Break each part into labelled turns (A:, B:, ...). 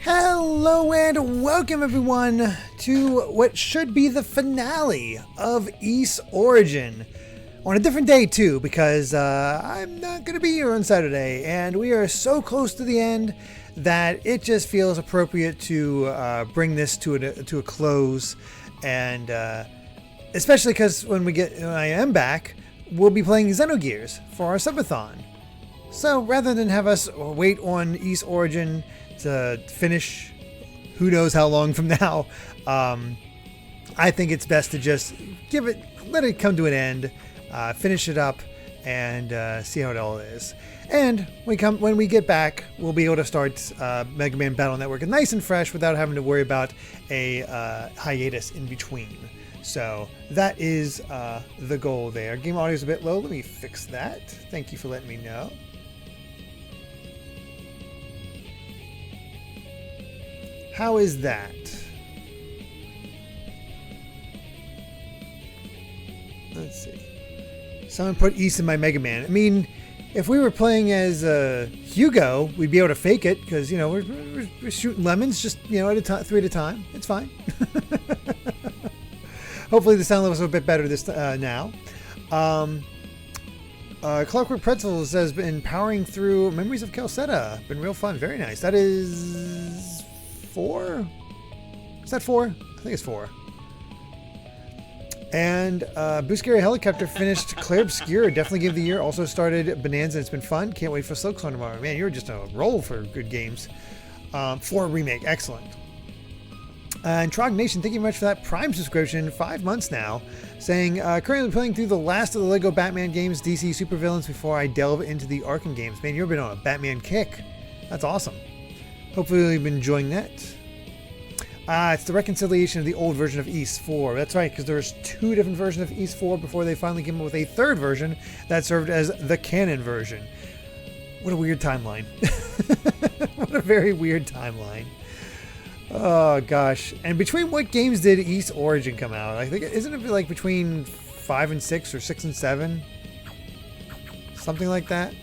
A: Hello and welcome everyone to what should be the finale of Ys Origin. On a different day too, because I'm not going to be here on Saturday, and we are so close to the end that it just feels appropriate to bring this to a close, and especially because when I am back, we'll be playing Xenogears for our subathon. So rather than have us wait on Ys Origin to finish who knows how long from now, I think it's best to just let it come to an end, finish it up, and see how it all is. And when we get back, we'll be able to start Mega Man Battle Network nice and fresh without having to worry about a hiatus in between. So that is the goal there. Game audio is a bit low. Let me fix that. Thank you for letting me know. How is that? Let's see. Someone put Ys in my Mega Man. I mean, if we were playing as Hugo, we'd be able to fake it because, you know, we're shooting lemons just, you know, three at a time. It's fine. Hopefully the sound level's a bit better this now. Clockwork Pretzels has been powering through Memories of Calcetta. Been real fun. Very nice. That is 4? Is that 4? I think it's 4. And BlueSky Helicopter finished Claire Obscure, definitely Game of the Year. Also started Bonanza. It's been fun. Can't wait for Silksong tomorrow. Man, you're just on a roll for good games. 4 remake, excellent. And Trog Nation, thank you very much for that Prime subscription. 5 months now, saying currently playing through the last of the Lego Batman games, DC supervillains, before I delve into the Arkham games. Man, you've been on a Batman kick. That's awesome. Hopefully you've been enjoying that. It's the reconciliation of the old version of Ys 4. That's right, because there was 2 different versions of Ys 4 before they finally came up with a 3rd version that served as the canon version. What a weird timeline. What a very weird timeline. Oh gosh. And between what games did Ys Origin come out? I think, isn't it like between 5 and 6 or 6 and 7? Something like that.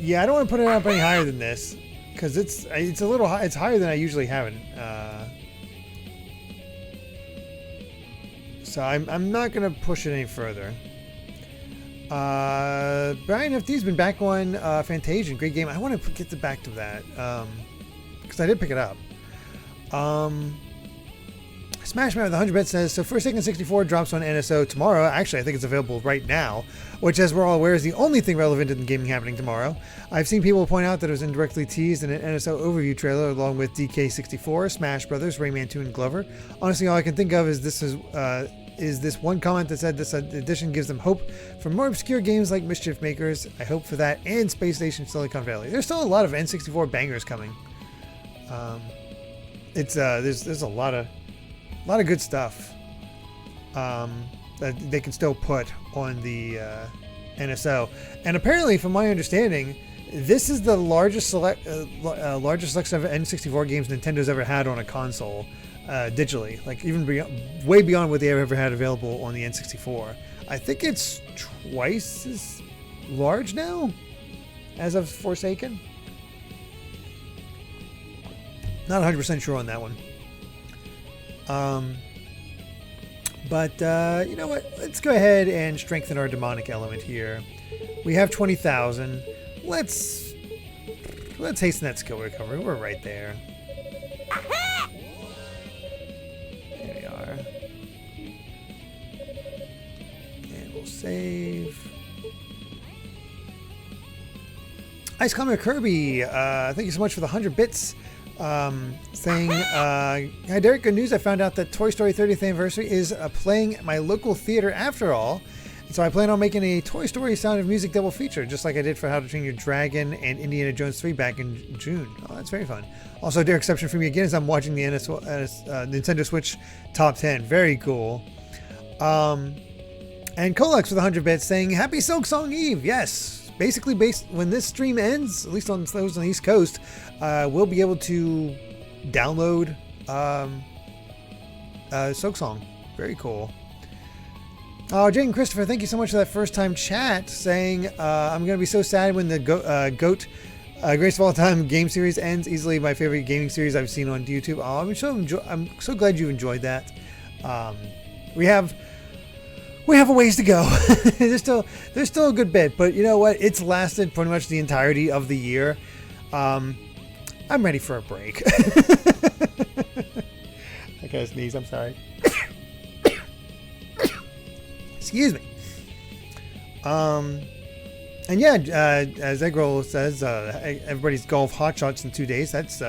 A: Yeah, I don't want to put it up any higher than this because it's a little high. It's higher than I usually have it. So I'm not gonna push it any further. Brian FD's been back on Fantasian, great game. I want to get back to that because I did pick it up. Smashman with 100 bits says, so Forsaken 64 drops on NSO tomorrow. Actually, I think it's available right now, which, as we're all aware, is the only thing relevant in the gaming happening tomorrow. I've seen people point out that it was indirectly teased in an NSO overview trailer along with DK64, Smash Brothers, Rayman 2, and Glover. Honestly, all I can think of is this one comment that said this edition gives them hope for more obscure games like Mischief Makers. I hope for that and Space Station Silicon Valley. There's still a lot of N64 bangers coming. There's a lot of good stuff that they can still put on the NSO. And apparently, from my understanding, this is the largest selection of N64 games Nintendo's ever had on a console digitally. Like even way beyond what they ever had available on the N64. I think it's twice as large now as of Forsaken. Not 100% sure on that one. But you know what? Let's go ahead and strengthen our demonic element here. We have 20,000. Let's hasten that skill recovery. We're right there. There we are. And we'll save. Ice Comet Kirby, thank you so much for the 100 bits. Saying, hi Derrick, good news. I found out that Toy Story 30th Anniversary is playing at my local theater after all. And so I plan on making a Toy Story Sound of Music double feature, just like I did for How to Train Your Dragon and Indiana Jones 3 back in June. Oh, that's very fun. Also, Derrick, exception for me again as I'm watching the Nintendo Switch Top 10. Very cool. And Kolex with 100 bits saying, happy Silksong Eve. Yes. Basically, when this stream ends, at least on those on the East Coast, we'll be able to download Silksong. Very cool. Jane Christopher, thank you so much for that first time chat, saying I'm going to be so sad when the goat Greatest of all time game series ends easily. My favorite gaming series I've seen on YouTube. Oh, I'm so glad you enjoyed that. We have a ways to go. there's still a good bit, but you know what? It's lasted pretty much the entirety of the year. I'm ready for a break. I gotta sneeze. I'm sorry. Excuse me. And yeah, as Eggroll says, everybody's golf hotshots in 2 days. That's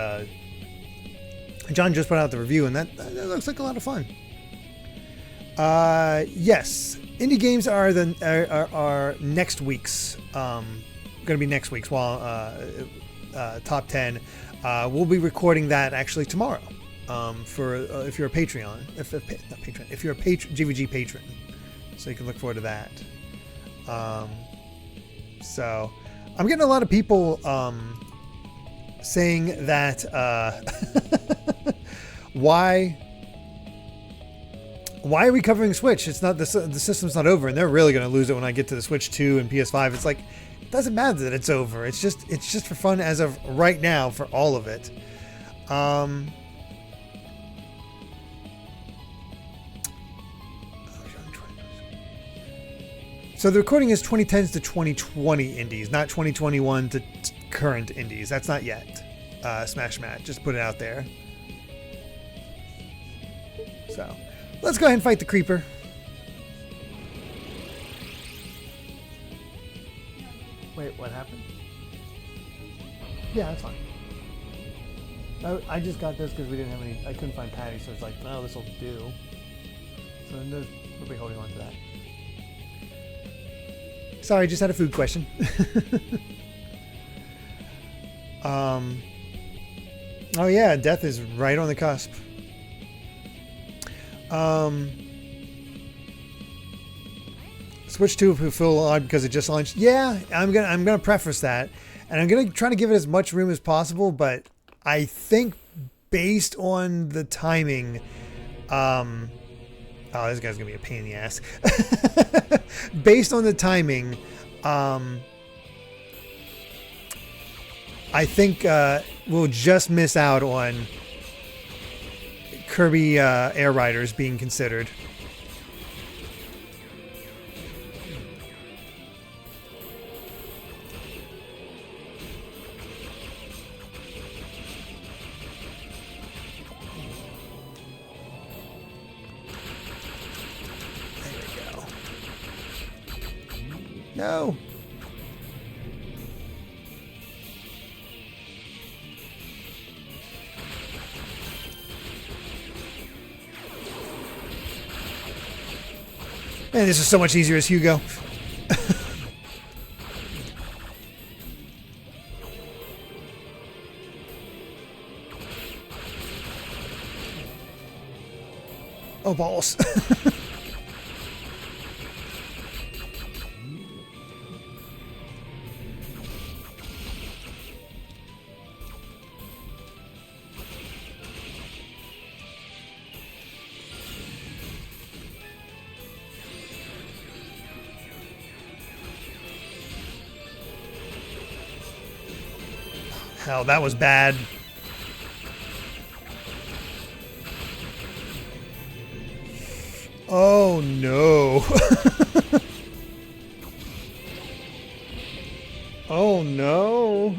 A: John just put out the review, and that looks like a lot of fun. Yes, indie games are next week's. Going to be next week's. While top 10, we'll be recording that actually tomorrow. For if you're a Patreon, if you're a GVG patron, so you can look forward to that. So I'm getting a lot of people saying that why are we covering Switch? It's not the system's not over, and they're really going to lose it when I get to the Switch 2 and PS5. It's like, it doesn't matter that it's over. It's just for fun as of right now for all of it. So the recording is 2010s to 2020 indies, not 2021 to current indies. That's not yet. Smash Matt, just put it out there. So let's go ahead and fight the creeper. Wait, what happened? Yeah, that's fine. I just got this because we didn't have any. I couldn't find patty, so it's like, no, this will do. So then we'll be holding on to that. Sorry, just had a food question. Oh yeah, death is right on the cusp. Switch 2 will feel odd because it just launched. Yeah, I'm gonna preface that, and I'm gonna try to give it as much room as possible. But I think based on the timing, oh, this guy's gonna be a pain in the ass. Based on the timing, I think we'll just miss out on Kirby Air Riders being considered. No. Man, this is so much easier as Hugo. Oh, balls. Hell, that was bad. Oh no. Oh no.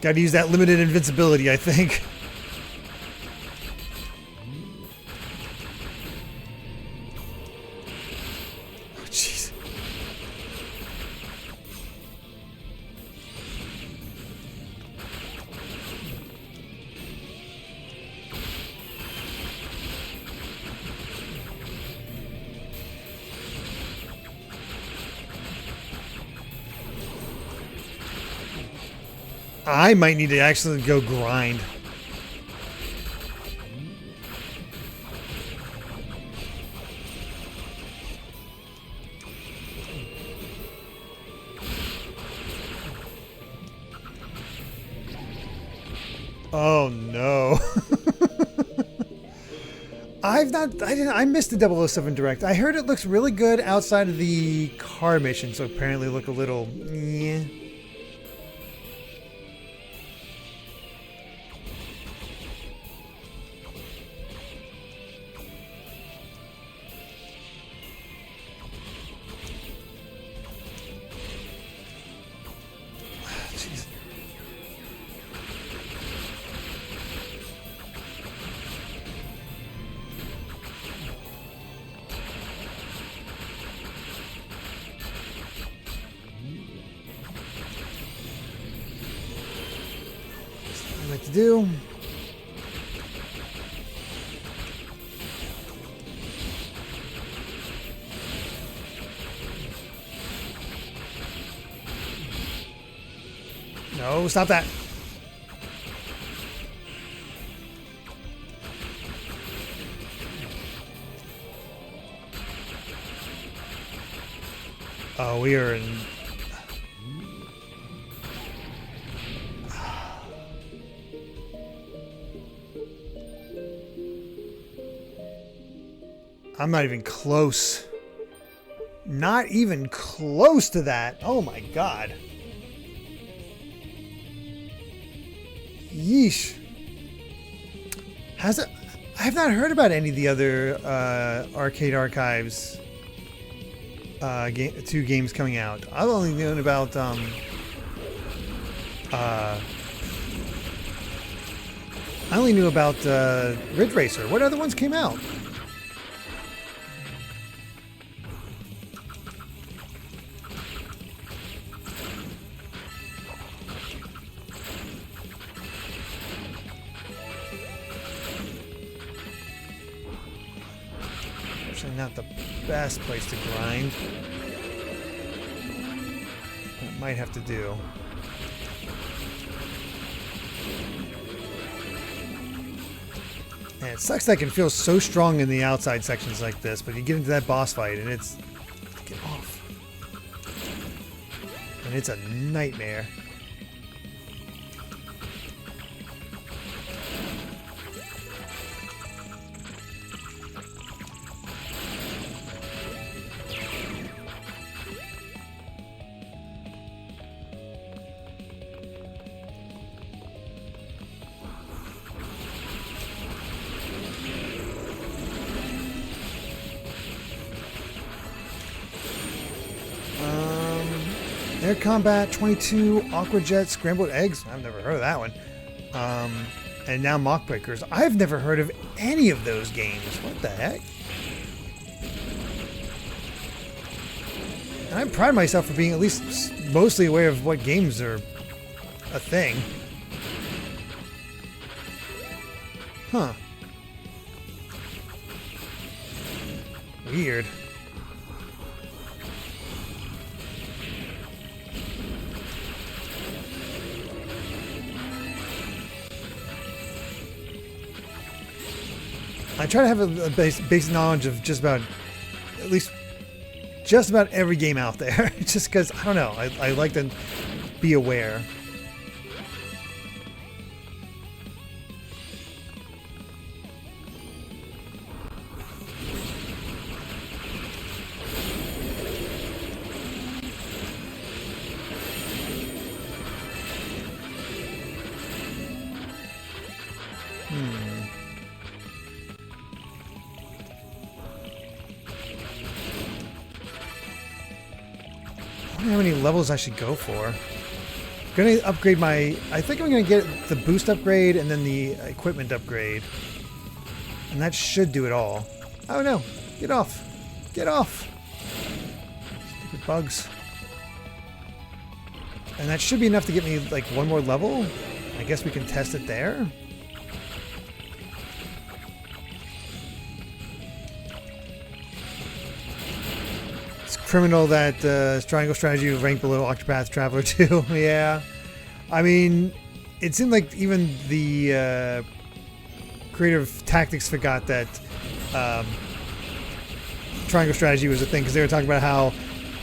A: Gotta use that limited invincibility, I think. Oh, jeez. I might need to actually go grind. Oh no. I missed the 007 Direct. I heard it looks really good outside of the car mission, so apparently look a little yeah. To do. No, stop that. Oh, we are in. I'm not even close. Not even close to that. Oh my god. Yeesh. Has it? I have not heard about any of the other Arcade Archives two games coming out. I've only known about I only knew about Ridge Racer. What other ones came out? Not the best place to grind. It might have to do. And it sucks that I can feel so strong in the outside sections like this, but you get into that boss fight and it's get off. And it's a nightmare. Air Combat 22, Aqua Jet, Scrambled Eggs. I've never heard of that one. And now Mock Breakers. I've never heard of any of those games. What the heck? And I pride myself for being at least mostly aware of what games are a thing. Huh. Weird. I try to have a basic knowledge of just about, at least, just about every game out there. Just because, I don't know, I like to be aware. I don't know how many levels I should go for. I'm gonna upgrade my... I think I'm gonna get the boost upgrade and then the equipment upgrade. And that should do it all. Oh no! Get off! Get off! Stupid bugs. And that should be enough to get me like one more level. I guess we can test it there. Criminal that Triangle Strategy ranked below Octopath Traveler 2. Yeah. I mean, it seemed like even the creator of Tactics forgot that triangle strategy was a thing, because they were talking about how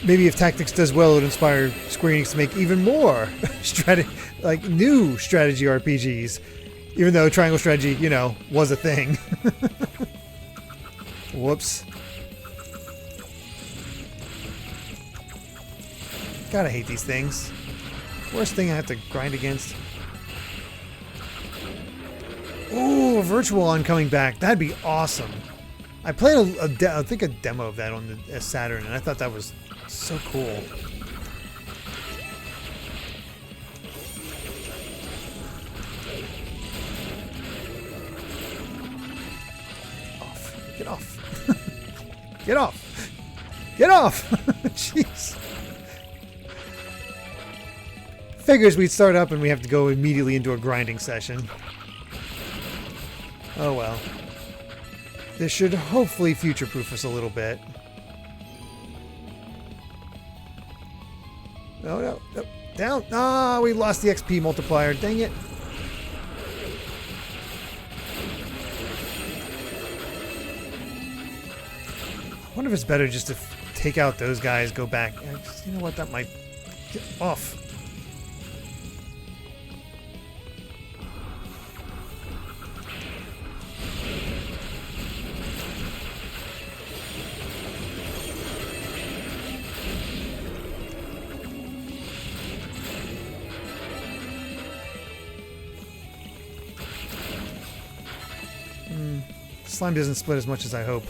A: maybe if Tactics does well, it would inspire Square Enix to make even more new strategy RPGs, even though triangle strategy, you know, was a thing. Whoops. God, I hate these things. Worst thing I have to grind against. Ooh, a virtual one coming back. That'd be awesome. I played I think a demo of that on the Saturn, and I thought that was so cool. Get off. Get off. Get off. Jeez. Figures we'd start up and we have to go immediately into a grinding session. Oh well. This should hopefully future-proof us a little bit. No. Down. Ah, we lost the XP multiplier. Dang it. I wonder if it's better just to take out those guys, go back. You know what? That might get off. Slime doesn't split as much as I hope.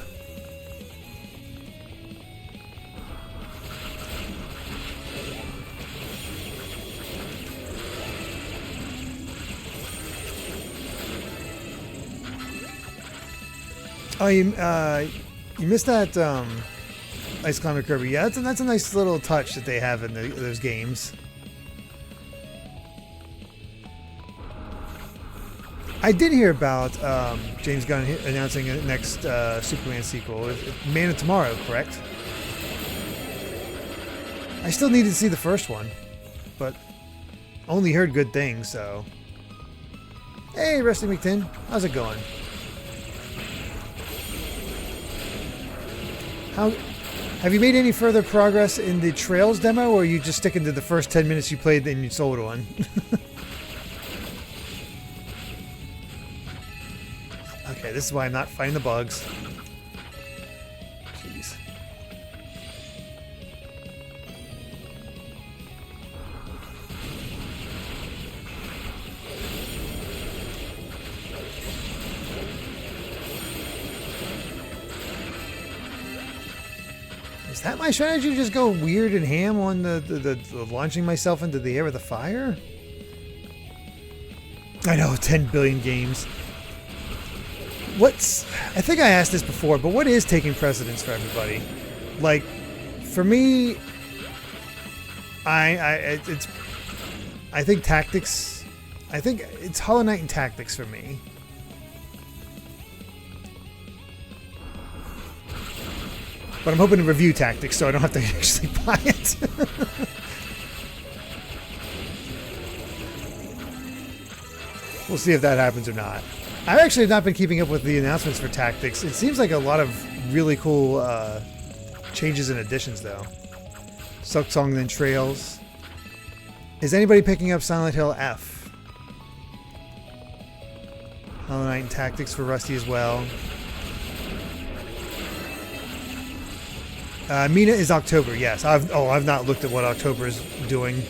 A: Oh, you missed that Ice Climber Kirby. Yeah, that's a nice little touch that they have in those games. I did hear about James Gunn announcing a next Superman sequel. Man of Tomorrow, correct? I still needed to see the first one, but only heard good things, so... Hey, Rusty McTin. How's it going? Have you made any further progress in the Trails demo, or are you just sticking to the first 10 minutes you played and you sold one? Okay, this is why I'm not fighting the bugs. Jeez. Is that my strategy, to just go weird and ham on the launching myself into the air with the fire? I know, 10 billion games. I think I asked this before, but what is taking precedence for everybody? Like, for me, I think Tactics, I think it's Hollow Knight and Tactics for me. But I'm hoping to review Tactics so I don't have to actually buy it. We'll see if that happens or not. I've actually not been keeping up with the announcements for Tactics. It seems like a lot of really cool changes and additions, though. Silksong, then Trails. Is anybody picking up Silent Hill F? Hollow Knight and Tactics for Rusty as well. Mina is October, yes. I've not looked at what October is doing.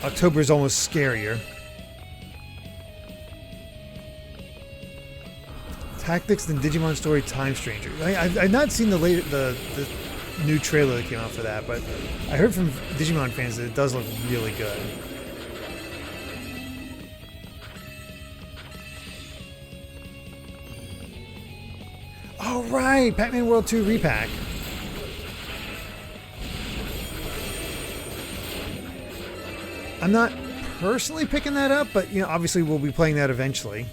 A: October is almost scarier. Tactics, then Digimon Story Time Stranger. I've not seen the new trailer that came out for that, but I heard from Digimon fans that it does look really good. Oh right, Pac-Man World 2 repack. I'm not personally picking that up, but you know, obviously we'll be playing that eventually.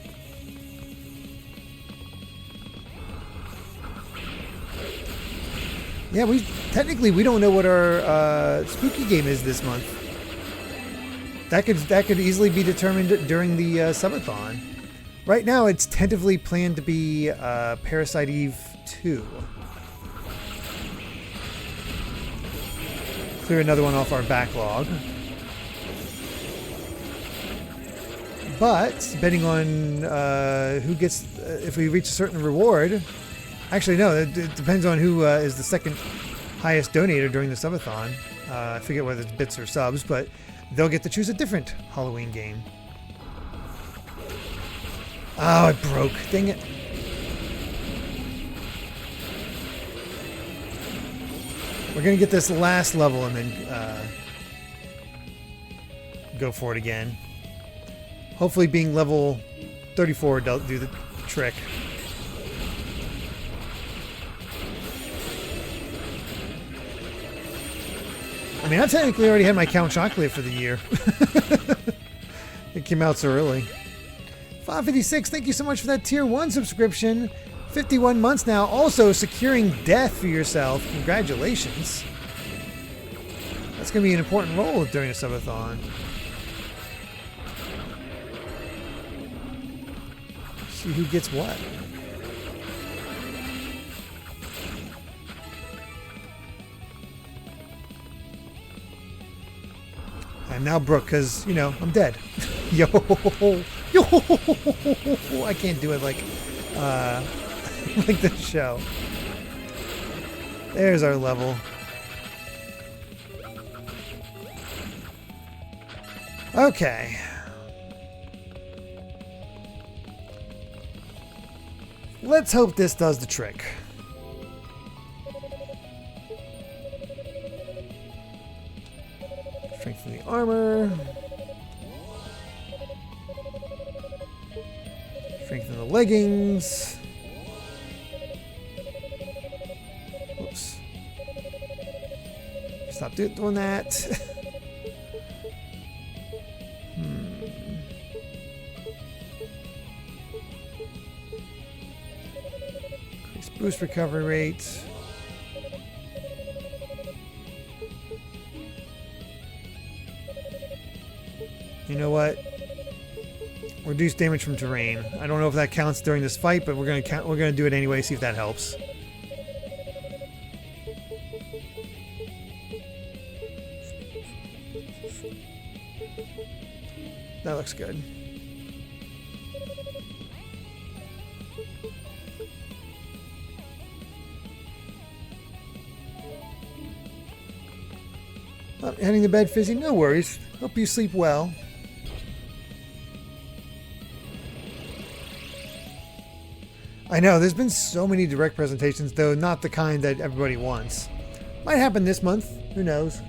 A: Yeah, technically we don't know what our spooky game is this month. That could easily be determined during the subathon. Right now, it's tentatively planned to be Parasite Eve 2. Clear another one off our backlog. But depending on who gets, if we reach a certain reward. Actually, no, it depends on who is the second highest donator during the subathon. I forget whether it's bits or subs, but they'll get to choose a different Halloween game. Oh, it broke. Dang it. We're going to get this last level and then go for it again. Hopefully being level 34 will do the trick. I mean, I technically already had my Count Chocolate for the year. It came out so early. 556, thank you so much for that tier 1 subscription. 51 months now. Also securing death for yourself. Congratulations. That's going to be an important role during the subathon. See who gets what. I'm now Brooke because, you know, I'm dead. Yo, I can't do it like the show. There's our level. Okay. Let's hope this does the trick. Strengthen the armor. Strengthen the leggings. Oops. Stop doing that. Increase boost recovery rate. You know what? Reduce damage from terrain. I don't know if that counts during this fight, but we're gonna do it anyway. See if that helps. That looks good. Oh, heading to bed, Fizzy. No worries. Hope you sleep well. I know, there's been so many direct presentations, though not the kind that everybody wants. Might happen this month. Who knows?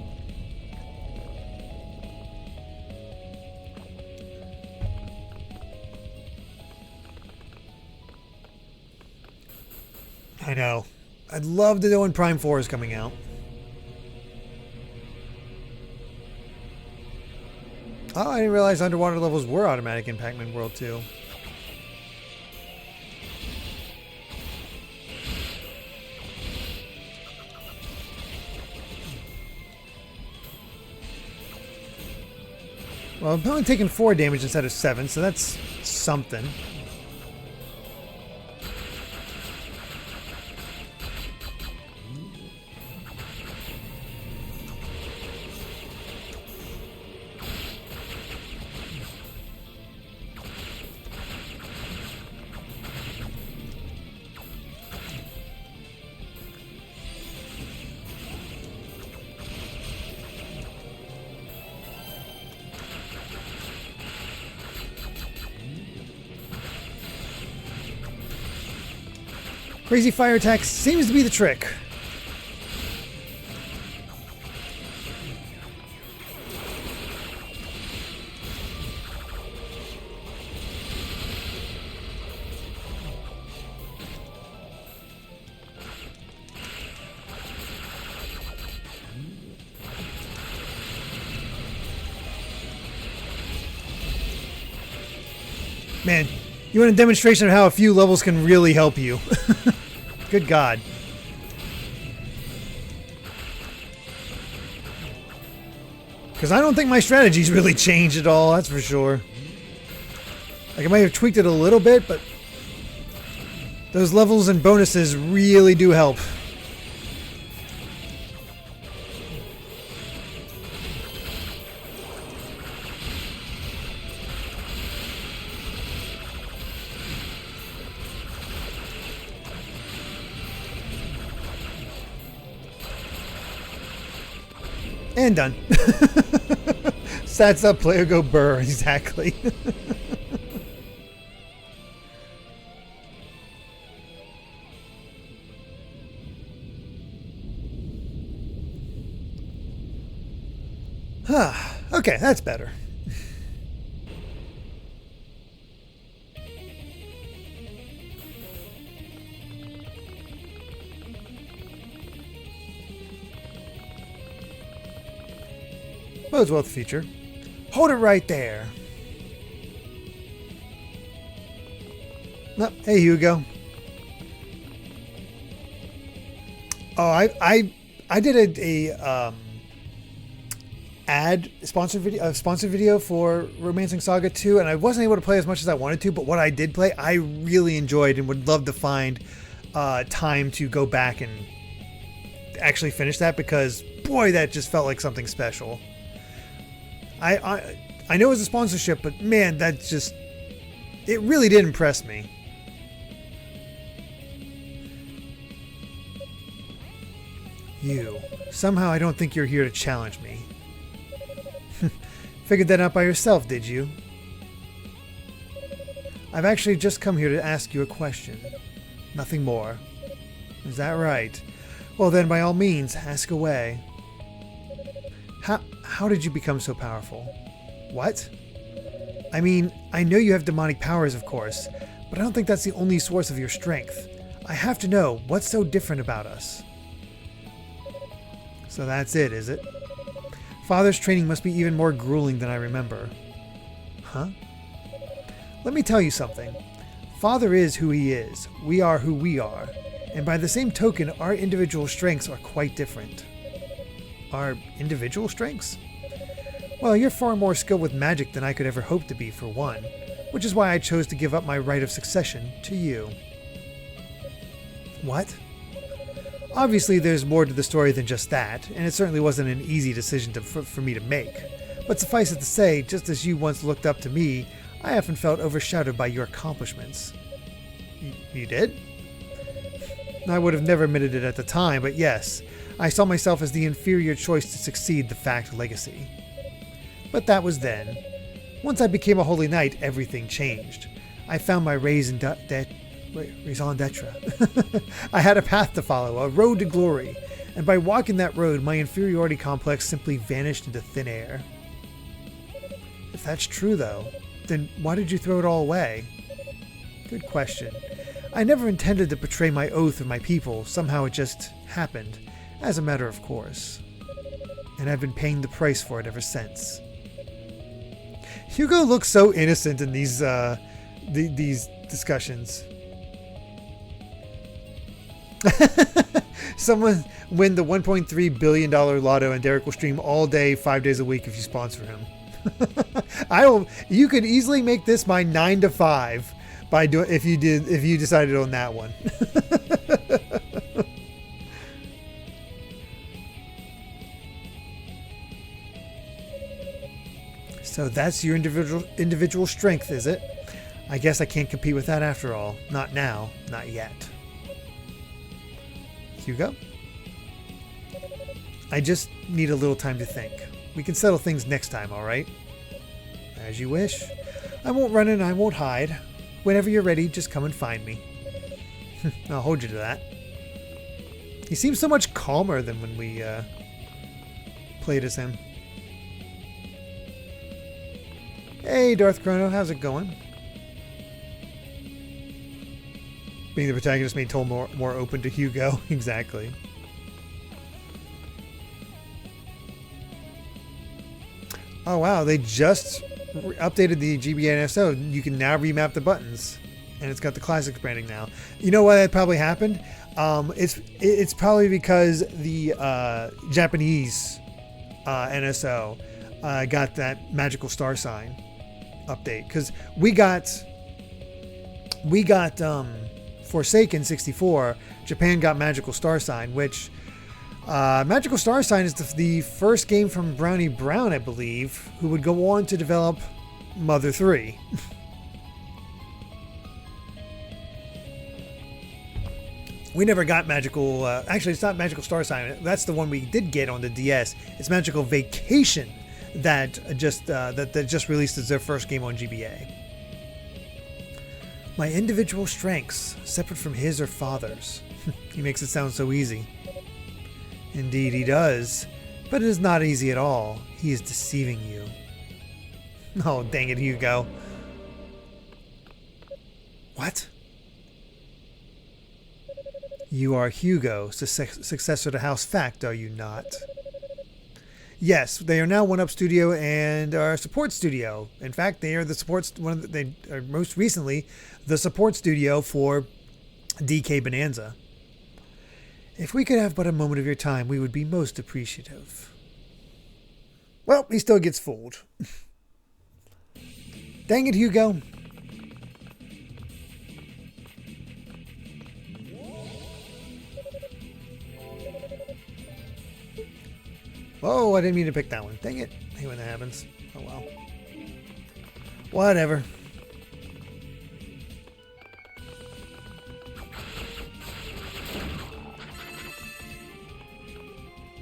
A: I know. I'd love to know when Prime 4 is coming out. Oh, I didn't realize underwater levels were automatic in Pac-Man World 2. Well, I'm only taking 4 damage instead of 7, so that's something. Crazy fire attack seems to be the trick. Man, you want a demonstration of how a few levels can really help you. Good God. Because I don't think my strategy's really changed at all, that's for sure. Like, I might have tweaked it a little bit, but those levels and bonuses really do help. And done. Stats up, player go burr. Exactly. Okay, that's better. Bodes well the future. Hold it right there. No, hey Hugo. Oh, I did a sponsored video for Romancing Saga 2, and I wasn't able to play as much as I wanted to, but what I did play, I really enjoyed and would love to find time to go back and actually finish that, because boy, that just felt like something special. I know it was a sponsorship, but man, that just, it really did impress me. You. Somehow I don't think you're here to challenge me. Figured that out by yourself, did you? I've actually just come here to ask you a question. Nothing more. Is that right? Well then, by all means, ask away. How did you become so powerful? What? I mean, I know you have demonic powers, of course, but I don't think that's the only source of your strength. I have to know, what's so different about us? So that's it, is it? Father's training must be even more grueling than I remember. Huh? Let me tell you something. Father is who he is. We are who we are. And by the same token, our individual strengths are quite different. Our individual strengths? Well, you're far more skilled with magic than I could ever hope to be, for one, which is why I chose to give up my right of succession to you. What? Obviously, there's more to the story than just that, and it certainly wasn't an easy decision for me to make. But suffice it to say, just as you once looked up to me, I often felt overshadowed by your accomplishments. You did? I would have never admitted it at the time, but yes, I saw myself as the inferior choice to succeed the Fact legacy. But that was then. Once I became a holy knight, everything changed. I found my raison d'etre. I had a path to follow, a road to glory, and by walking that road, my inferiority complex simply vanished into thin air. If that's true, though, then why did you throw it all away? Good question. I never intended to betray my oath or my people. Somehow it just happened, as a matter of course. And I've been paying the price for it ever since. Hugo looks so innocent in these discussions. Someone win the $1.3 billion lotto and Derrick will stream all day, 5 days a week if you sponsor him. You could easily make this my 9 to 5 by if you decided on that one. So that's your individual strength, is it? I guess I can't compete with that after all. Not now, not yet. Hugo? I just need a little time to think. We can settle things next time, alright? As you wish. I won't run and I won't hide. Whenever you're ready, just come and find me. I'll hold you to that. He seems so much calmer than when we played as him. Hey, Darth Chrono, how's it going? Being the protagonist made Toal more open to Hugo. Exactly. Oh wow, they just updated the GBNSO. You can now remap the buttons. And it's got the classics branding now. You know why that probably happened? It's probably because the Japanese NSO got that magical star sign update, because we got Forsaken 64. Japan got magical star sign, which magical star sign is the first game from Brownie Brown, I believe, who would go on to develop Mother 3. We never got magical. Actually, it's not magical star sign. That's the one we did get on the DS. It's Magical Vacation that just released as their first game on GBA. My individual strengths, separate from his or father's. He makes it sound so easy. Indeed, he does. But it is not easy at all. He is deceiving you. Oh, dang it, Hugo. What? You are Hugo, successor to House Fact, are you not? Yes, they are now 1UP Studio and our support studio. In fact, they are the supports. They are most recently the support studio for DK Bonanza. If we could have but a moment of your time, we would be most appreciative. Well, he still gets fooled. Dang it, Hugo. Oh, I didn't mean to pick that one. Dang it. I hate when that happens. Oh well. Whatever.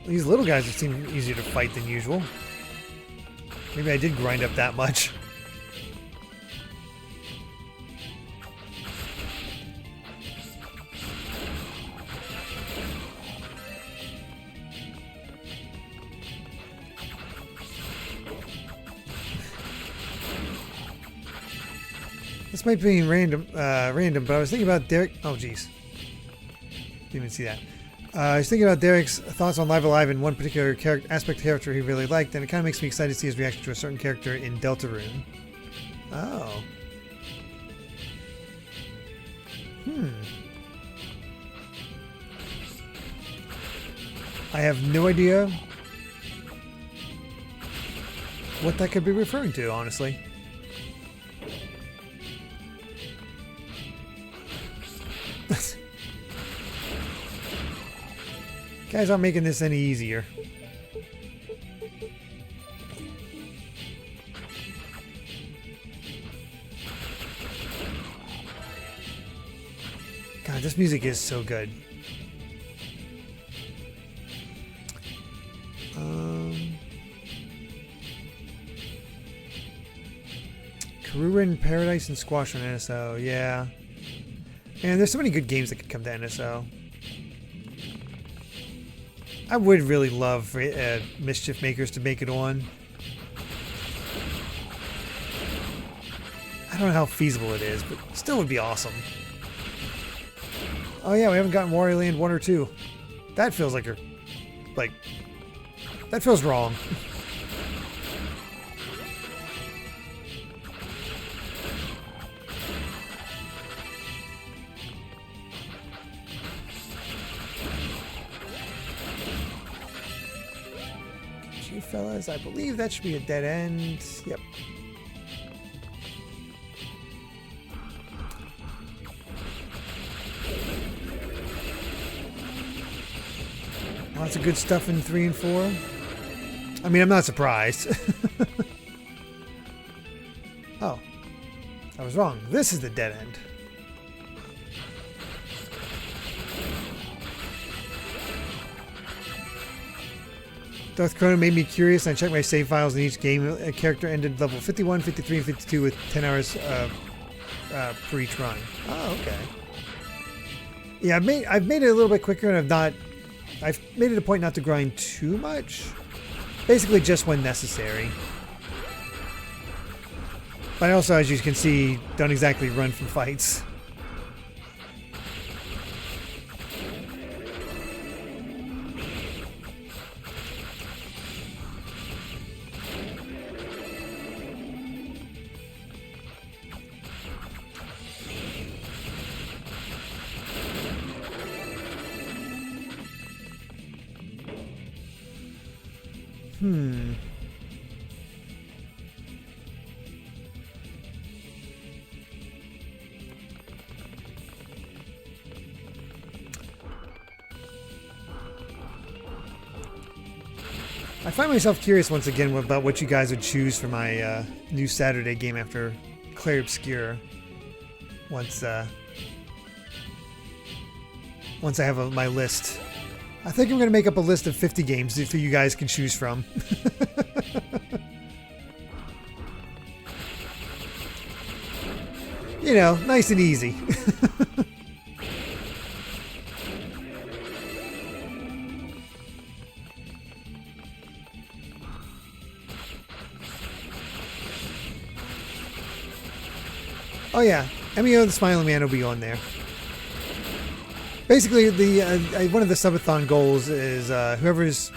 A: These little guys seem easier to fight than usual. Maybe I did grind up that much. This might be random, but I was thinking about Derrick. Oh, jeez. Didn't even see that. I was thinking about Derrick's thoughts on Live Alive and one particular aspect of character he really liked, and it kind of makes me excited to see his reaction to a certain character in Deltarune. Oh. I have no idea what that could be referring to, honestly. Guys aren't making this any easier. God, this music is so good. Karura in Paradise and Squash on NSO, yeah. Man, there's so many good games that could come to NSO. I would really love Mischief Makers to make it on. I don't know how feasible it is, but still would be awesome. Oh yeah, we haven't gotten Wario Land 1 or 2. That feels like that feels wrong. Fellas, I believe that should be a dead end. Yep. Lots of good stuff in 3 and 4. I mean, I'm not surprised. Oh, I was wrong. This is the dead end. Darth Chrono made me curious, and I checked my save files in each game. A character ended level 51, 53, and 52 with 10 hours for each run. Oh, okay. Yeah, I've made it a little bit quicker, and I've made it a point not to grind too much. Basically just when necessary. But I also, as you can see, don't exactly run from fights. I find myself curious once again about what you guys would choose for my new Saturday game after Clair Obscur. Once I have my list. I think I'm going to make up a list of 50 games that you guys can choose from. You know, nice and easy. Oh yeah, MEO the Smiling Man will be on there. Basically, one of the subathon goals is whoever's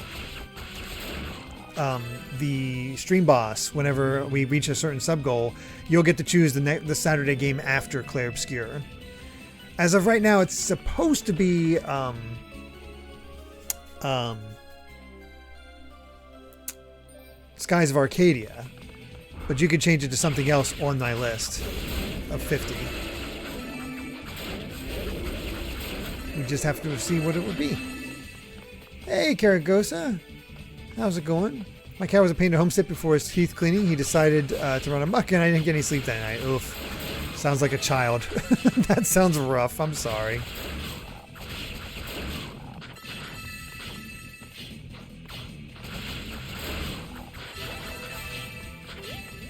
A: the stream boss. Whenever we reach a certain sub goal, you'll get to choose the Saturday game after Clair Obscur. As of right now, it's supposed to be Skies of Arcadia, but you could change it to something else on my list of 50. We just have to see what it would be. Hey, Karagosa. How's it going? My cat was a pain to homestead before his teeth cleaning. He decided to run amok, and I didn't get any sleep that night. Oof. Sounds like a child. That sounds rough. I'm sorry.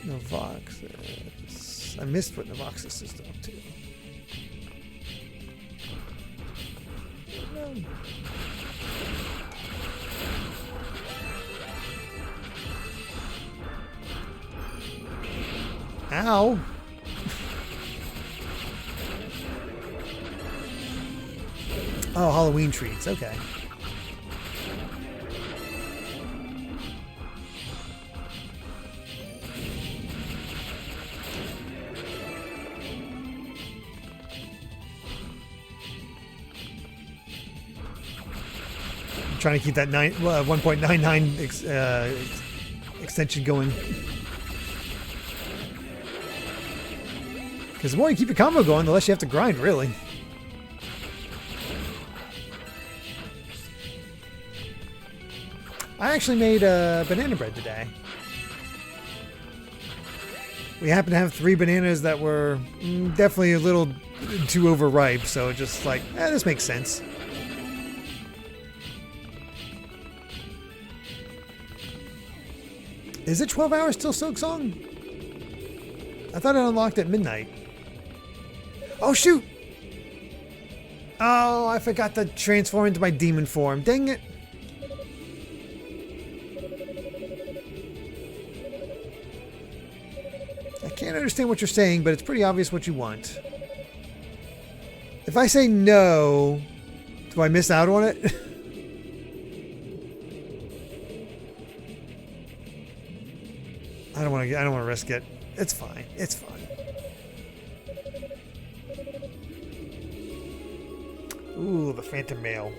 A: Novoxis. I missed what Novoxis is up to. No. Ow. Oh, Halloween treats. Okay. I'm trying to keep that 1.99 extension going. Because the more you keep your combo going, the less you have to grind, really. I actually made banana bread today. We happened to have 3 bananas that were definitely a little too overripe, so just like, this makes sense. Is it 12 hours till Silksong? I thought it unlocked at midnight. Oh, shoot! Oh, I forgot to transform into my demon form. Dang it. I can't understand what you're saying, but it's pretty obvious what you want. If I say no, do I miss out on it? I don't want to risk it. It's fine. It's fine. Ooh, the Phantom Mail.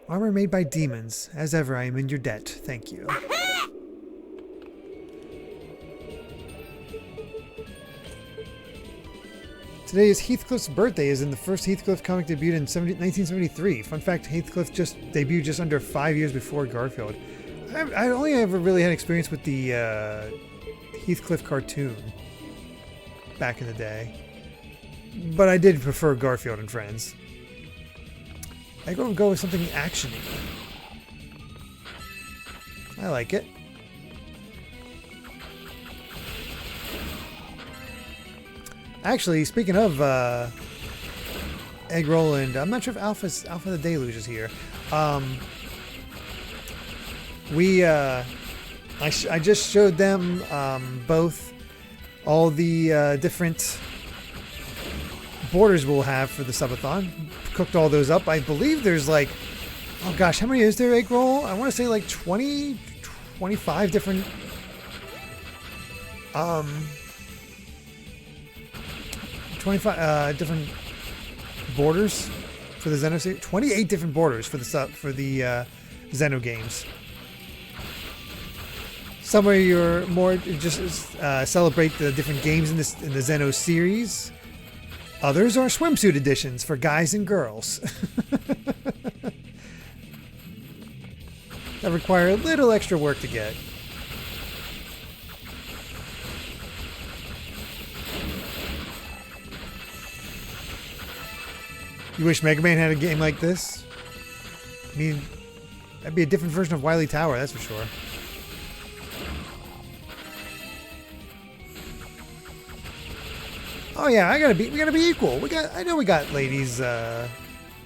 A: Armor made by demons. As ever, I am in your debt. Thank you. Today is Heathcliff's birthday, as in the first Heathcliff comic debuted in 1973. Fun fact, Heathcliff just debuted just under 5 years before Garfield. I only ever really had experience with the Heathcliff cartoon back in the day. But I did prefer Garfield and Friends. I go with something action-y. I like it. Actually, speaking of Egg Roll and I'm not sure if Alpha the Deluge is here. I just showed them both all the different borders we'll have for the subathon. Cooked all those up. I believe there's like, oh gosh, how many is there, Egg Roll? I want to say like 20, 25 different 25 different borders for the Xeno series. 28 different borders for the Xeno games. Some where you're more just celebrate the different games in the Xeno series. Others are swimsuit editions for guys and girls. That require a little extra work to get. You wish Mega Man had a game like this? I mean, that'd be a different version of Wily Tower, that's for sure. Oh yeah, we gotta be equal. I know we got ladies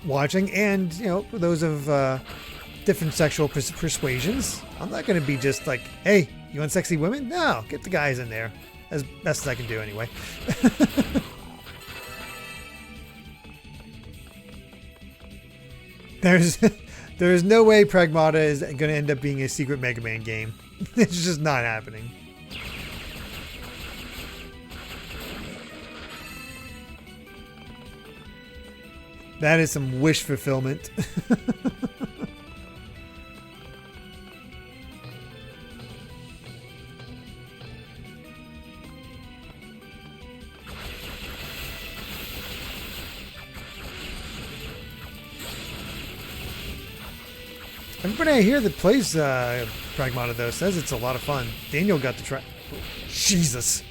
A: watching, and you know, for those of different sexual persuasions, I'm not gonna be just like, hey, you want sexy women? No, get the guys in there, as best as I can do anyway. There's no way Pragmata is going to end up being a secret Mega Man game. It's just not happening. That is some wish fulfillment. Everybody I hear that plays Pragmata, though, says it's a lot of fun. Daniel got to try... Jesus.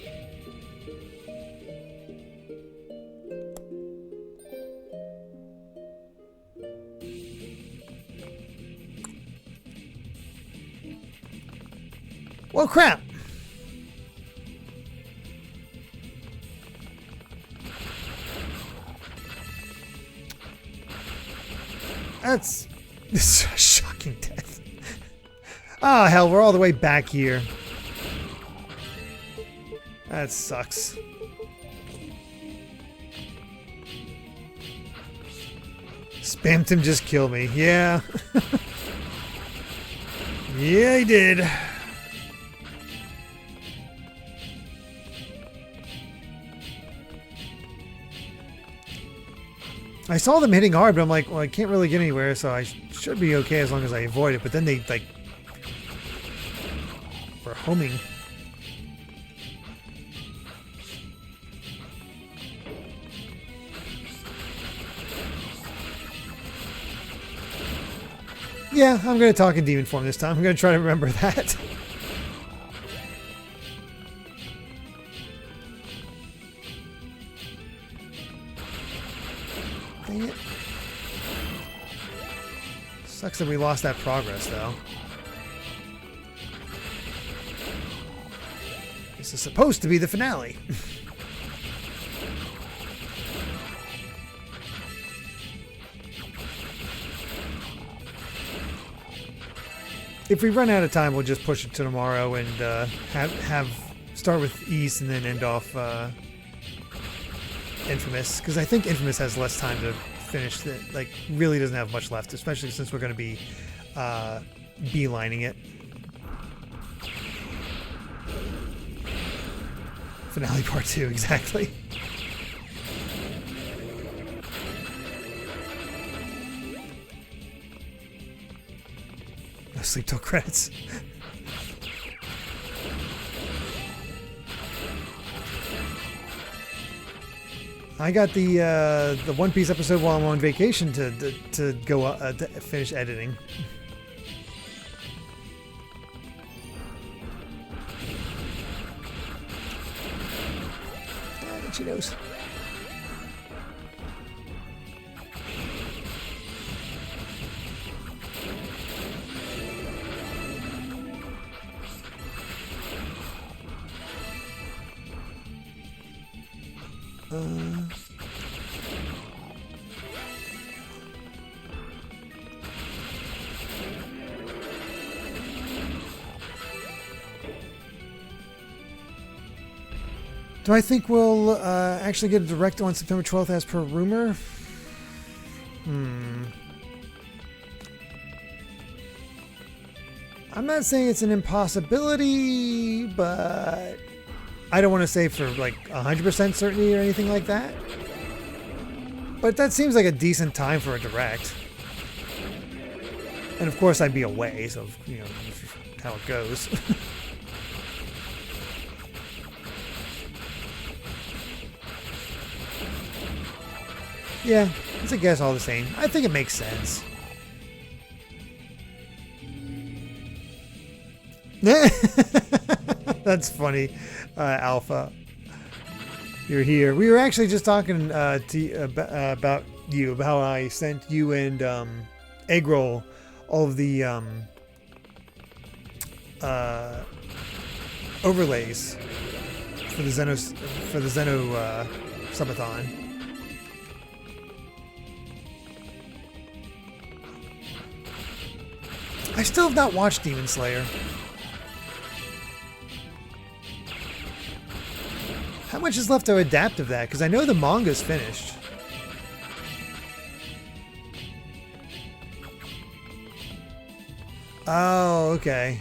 A: Well, crap. This is a shocking death. Oh, hell, we're all the way back here. That sucks. Spammed him, just kill me. Yeah. Yeah, he did. I saw them hitting hard, but I'm like, well, I can't really get anywhere, so I should be okay as long as I avoid it. But then they, like, were homing. Yeah, I'm going to talk in demon form this time. I'm going to try to remember that. Dang it. Sucks that we lost that progress, though. This is supposed to be the finale. If we run out of time, we'll just push it to tomorrow and start with East and then end off Infamous, because I think Infamous has less time to finish. Like, really doesn't have much left, especially since we're going to be beelining it. Finale Part 2, exactly. No sleep till credits. I got the One Piece episode while I'm on vacation to go to finish editing. She knows. Do I think we'll actually get a direct on September 12th as per rumor? I'm not saying it's an impossibility, but I don't want to say for like 100% certainty or anything like that. But that seems like a decent time for a direct. And of course I'd be away, so you know how it goes. Yeah, it's a guess all the same. I think it makes sense. That's funny, Alpha. You're here. We were actually just talking about you, about how I sent you and Eggroll all of the overlays for the Zeno subathon. I still have not watched Demon Slayer. How much is left to adapt of that? Because I know the manga's finished. Oh, okay.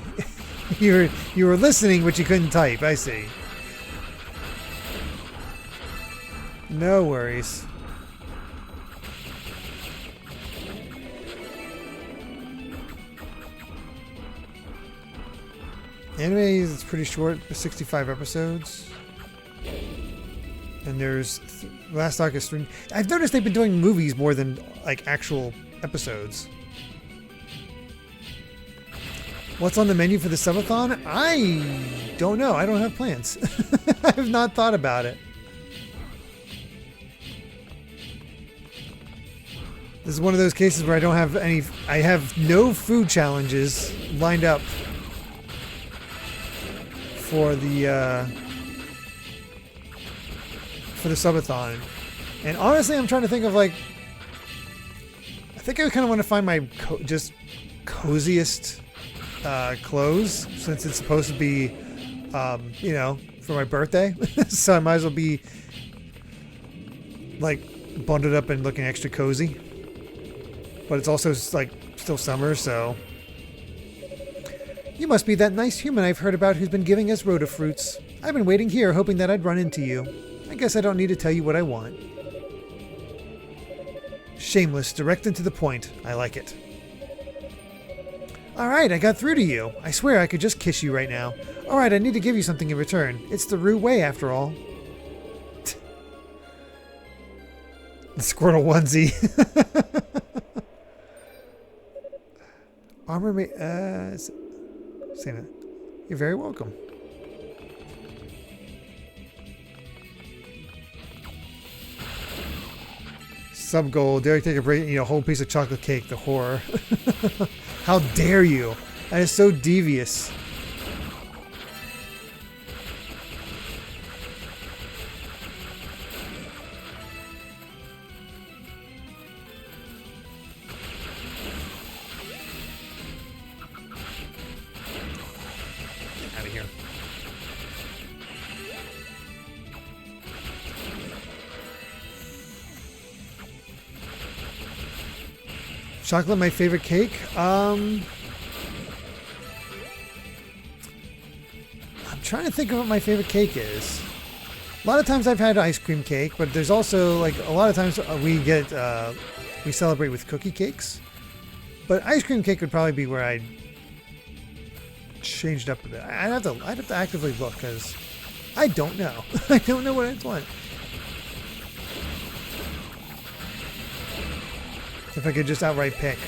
A: you were listening, but you couldn't type. I see. No worries. Anime is pretty short, 65 episodes. And there's last arc is 3. I've noticed they've been doing movies more than like actual episodes. What's on the menu for the subathon? I don't know. I don't have plans. I have not thought about it. This is one of those cases where I don't have any. I have no food challenges lined up for the subathon, and honestly, I'm trying to think of like. I think I kind of want to find my just coziest clothes since it's supposed to be, you know, for my birthday. So I might as well be like bundled up and looking extra cozy. But it's also like still summer, so. You must be that nice human I've heard about who's been giving us rotafruits. I've been waiting here hoping that I'd run into you. I guess I don't need to tell you what I want. Shameless, direct and to the point. I like it. Alright, I got through to you. I swear I could just kiss you right now. Alright, I need to give you something in return. It's the Rue way after all. The Squirtle onesie. Armor say that. You're very welcome. Sub goal. Derrick, take a break. You know, a whole piece of chocolate cake. The horror. How dare you? That is so devious. Get out of here. Chocolate, my favorite cake? I'm trying to think of what my favorite cake is. A lot of times I've had ice cream cake, but there's also like a lot of times we celebrate with cookie cakes. But ice cream cake would probably be where I'd changed up a bit. I'd have to actively look because I don't know. I don't know what I'd want. If I could just outright pick.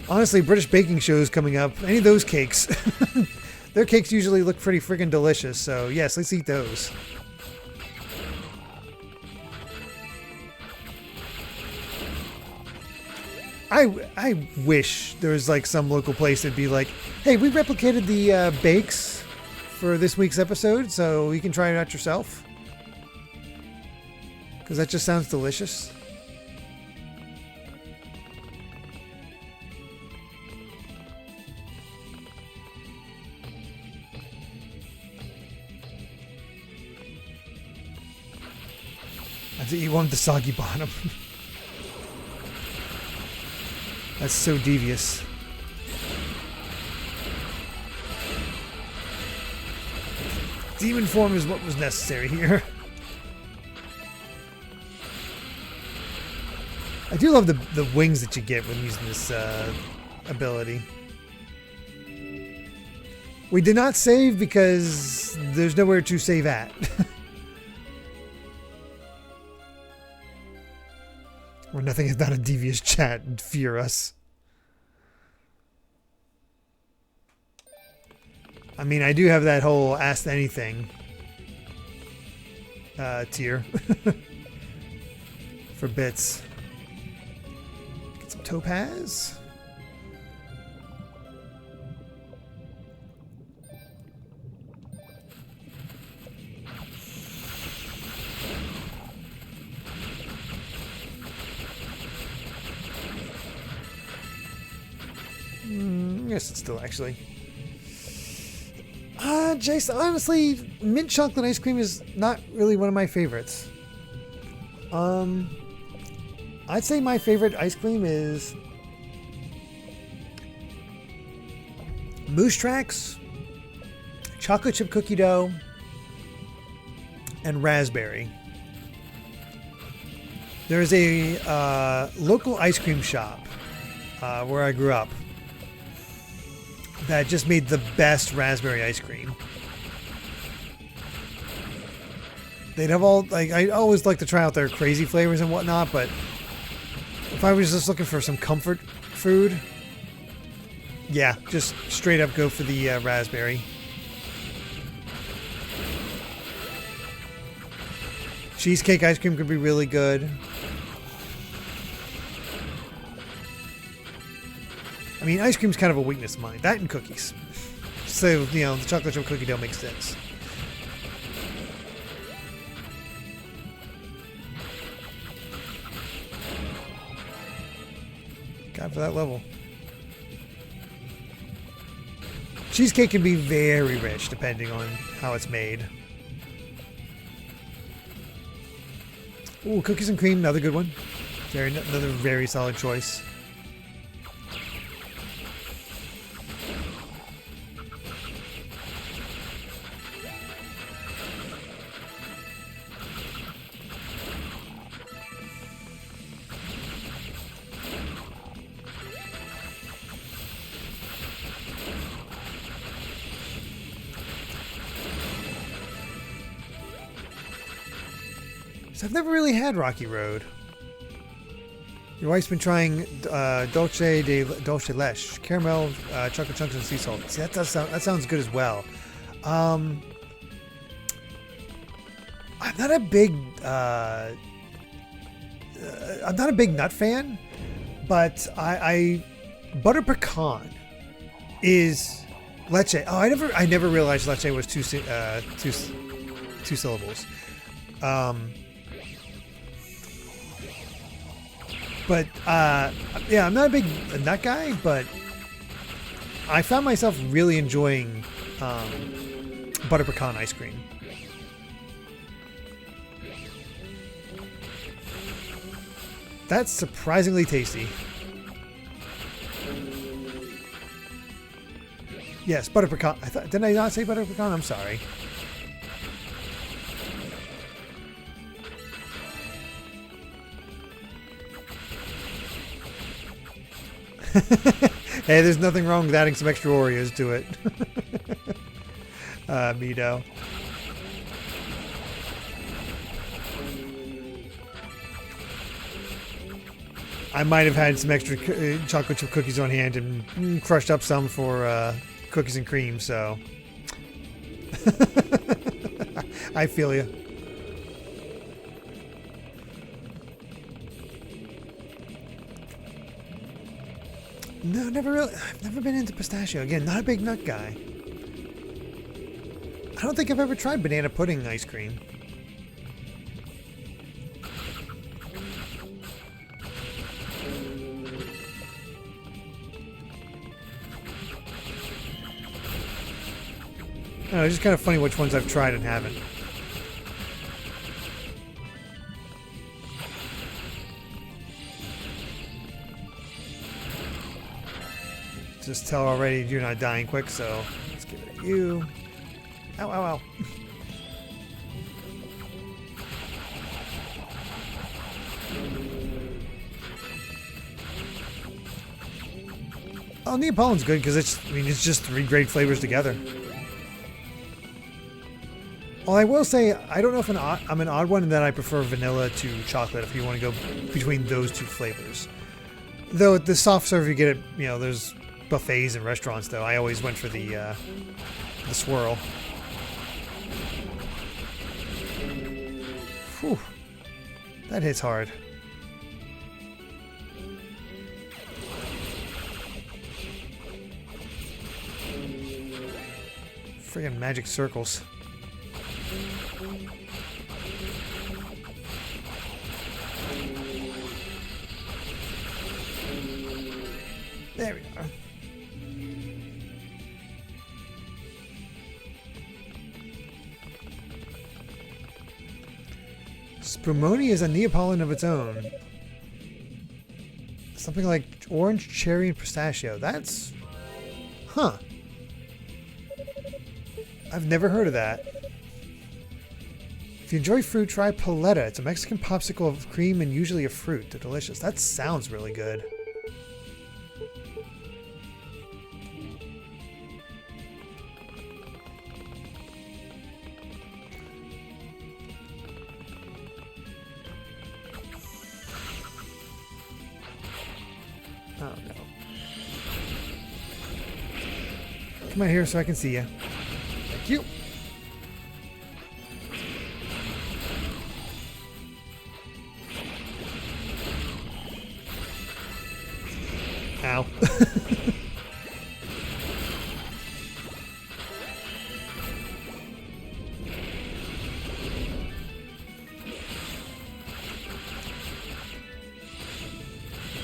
A: Honestly, British baking shows coming up. Any of those cakes. Their cakes usually look pretty friggin' delicious, so yes, let's eat those. I wish there was like some local place that'd be like, hey, we replicated the bakes for this week's episode, so you can try it out yourself. Because that just sounds delicious. I think you want the soggy bottom. That's so devious. Demon form is what was necessary here. I do love the wings that you get when using this ability. We did not save because there's nowhere to save at. Or nothing is not a devious chat and fear us. I mean, I do have that whole Ask Anything tier for bits. Get some topaz. Yes, it's still actually. Jason, honestly, mint chocolate ice cream is not really one of my favorites. I'd say my favorite ice cream is Moose Tracks, chocolate chip cookie dough, and raspberry. There's a local ice cream shop where I grew up that just made the best raspberry ice cream. They'd have all, like, I always like to try out their crazy flavors and whatnot, but if I was just looking for some comfort food, yeah, just straight up go for the raspberry. Cheesecake ice cream could be really good. I mean, ice cream's kind of a weakness of mine. That and cookies. So, you know, the chocolate chip cookie dough makes sense. God, for that level. Cheesecake can be very rich depending on how it's made. Ooh, cookies and cream, another good one. Another very solid choice. I've never really had Rocky Road. Your wife's been trying dulce leche, caramel, chocolate chunks, and sea salt. See, that sounds good as well. I'm not a big nut fan, but I butter pecan is leche. Oh, I never realized leche was two syllables. But, yeah, I'm not a big nut guy, but I found myself really enjoying butter pecan ice cream. That's surprisingly tasty. Yes, butter pecan. Didn't I not say butter pecan? I'm sorry. Hey, there's nothing wrong with adding some extra Oreos to it. Mito. I might have had some extra chocolate chip cookies on hand and crushed up some for cookies and cream, so I feel you. No, I've never been into pistachio. Again, not a big nut guy. I don't think I've ever tried banana pudding ice cream. I don't know, it's just kind of funny which ones I've tried and haven't. Just tell already you're not dying quick, so let's give it at you. Ow, ow, ow. Oh, Neapolitan's good because it's just three great flavors together. Well, I will say, I don't know if I'm an odd one in that I prefer vanilla to chocolate if you want to go between those two flavors. Though the soft serve you get at, you know, there's buffets and restaurants, though. I always went for the swirl. Whew. That hits hard. Friggin' magic circles. There we are. Spumoni is a Neapolitan of its own. Something like orange, cherry, and pistachio. That's... Huh. I've never heard of that. If you enjoy fruit, try paleta. It's a Mexican popsicle of cream and usually a fruit. They're delicious. That sounds really good. Oh no. Come out here so I can see you. Thank you. Ow.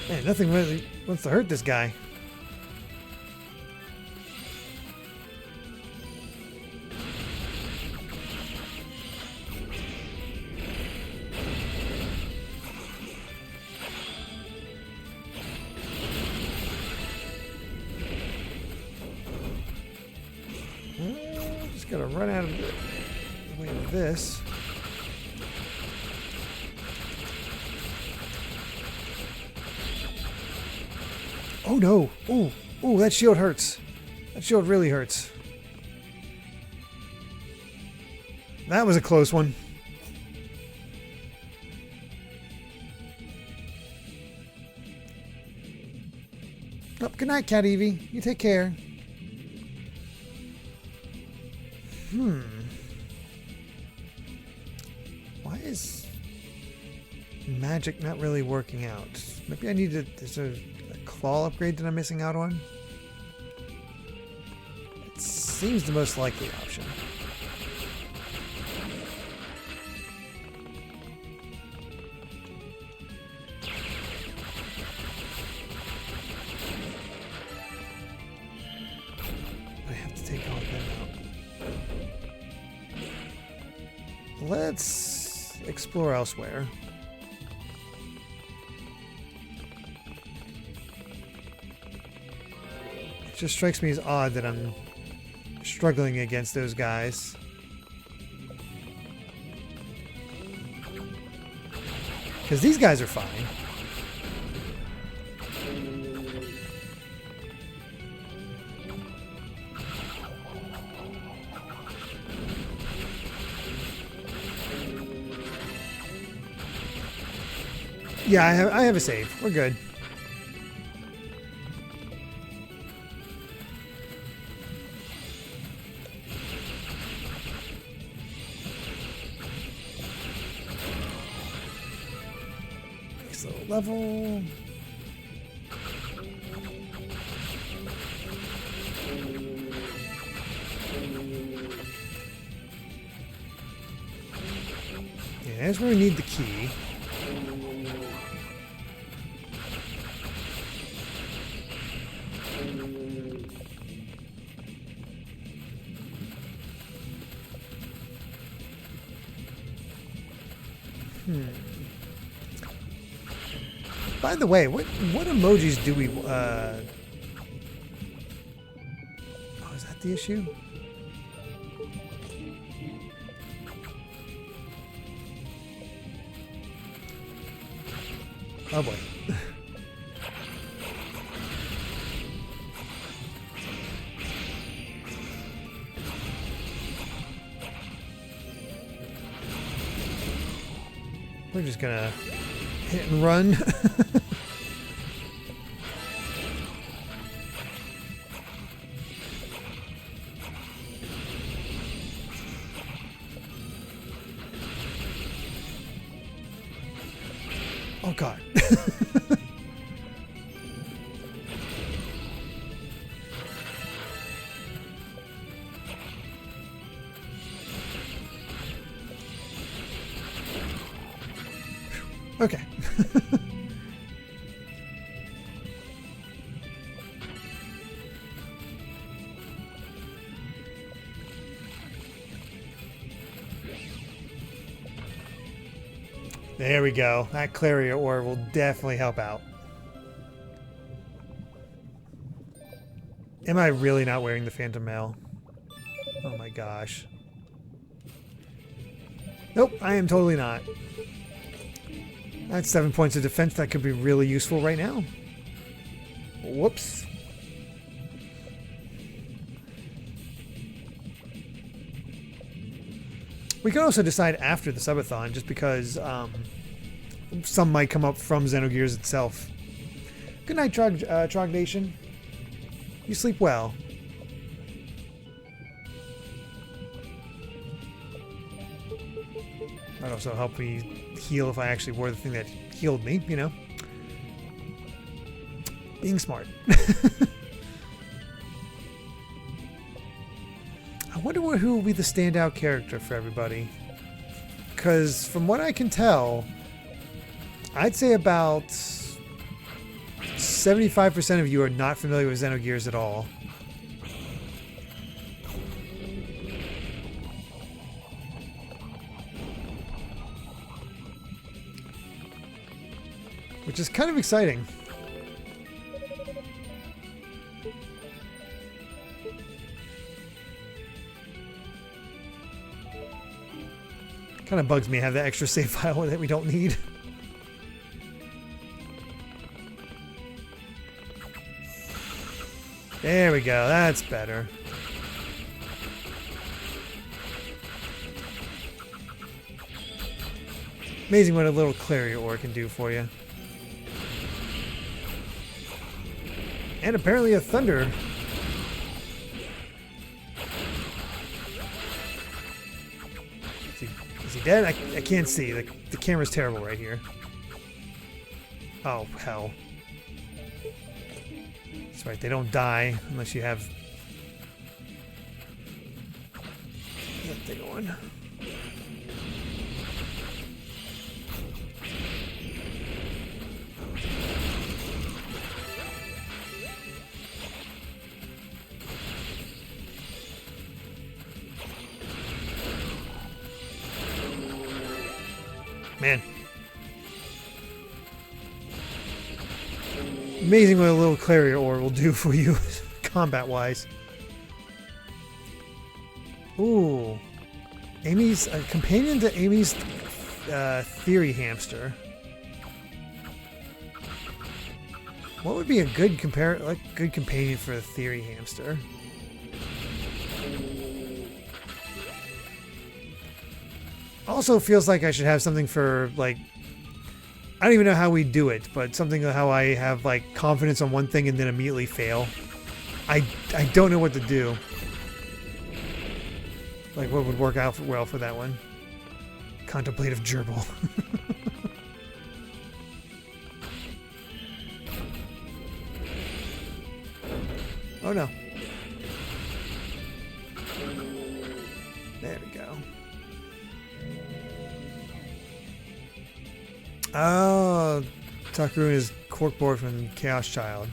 A: Man, nothing really wants to hurt this guy. Just gotta run out of the way of this. Oh no! Ooh, ooh, that shield hurts. That shield really hurts. That was a close one. Oh, good night, Cat Evie. You take care. Why is magic not really working out? Maybe I need to... Is there a claw upgrade that I'm missing out on? It seems the most likely option. I have to take all of them out. Let's explore elsewhere. It just strikes me as odd that I'm struggling against those guys. Because these guys are fine. Yeah, I have a save. We're good. Next little level. Yeah, that's where we need the key. By the way, what emojis do we... Oh, is that the issue? Oh boy. We're just gonna hit and run. Oh god. Okay. There we go. That Clarier ore will definitely help out. Am I really not wearing the Phantom Mail? Oh my gosh. Nope, I am totally not. That's 7 points of defense that could be really useful right now. Whoops. We could also decide after the subathon, just because some might come up from Xenogears itself. Good night, Trog Nation. You sleep well. Might also help me heal if I actually wore the thing that healed me, you know. Being smart. I wonder who will be the standout character for everybody. Because from what I can tell, I'd say about 75% of you are not familiar with Xenogears at all. Which is kind of exciting. Kind of bugs me to have that extra save file that we don't need. There we go, that's better. Amazing what a little Clarier ore can do for you. And apparently a thunder. Is he dead? I can't see. The camera's terrible right here. Oh, hell. That's right, they don't die unless you have that thing on. Man. Amazing what a little Clarier ore will do for you, combat-wise. Ooh. Amy's a companion to Amy's theory hamster. What would be a good good companion for a theory hamster? Also feels like I should have something for, like, I don't even know how we do it, but something how I have, like, confidence on one thing and then immediately fail. I don't know what to do. Like, what would work out well for that one? Contemplative gerbil. Oh no. There we go. Oh, Takaru is corkboard from Chaos Child.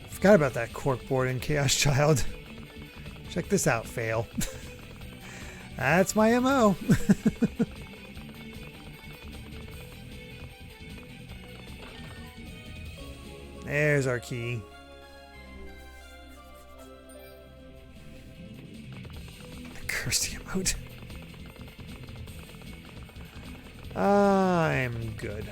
A: Forgot about that corkboard in Chaos Child. Check this out, fail. That's my MO. There's our key. Cursed emote. I'm good.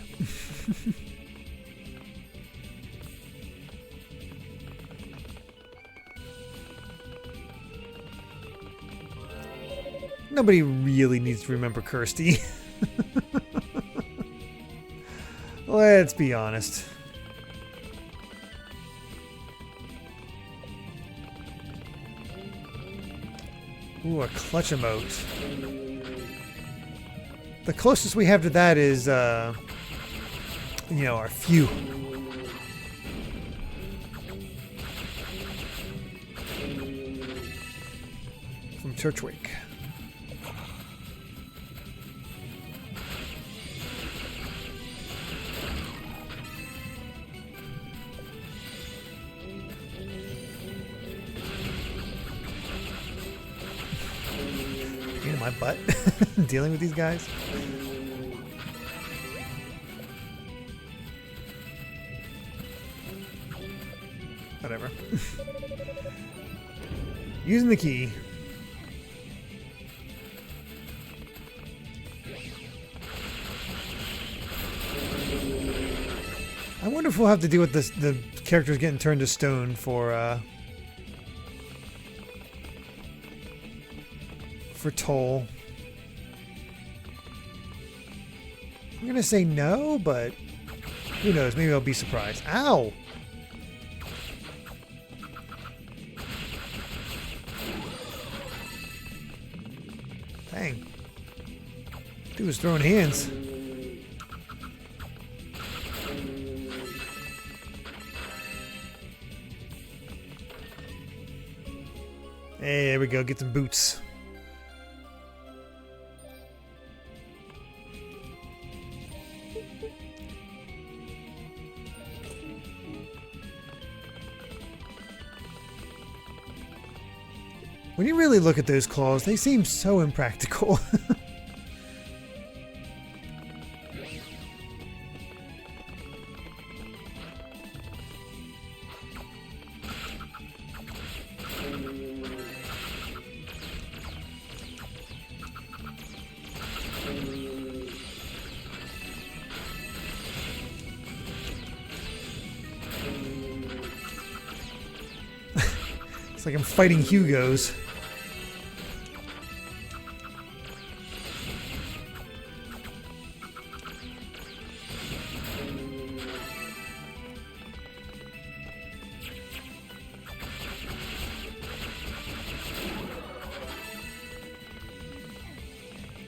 A: nobody really needs to remember Kirsty. Let's be honest. Ooh, a clutch emote. The closest we have to that is, you know, our few. From Churchwick. In my butt dealing with these guys. Whatever. Using the key. I wonder if we'll have to deal with this, the characters getting turned to stone for Toal. I'm gonna say no, but who knows? Maybe I'll be surprised. Ow! Dang. Dude was throwing hands. Hey, there we go. Get some boots. When you really look at those claws, they seem so impractical. It's like I'm fighting Hugos.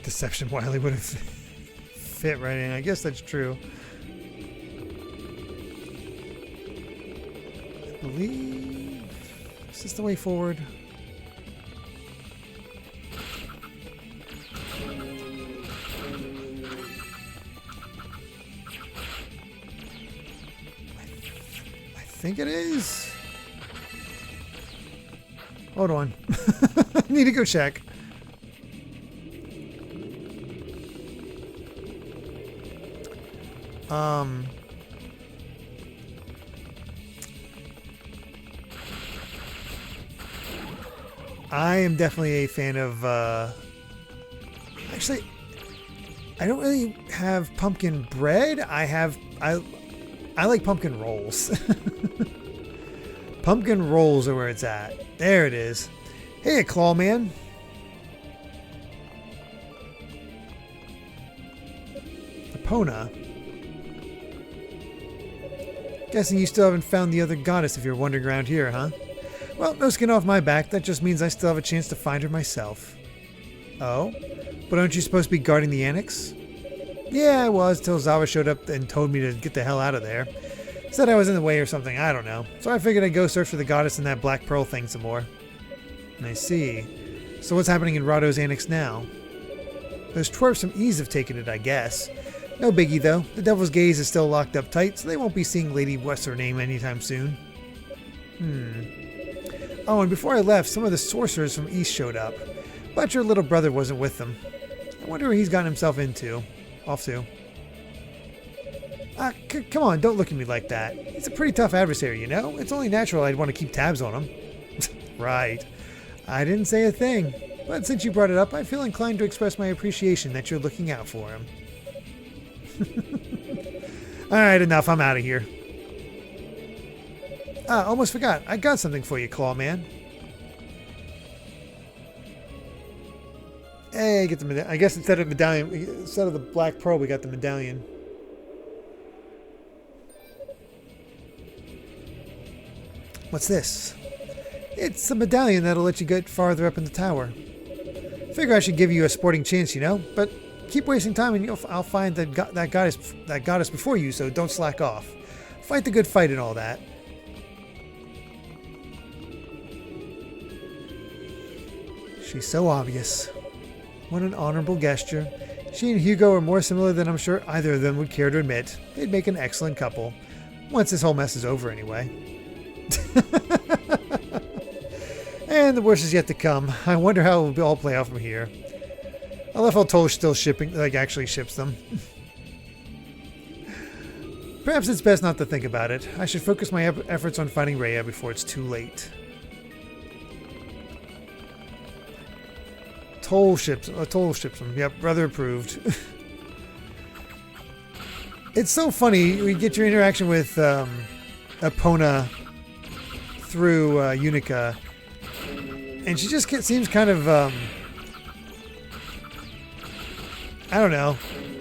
A: Deception Wily would have fit right in. I guess that's true. I believe... Is this the way forward? I think it is. Hold on. I need to go check. I am definitely a fan of, actually, I don't really have pumpkin bread. I like pumpkin rolls. Pumpkin rolls are where it's at. There it is. Hey, Claw Man. Epona. Guessing you still haven't found the other goddess if you're wandering around here, huh? Well, no skin off my back. That just means I still have a chance to find her myself. Oh? But aren't you supposed to be guarding the annex? Yeah, I was, till Zawa showed up and told me to get the hell out of there. Said I was in the way or something, I don't know. So I figured I'd go search for the goddess and that black pearl thing some more. I see. So what's happening in Rado's annex now? Those twerps from Ease have taken it, I guess. No biggie, though. The Devil's Gaze is still locked up tight, so they won't be seeing Lady What's-Her-Name anytime soon. Oh, and before I left, some of the sorcerers from East showed up. But your little brother wasn't with them. I wonder where he's gotten himself off to. Come on, don't look at me like that. He's a pretty tough adversary, you know? It's only natural I'd want to keep tabs on him. Right. I didn't say a thing. But since you brought it up, I feel inclined to express my appreciation that you're looking out for him. Alright, enough. I'm out of here. Almost forgot. I got something for you, Claw Man. Hey, get the medallion. I guess instead of the black pearl, we got the medallion. What's this? It's a medallion that'll let you get farther up in the tower. Figure I should give you a sporting chance, you know, but keep wasting time and I'll find that goddess before you, so don't slack off. Fight the good fight and all that. She's so obvious. What an honorable gesture. She and Hugo are more similar than I'm sure either of them would care to admit. They'd make an excellent couple. Once this whole mess is over, anyway. And the worst is yet to come. I wonder how it will all play out from here. I love how Toal still actually ships them. Perhaps it's best not to think about it. I should focus my efforts on finding Reah before it's too late. Toal ships them. Yep, brother approved. It's so funny. We get your interaction with Epona through Unica, and she just seems kind of I don't know,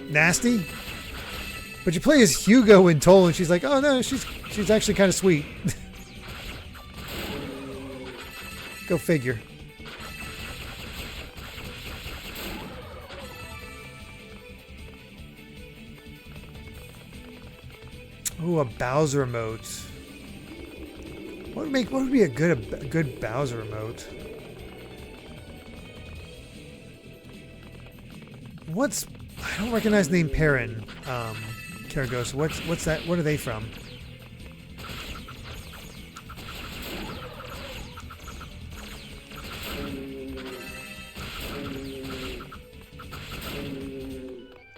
A: nasty. But you play as Hugo and Toal, and she's like, oh no, she's actually kind of sweet. Go figure. Ooh, a Bowser emote. What would be a good Bowser emote? I don't recognize the name Perrin, Karagos. What's that? What are they from?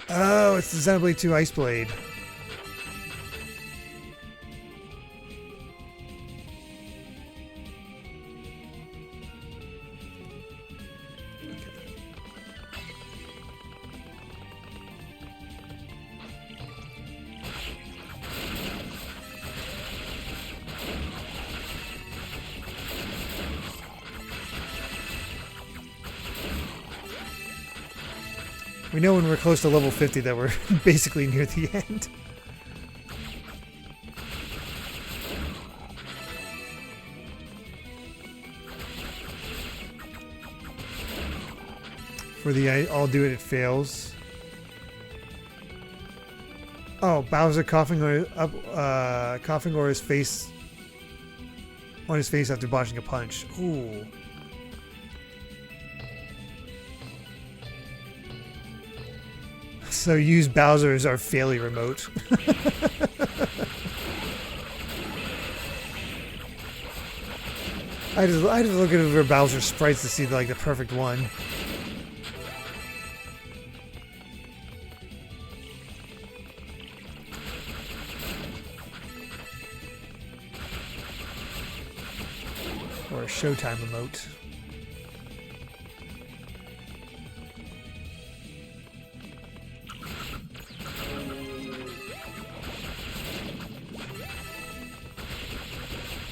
A: Oh, it's the Xenoblade 2 Ice Blade. We know when we're close to level 50 that we're basically near the end. For the I'll do it, it fails. Oh, Bowser coughing or his face on his face after botching a punch. Ooh. So use Bowser as our failure remote. I just look at over Bowser's sprites to see the perfect one. Or a Showtime emote.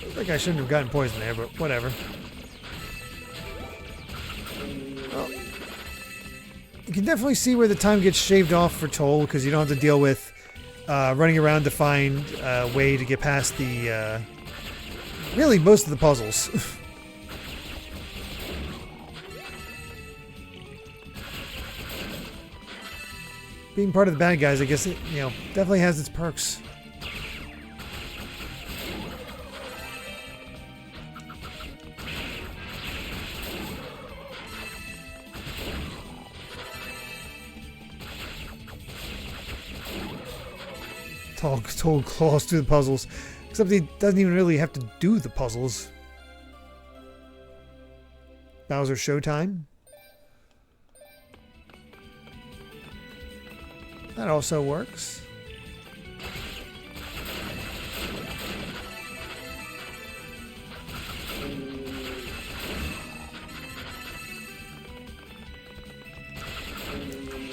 A: I think I shouldn't have gotten poison there, but whatever. Well, you can definitely see where the time gets shaved off for Toal, because you don't have to deal with running around to find a way to get past the really most of the puzzles. Being part of the bad guys, I guess it, definitely has its perks. Toal claws through the puzzles, except he doesn't even really have to do the puzzles. Bowser Showtime. That also works.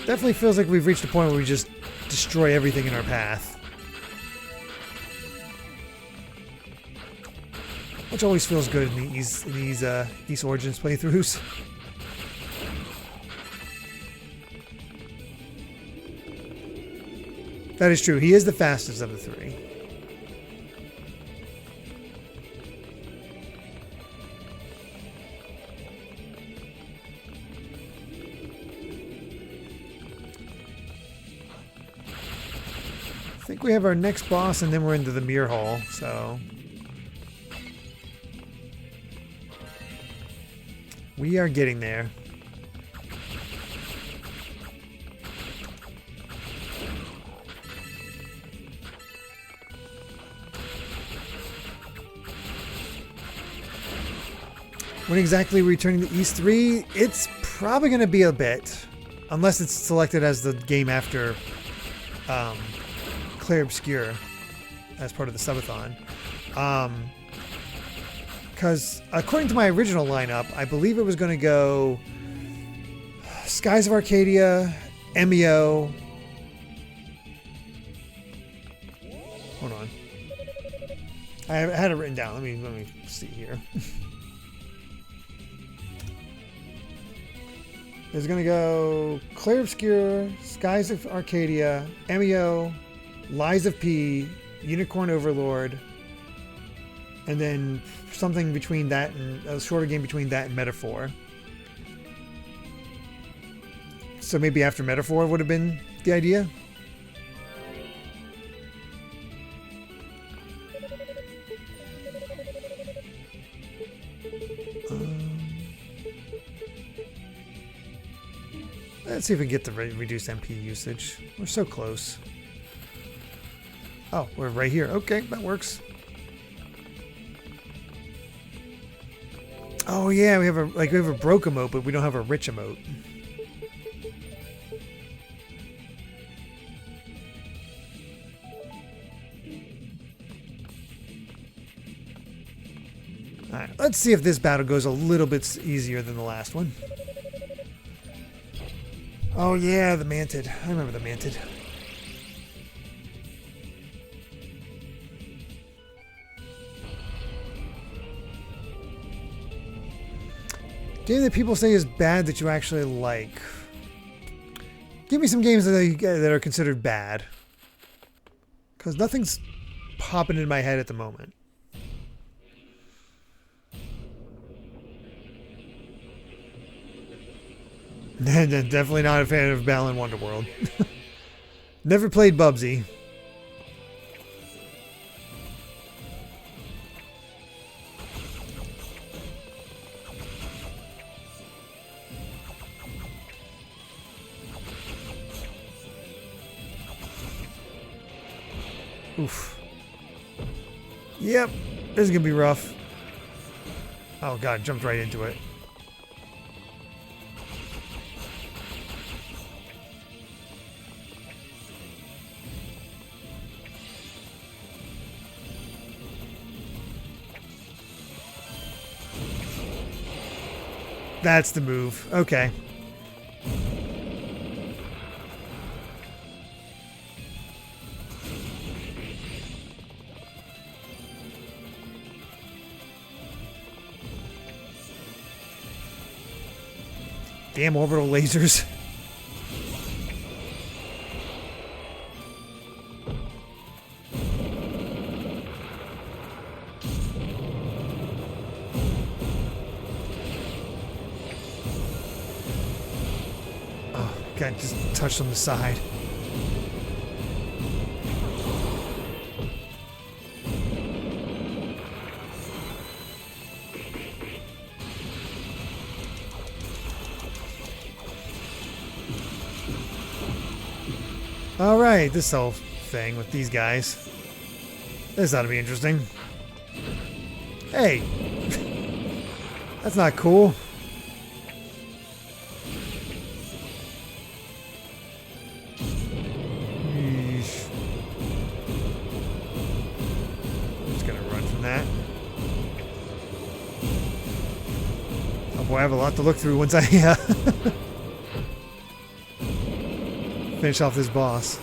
A: Definitely feels like we've reached a point where we just destroy everything in our path. Which always feels good in these Ys Origins playthroughs. That is true. He is the fastest of the three. I think we have our next boss, and then we're into the Mirror Hall, so... we are getting there. When exactly returning to East 3? It's probably going to be a bit. Unless it's selected as the game after Clair Obscur as part of the subathon. Because according to my original lineup, I believe it was going to go Skies of Arcadia, MEO. Hold on. I had it written down. Let me see here. It's going to go Clair Obscur, Skies of Arcadia, MEO, Lies of P, Unicorn Overlord, and then something between that and a shorter game between that and Metaphor. So maybe after Metaphor would have been the idea. Let's see if we can get the reduced MP usage. We're so close. Oh, we're right here. Okay, that works. Oh yeah, we have a broke emote, but we don't have a rich emote. All right, let's see if this battle goes a little bit easier than the last one. Oh yeah, the Mantid. I remember the Mantid. Game that people say is bad that you actually like. Give me some games that are considered bad. Because nothing's popping in my head at the moment. Definitely not a fan of Balan Wonderworld. Never played Bubsy. Oof. Yep, this is gonna be rough. Oh god, jumped right into it. That's the move. Okay. Damn orbital lasers. God, just touched on the side. All right, this whole thing with these guys. This ought to be interesting. Hey, that's not cool. Boy, I have a lot to look through once I finish off this boss.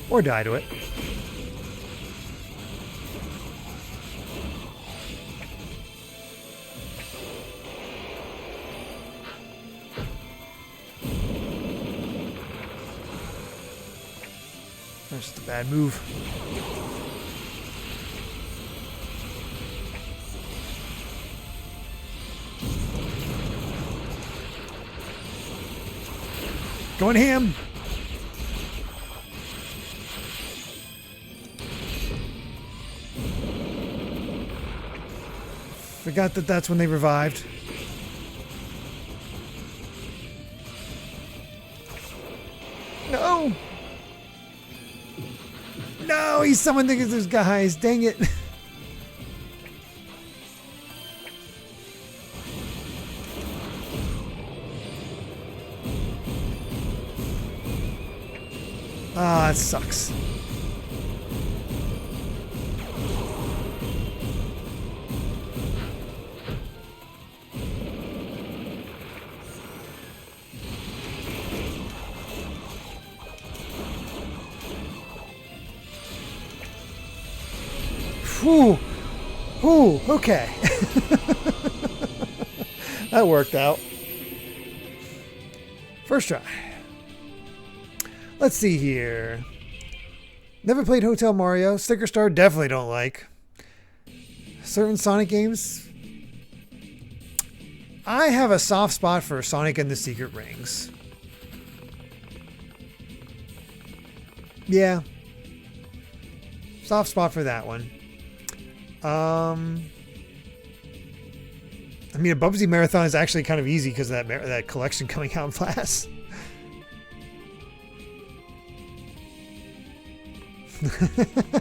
A: Or die to it. There's Bad move. Going ham. Forgot that that's when they revived. No! No, he summoned those guys. Dang it. Ah, that sucks. Whew. Whew. Okay. That worked out. First try. Let's see here. Never played Hotel Mario. Sticker Star definitely don't like. Certain Sonic games. I have a soft spot for Sonic and the Secret Rings. Yeah. Soft spot for that one. I mean, a Bubsy Marathon is actually kind of easy because of that collection coming out in class.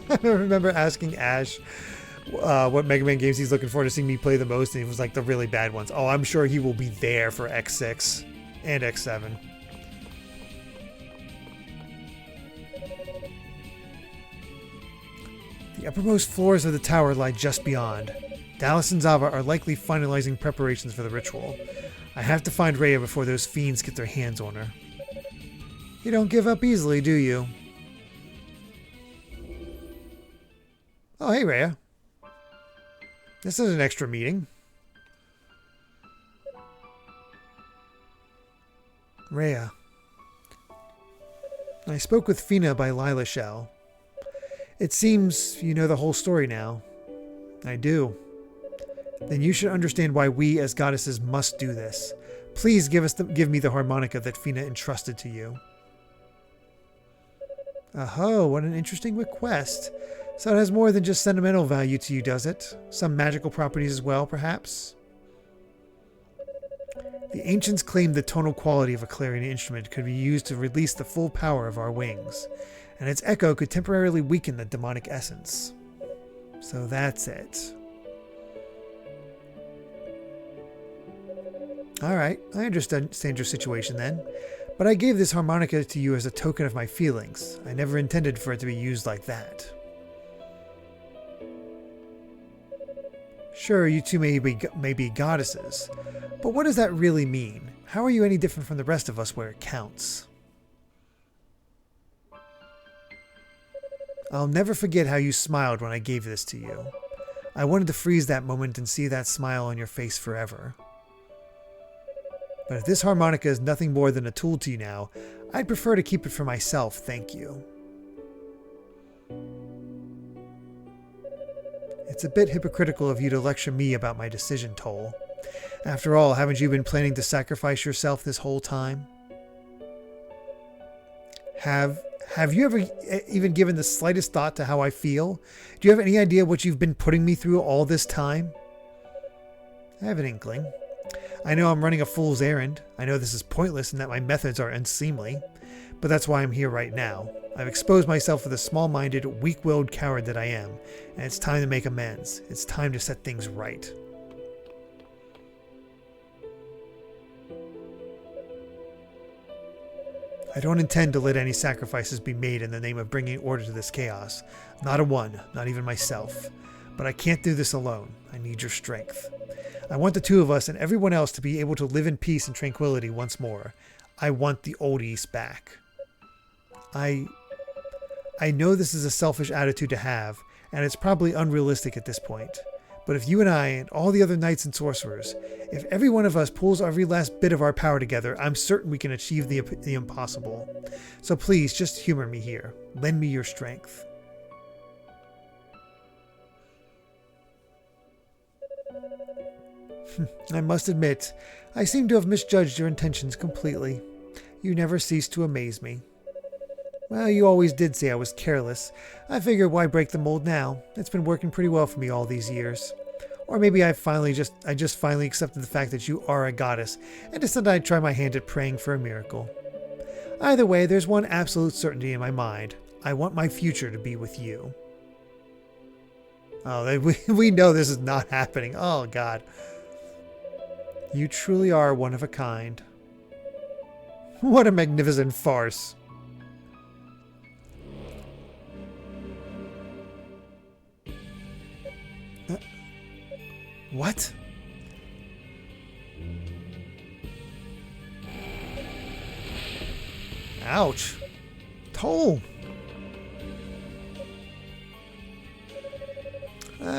A: I remember asking Ash what Mega Man games he's looking for to see me play the most, and it was like the really bad ones. Oh, I'm sure he will be there for X6 and X7. The uppermost floors of the tower lie just beyond. Dallas and Zava are likely finalizing preparations for the ritual. I have to find Reah before those fiends get their hands on her. You don't give up easily, do you? Oh, hey, Reah. This is an extra meeting. Reah. I spoke with Fina by Lila Shell. It seems you know the whole story now. I do. Then you should understand why we as goddesses must do this. Please give me the harmonica that Fina entrusted to you. Oh, what an interesting request. So it has more than just sentimental value to you, does it? Some magical properties as well, perhaps? The ancients claimed the tonal quality of a clarion instrument could be used to release the full power of our wings, and its echo could temporarily weaken the demonic essence. So that's it. Alright, I understand your situation then, but I gave this harmonica to you as a token of my feelings. I never intended for it to be used like that. Sure, you two may be goddesses, but what does that really mean? How are you any different from the rest of us where it counts? I'll never forget how you smiled when I gave this to you. I wanted to freeze that moment and see that smile on your face forever. But if this harmonica is nothing more than a tool to you now, I'd prefer to keep it for myself, thank you. It's a bit hypocritical of you to lecture me about my decision, Toal. After all, haven't you been planning to sacrifice yourself this whole time? Have you ever even given the slightest thought to how I feel? Do you have any idea what you've been putting me through all this time? I have an inkling. I know I'm running a fool's errand. I know this is pointless and that my methods are unseemly. But that's why I'm here right now. I've exposed myself for the small-minded, weak-willed coward that I am, and it's time to make amends. It's time to set things right. I don't intend to let any sacrifices be made in the name of bringing order to this chaos. Not a one, not even myself. But I can't do this alone. I need your strength. I want the two of us and everyone else to be able to live in peace and tranquility once more. I want the old East back. I know this is a selfish attitude to have, and it's probably unrealistic at this point. But if you and I and all the other knights and sorcerers, if every one of us pulls every last bit of our power together, I'm certain we can achieve the impossible. So please, just humor me here. Lend me your strength. I must admit, I seem to have misjudged your intentions completely. You never cease to amaze me. Well, you always did say I was careless. I figured why break the mold now? It's been working pretty well for me all these years. Or maybe I just finally accepted the fact that you are a goddess and decided I'd try my hand at praying for a miracle. Either way, there's one absolute certainty in my mind. I want my future to be with you. Oh, we know this is not happening. Oh, God. You truly are one of a kind. What a magnificent farce. What? Ouch. Toal.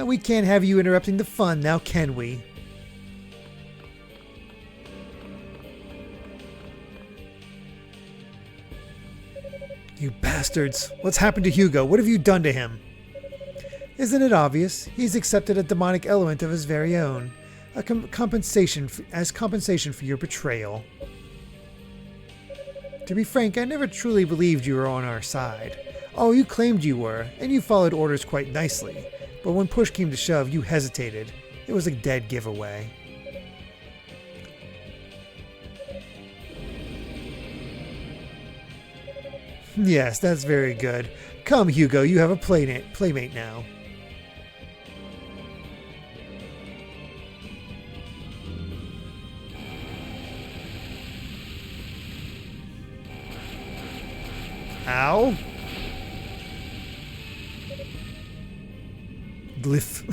A: We can't have you interrupting the fun now, can we? You bastards. What's happened to Hugo? What have you done to him? Isn't it obvious? He's accepted a demonic element of his very own, compensation for your betrayal. To be frank, I never truly believed you were on our side. Oh, you claimed you were, and you followed orders quite nicely. But when push came to shove, you hesitated. It was a dead giveaway. Yes, that's very good. Come, Hugo, you have a playmate now. Ow. Glyph.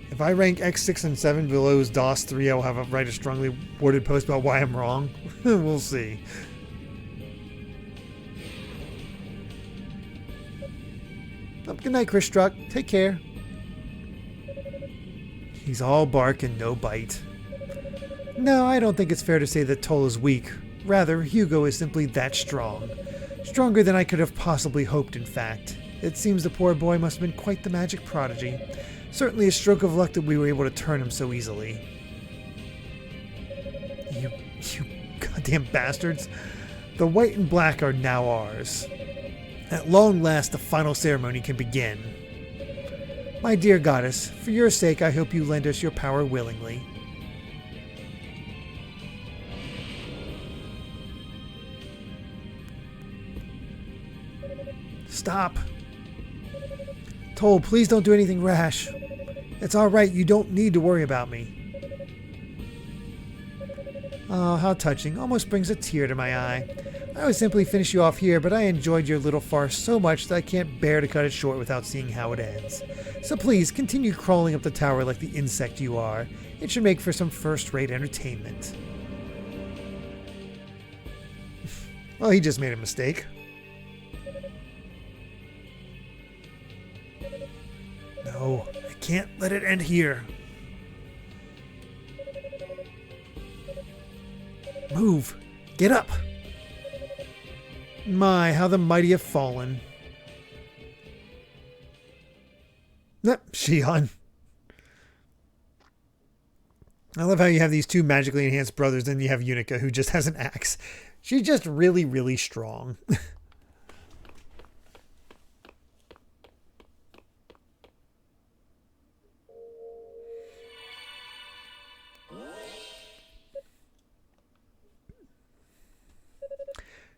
A: If I rank X6 and 7 below DOS 3, I will have write a strongly worded post about why I'm wrong. We'll see. Oh, good night, Chris Struck. Take care. He's all bark and no bite. No, I don't think it's fair to say that Toal is weak. Rather, Hugo is simply that strong. Stronger than I could have possibly hoped, in fact. It seems the poor boy must have been quite the magic prodigy. Certainly a stroke of luck that we were able to turn him so easily. You goddamn bastards. The white and black are now ours. At long last, the final ceremony can begin. My dear goddess, for your sake, I hope you lend us your power willingly. Stop. Toal, please don't do anything rash. It's all right. You don't need to worry about me. Oh, how touching. Almost brings a tear to my eye. I would simply finish you off here, but I enjoyed your little farce so much that I can't bear to cut it short without seeing how it ends. So please, continue crawling up the tower like the insect you are. It should make for some first-rate entertainment. Well, he just made a mistake. No, I can't let it end here. Move! Get up! My, how the mighty have fallen. Shion. I love how you have these two magically enhanced brothers, then you have Unica, who just has an axe. She's just really, really strong.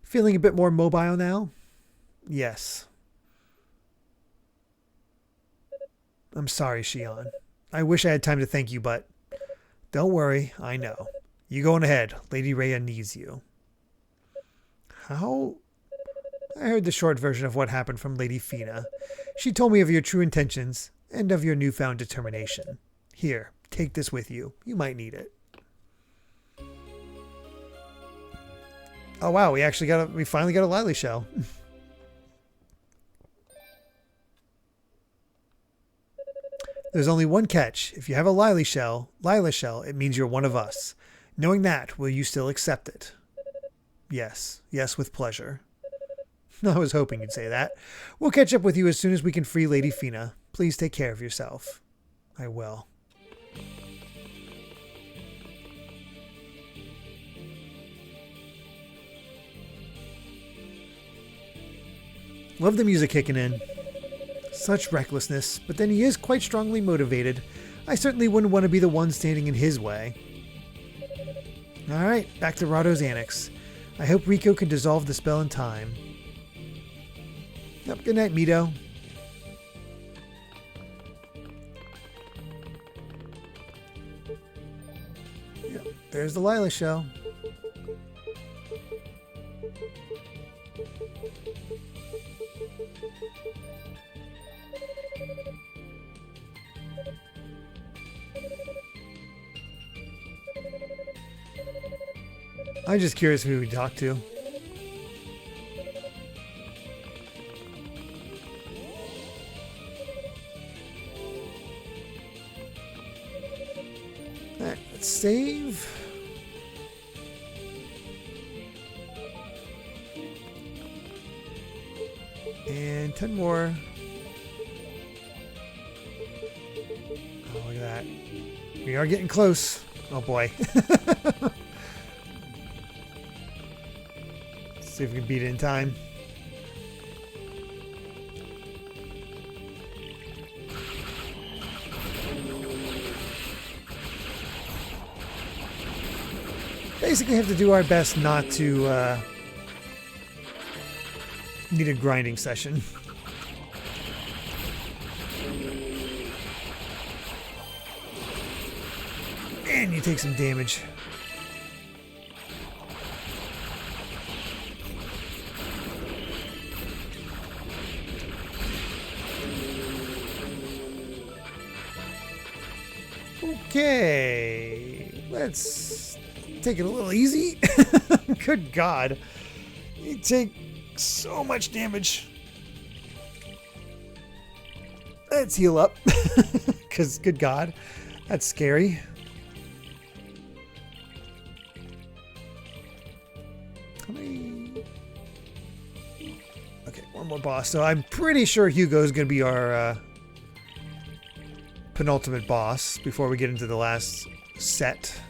A: Feeling a bit more mobile now? Yes. I'm sorry, Shion. I wish I had time to thank you, but don't worry, I know. You go on ahead. Lady Reah needs you. How? I heard the short version of what happened from Lady Fina. She told me of your true intentions and of your newfound determination. Here, take this with you. You might need it. Oh wow, we finally got a Lily shell. There's only one catch. If you have a Lila shell, it means you're one of us. Knowing that, will you still accept it? Yes. Yes, with pleasure. I was hoping you'd say that. We'll catch up with you as soon as we can free Lady Fina. Please take care of yourself. I will. Love the music kicking in. Such recklessness, but then he is quite strongly motivated. I certainly wouldn't want to be the one standing in his way. Alright, back to Rado's Annex. I hope Rico can dissolve the spell in time. Yep, good night, Mito. Yep, there's the Lila shell. I'm just curious who we talk to. Alright, let's save. And 10 more. Oh, look at that. We are getting close. Oh boy. See if we can beat it in time. Basically have to do our best not to need a grinding session. And you take some damage. Okay, let's take it a little easy. Good God. You take so much damage. Let's heal up. Because, good God, that's scary. How many? Okay, one more boss. So I'm pretty sure Hugo's going to be our penultimate boss before we get into the last set.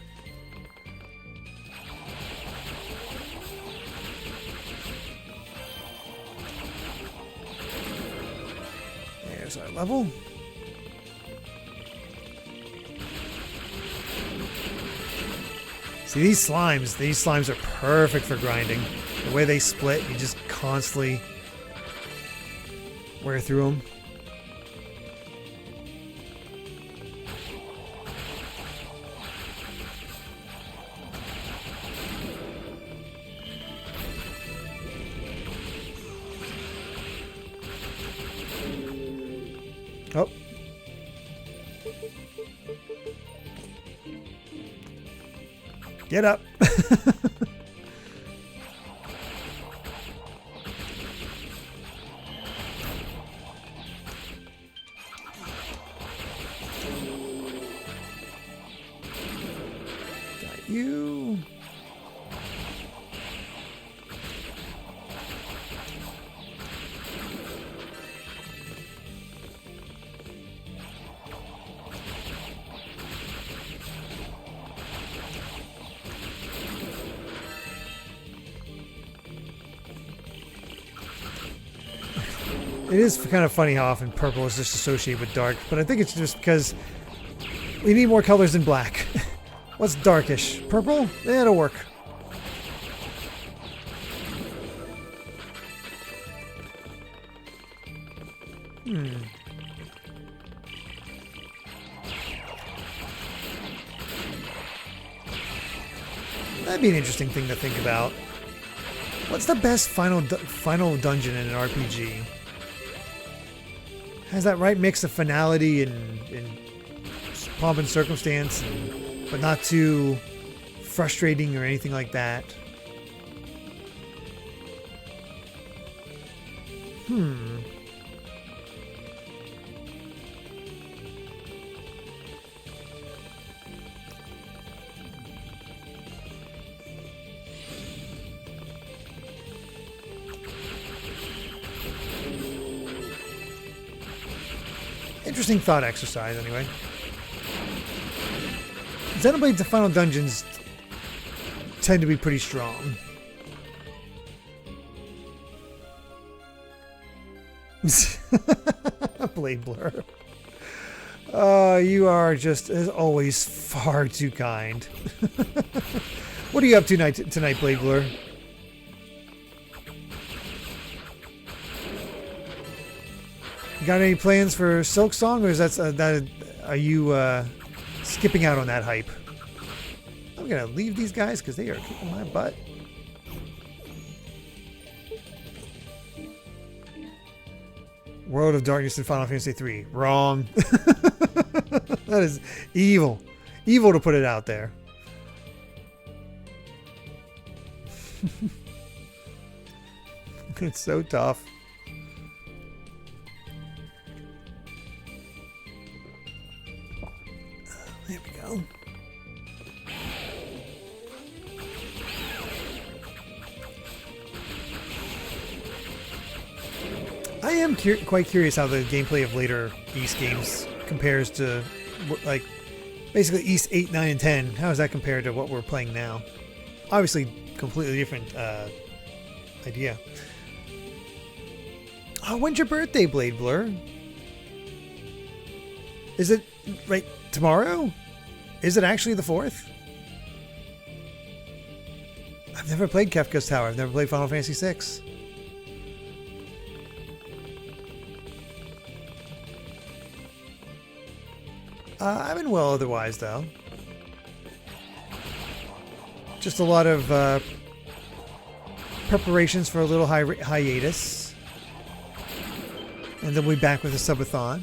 A: There's our level. See, these slimes are perfect for grinding. The way they split, you just constantly wear through them. Oh. Get up. Got you. It is kind of funny how often purple is just associated with dark, but I think it's just because we need more colors than black. What's darkish? Purple? Yeah, it'll work. That'd be an interesting thing to think about. What's the best final dungeon in an RPG? Has that right mix of finality and pomp and circumstance, but not too frustrating or anything like that. Interesting thought exercise, anyway. Xenoblade Final Dungeons tend to be pretty strong. Blade Blur. You are just, as always, far too kind. What are you up to tonight, Blade Blur? Got any plans for Silk Song, or is are you skipping out on that hype? I'm gonna leave these guys because they are kicking my butt. World of Darkness in Final Fantasy III. Wrong. That is evil. Evil to put it out there. It's so tough. There we go. I am quite curious how the gameplay of later East games compares to, like, basically East 8, 9, and 10. How does that compare to what we're playing now? Obviously, completely different idea. Oh, when's your birthday, Blade Blur? Is it right tomorrow? Is it actually the 4th? I've never played Kefka's Tower. I've never played Final Fantasy VI. I've been well otherwise, though. Just a lot of preparations for a little hiatus. And then we'll be back with a subathon.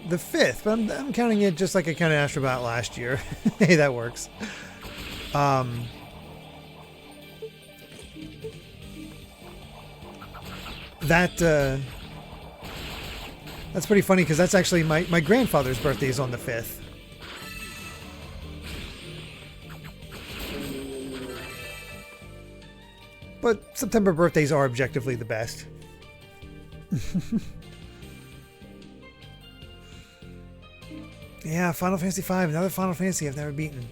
A: The 5th, but I'm counting it just like I counted Astrobot last year. Hey, that works. That's pretty funny because that's actually my grandfather's birthday is on the 5th. But September birthdays are objectively the best. Yeah, Final Fantasy V, another Final Fantasy I've never beaten.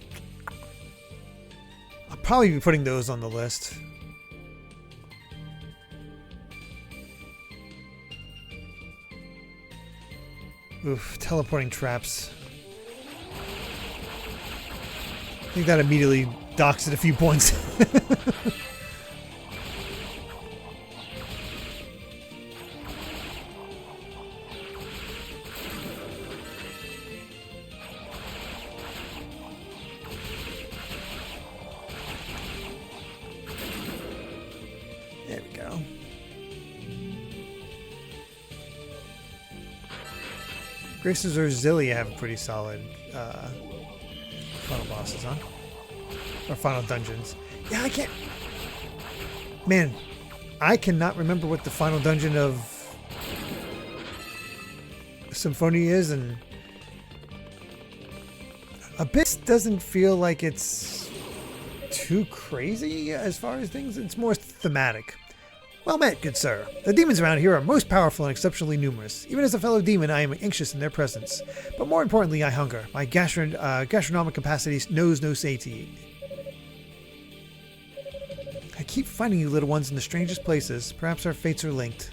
A: I'll probably be putting those on the list. Oof, teleporting traps. I think that immediately docks it a few points. There we go. Graces or Zillia have pretty solid final bosses, huh? Or final dungeons. Yeah, I can't... Man, I cannot remember what the final dungeon of Symphonia is, and Abyss doesn't feel like it's too crazy as far as things. It's more thematic. Well met, good sir. The demons around here are most powerful and exceptionally numerous. Even as a fellow demon, I am anxious in their presence. But more importantly, I hunger. My gastronomic capacity knows no satiety. I keep finding you little ones in the strangest places. Perhaps our fates are linked.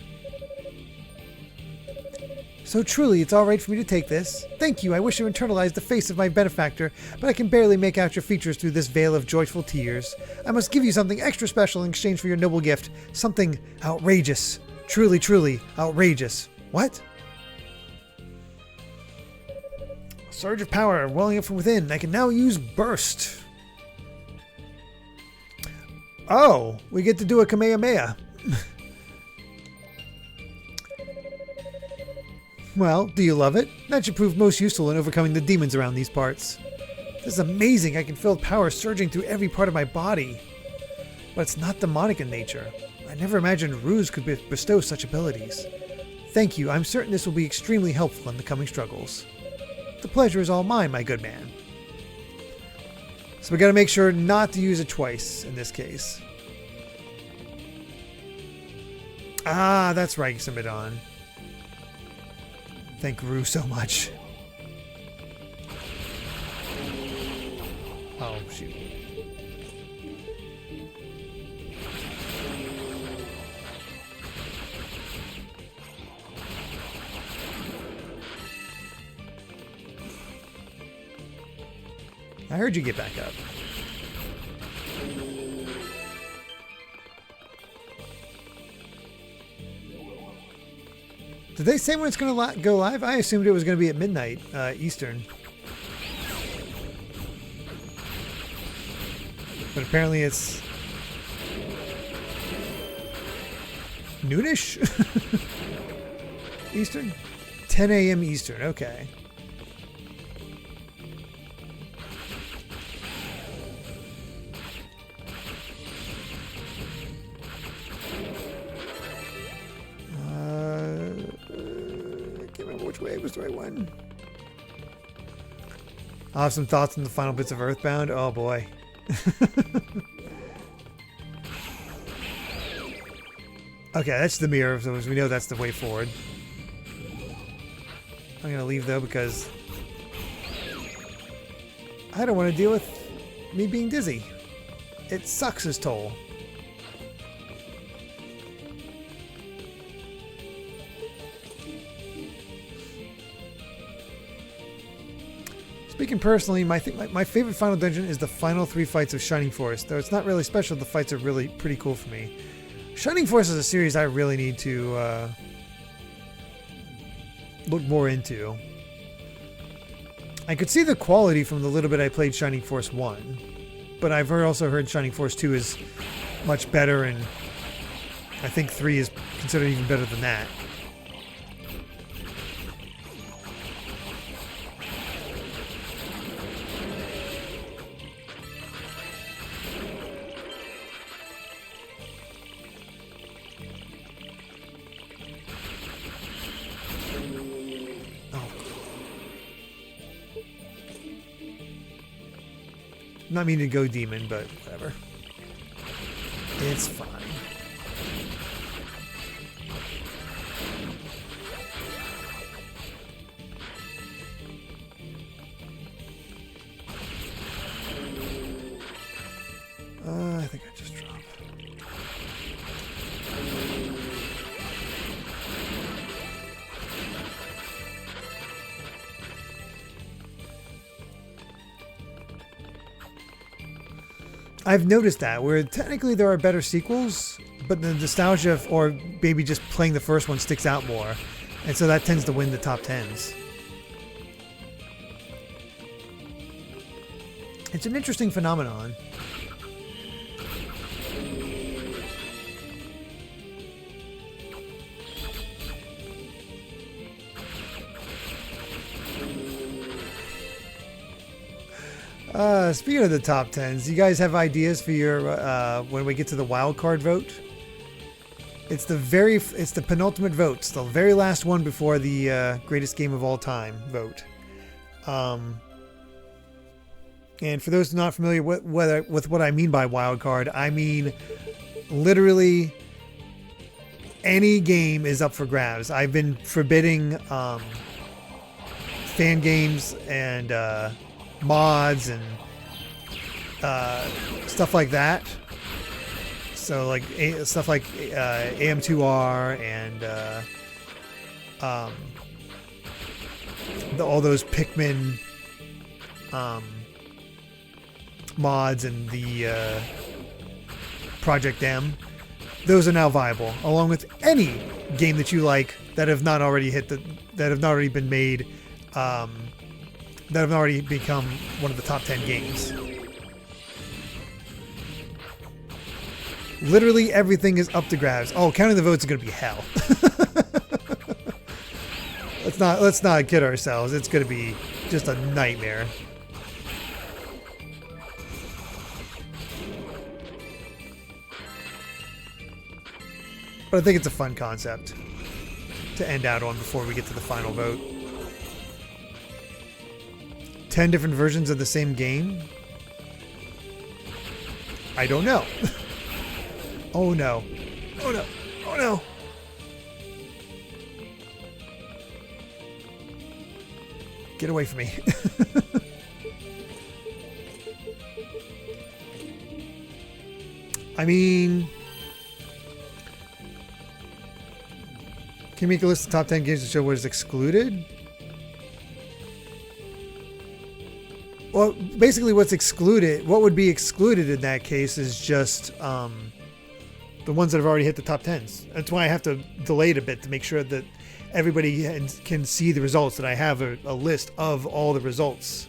A: So truly, it's all right for me to take this. Thank you. I wish to internalize the face of my benefactor, but I can barely make out your features through this veil of joyful tears. I must give you something extra special in exchange for your noble gift. Something outrageous. Truly, truly outrageous. What? A surge of power welling up from within. I can now use Burst. Oh, we get to do a Kamehameha. Well, do you love it? That should prove most useful in overcoming the demons around these parts. This is amazing. I can feel power surging through every part of my body. but it's not demonic in nature. I never imagined Ruse could bestow such abilities. Thank you. I'm certain this will be extremely helpful in the coming struggles. The pleasure is all mine, my good man. So we got to make sure not to use it twice in this case. Ah, that's right, Ximidon. Thank Rue so much. Oh, shoot. I heard you get back up. Did they say when it's going to go live? I assumed it was going to be at midnight Eastern. But apparently it's noonish Eastern? 10 a.m. Eastern, okay. Which way was the right one? I'll have some thoughts on the final bits of Earthbound. Oh boy. Okay, that's the mirror, so we know that's the way forward. I'm gonna leave though because I don't want to deal with me being dizzy. It sucks as Toal. Speaking personally, my favorite final dungeon is the final 3 fights of Shining Force. Though it's not really special, the fights are really pretty cool for me. Shining Force is a series I really need to look more into. I could see the quality from the little bit I played Shining Force 1, but I've also heard Shining Force 2 is much better, and I think 3 is considered even better than that. Not meaning to go demon, but whatever. It's fine. I think I just dropped. I've noticed that, where technically there are better sequels, but the nostalgia or maybe just playing the first one sticks out more. And so that tends to win the top 10s. It's an interesting phenomenon. Speaking of the top 10s, you guys have ideas for your when we get to the wild card vote? It's the penultimate vote. It's the very last one before the greatest game of all time vote. And for those not familiar with what I mean by wild card, I mean literally any game is up for grabs. I've been forbidding fan games and mods and stuff like that. So like stuff like AM2R and all those Pikmin mods and the Project M. Those are now viable, along with any game that you like that have not already been made, that have already become one of the top 10 games. Literally everything is up to grabs. Oh, counting the votes is going to be hell. Let's not kid ourselves. It's going to be just a nightmare. But I think it's a fun concept to end out on before we get to the final vote. 10 different versions of the same game? I don't know. Oh no. Oh no. Oh no. Get away from me. I mean, can you make a list of top 10 games to show what is excluded? Well, basically what's excluded, what would be excluded in that case is just the ones that have already hit the top 10s. That's why I have to delay it a bit to make sure that everybody can see the results, that I have a list of all the results.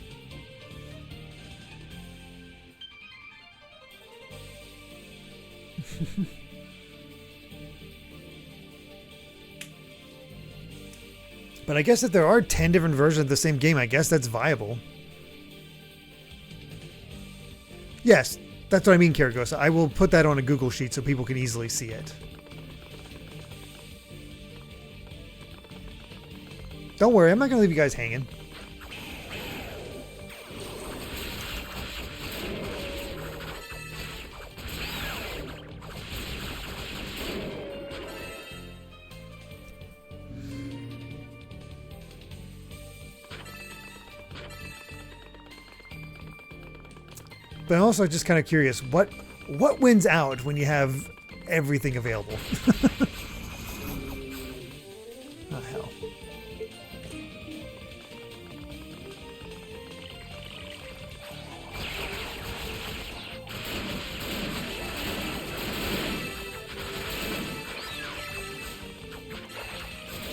A: But I guess if there are 10 different versions of the same game, I guess that's viable. Yes, that's what I mean, Karagosa. I will put that on a Google Sheet so people can easily see it. Don't worry, I'm not going to leave you guys hanging. But I'm also just kind of curious, what wins out when you have everything available? Oh, hell.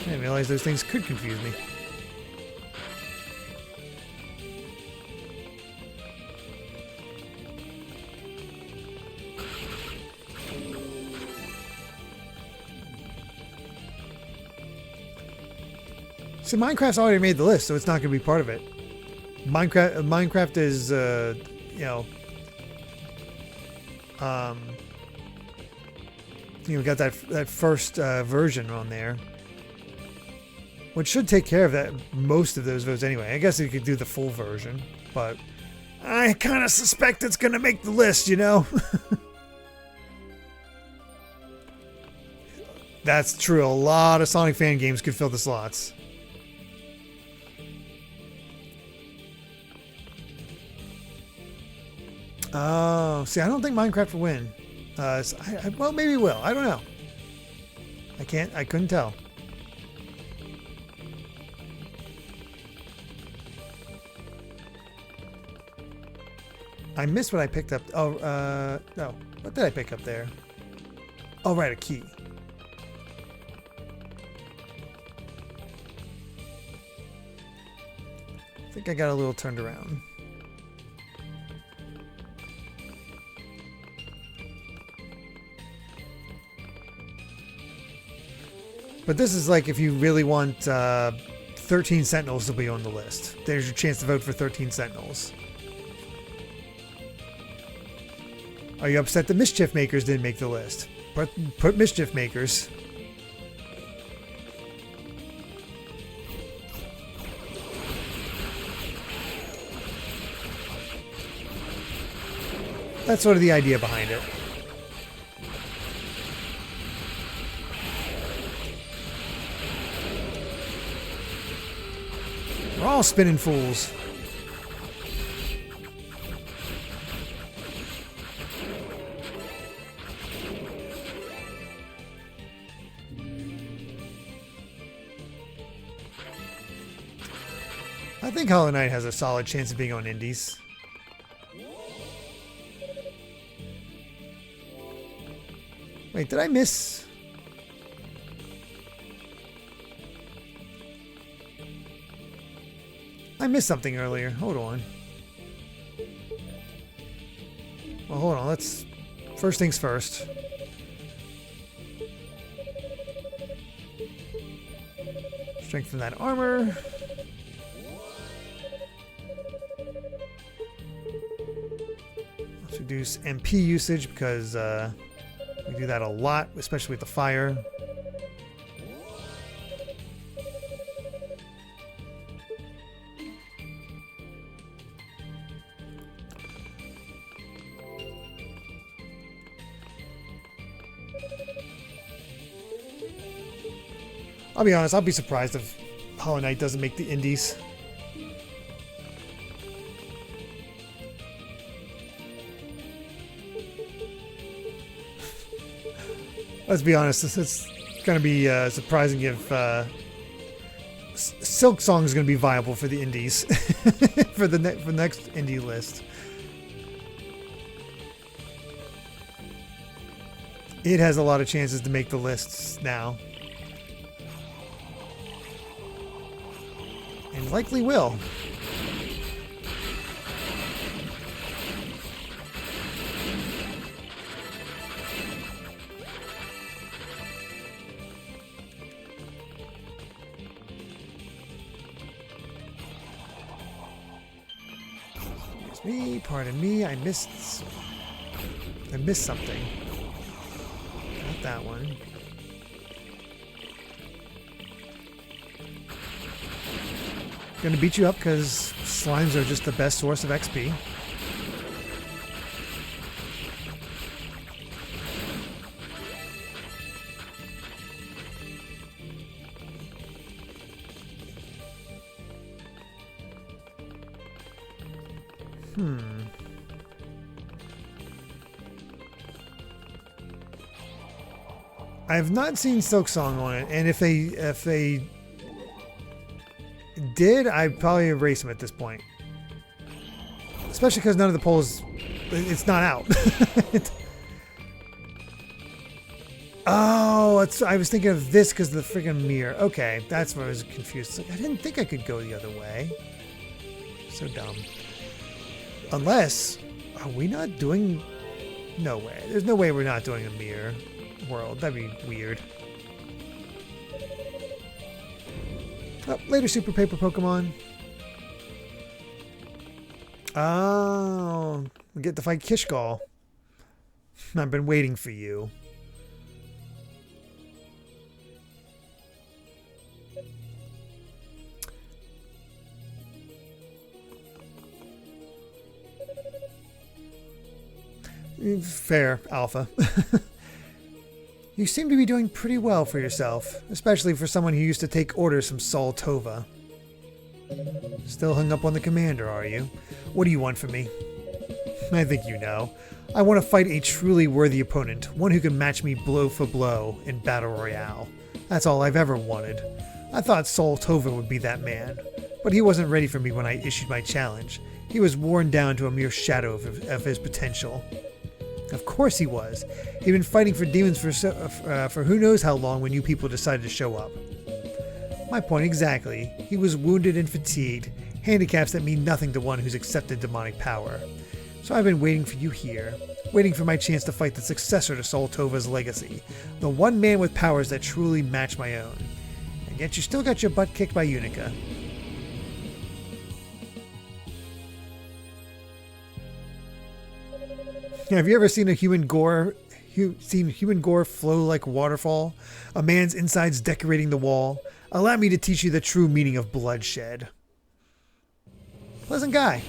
A: I didn't realize those things could confuse me. So Minecraft's already made the list, so it's not going to be part of it. Minecraft is, you know, we got that first version on there, which should take care of that most of those votes anyway. I guess you could do the full version, but I kind of suspect it's going to make the list, you know. That's true. A lot of Sonic fan games could fill the slots. Oh, see, I don't think Minecraft will win. Well, maybe it will. I don't know. I couldn't tell. I missed what I picked up. Oh, no. What did I pick up there? Oh, right, a key. I think I got a little turned around. But this is like if you really want 13 Sentinels to be on the list. There's your chance to vote for 13 Sentinels. Are you upset that Mischief Makers didn't make the list? Put Mischief Makers. That's sort of the idea behind it. We're all spinning fools. I think Hollow Knight has a solid chance of being on Indies. Wait, did I miss? I missed something earlier. Hold on. Well, hold on. Let's... First things first. Strengthen that armor. Let's reduce MP usage because, We do that a lot, especially with the fire. I'll be honest, I'll be surprised if Hollow Knight doesn't make the indies. Let's be honest, it's going to be surprising if Silk Song is going to be viable for the indies for the next indie list. It has a lot of chances to make the lists now. And likely will. Excuse me, pardon me, I missed something. Not that one. Gonna beat you up because slimes are just the best source of XP. I have not seen Silk Song on it, and if they did, I'd probably erase them at this point. Especially because none of the polls, it's not out. Oh, I was thinking of this because of the freaking mirror. Okay, that's where I was confused. I didn't think I could go the other way. So dumb. Unless, are we not doing... No way. There's no way we're not doing a mirror world. That'd be weird. Oh, later, Super Paper Pokemon. Oh, we get to fight Kishgal. I've been waiting for you. Fair, Alpha. You seem to be doing pretty well for yourself, especially for someone who used to take orders from Sol Tova. Still hung up on the commander, are you? What do you want from me? I think you know. I want to fight a truly worthy opponent, one who can match me blow for blow in Battle Royale. That's all I've ever wanted. I thought Sol Tova would be that man, but he wasn't ready for me when I issued my challenge. He was worn down to a mere shadow of his potential. Of course he was. He'd been fighting for demons for who knows how long when you people decided to show up. My point exactly. He was wounded and fatigued, handicaps that mean nothing to one who's accepted demonic power. So I've been waiting for you here, waiting for my chance to fight the successor to Sol Tova's legacy, the one man with powers that truly match my own. And yet you still got your butt kicked by Unica. Have you ever seen human gore flow like waterfall? A man's insides decorating the wall? Allow me to teach you the true meaning of bloodshed. Pleasant guy.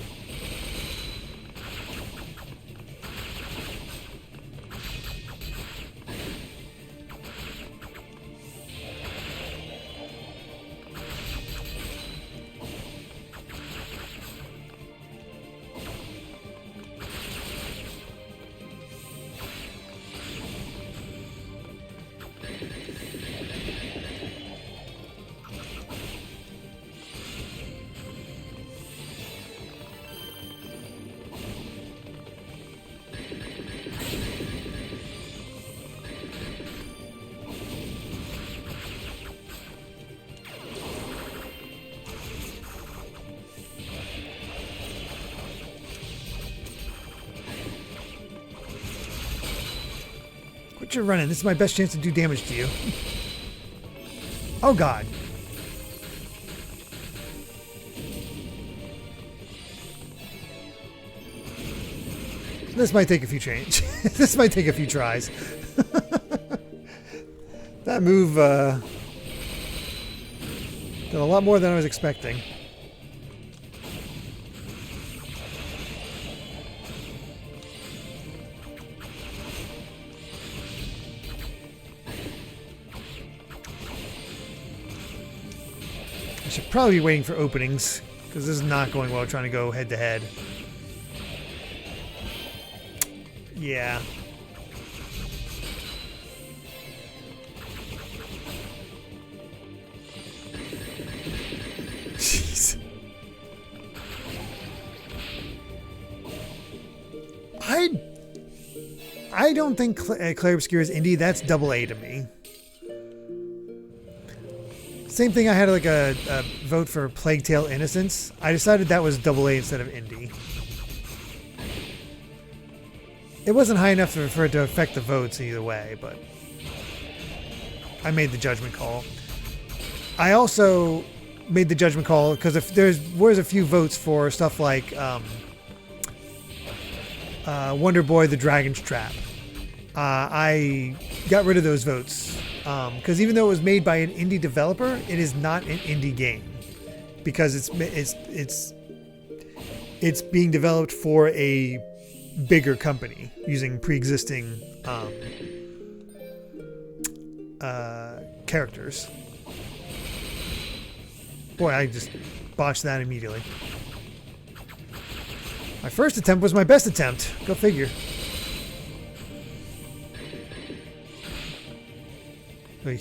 A: Quit your running. This is my best chance to do damage to you. Oh god. This might take a few change. This might take a few tries. That move did a lot more than I was expecting. I should probably be waiting for openings, because this is not going well trying to go head to head. Yeah. Jeez. I don't think Claire Obscure is indie. That's double A to me. Same thing, I had like a vote for Plague Tale Innocence. I decided that was double A instead of indie. It wasn't high enough for it to affect the votes either way, but I made the judgment call. I also made the judgment call because if there was a few votes for stuff like Wonder Boy: The Dragon's Trap, I got rid of those votes. Because even though it was made by an indie developer, it is not an indie game because it's being developed for a bigger company using pre-existing characters. Boy, I just botched that immediately. My first attempt was my best attempt. Go figure. Oy.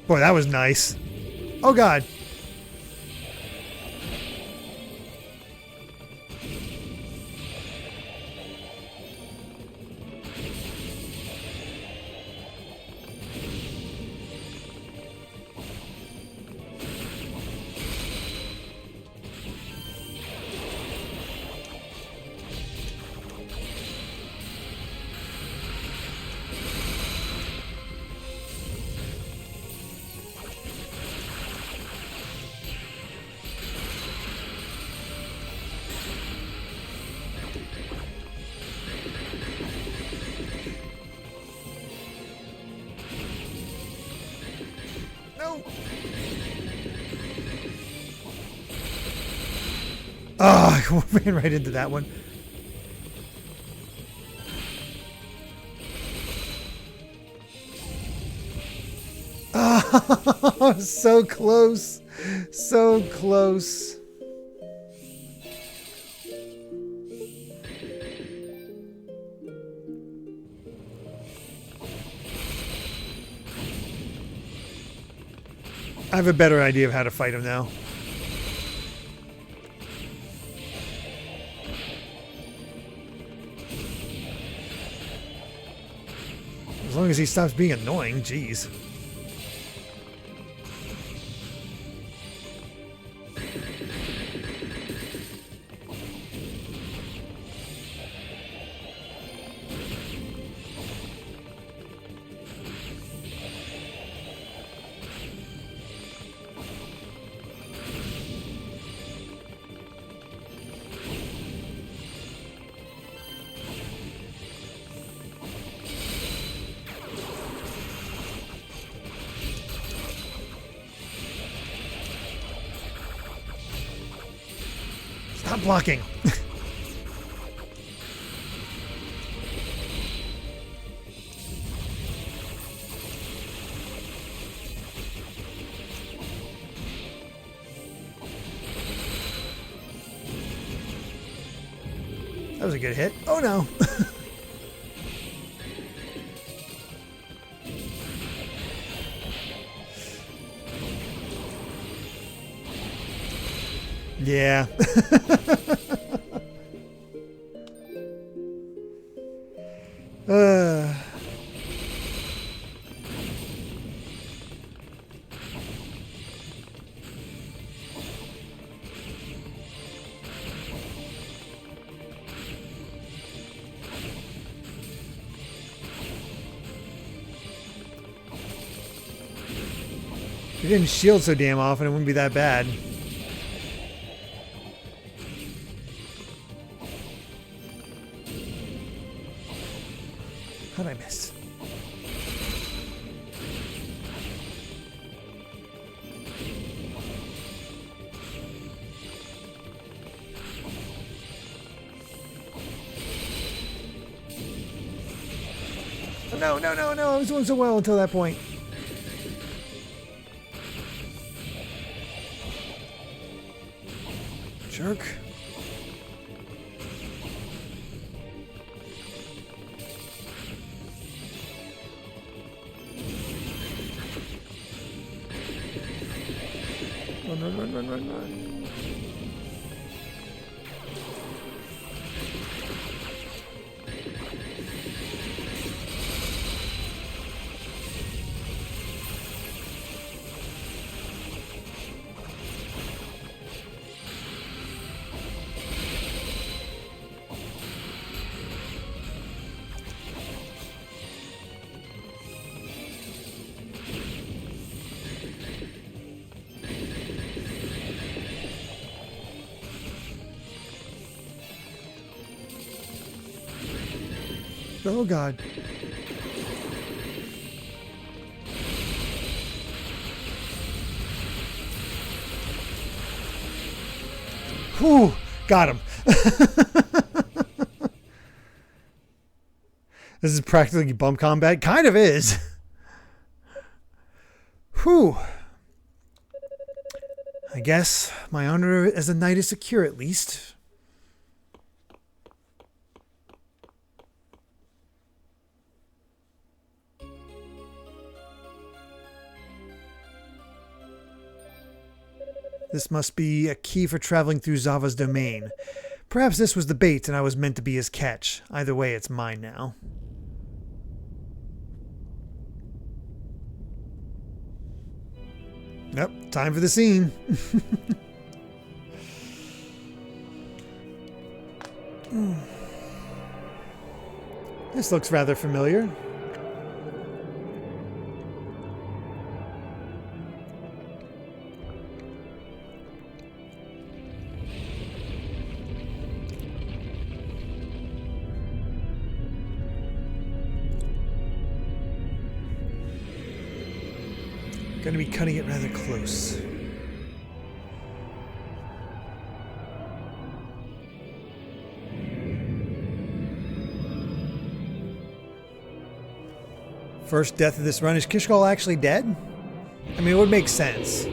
A: Boy, that was nice. Oh, God. Oh, I ran right into that one. Oh, so close. So close. I have a better idea of how to fight him now. As long as he stops being annoying, jeez. Stop blocking. That was a good hit. Oh no. Yeah. didn't shield so damn often, it wouldn't be that bad. How'd I miss? No, no, no, no. I was doing so well until that point. Jerk. Run, run, run, run, run, run. Oh God. Whew, got him. This is practically bump combat. Kind of is. Whew. I guess my honor as a knight is secure at least. This must be a key for traveling through Zava's domain. Perhaps this was the bait and I was meant to be his catch. Either way, it's mine now. Yep, time for the scene. This looks rather familiar. Going to be cutting it rather close. First death of this run. Is Kishkal actually dead? I mean, it would make sense.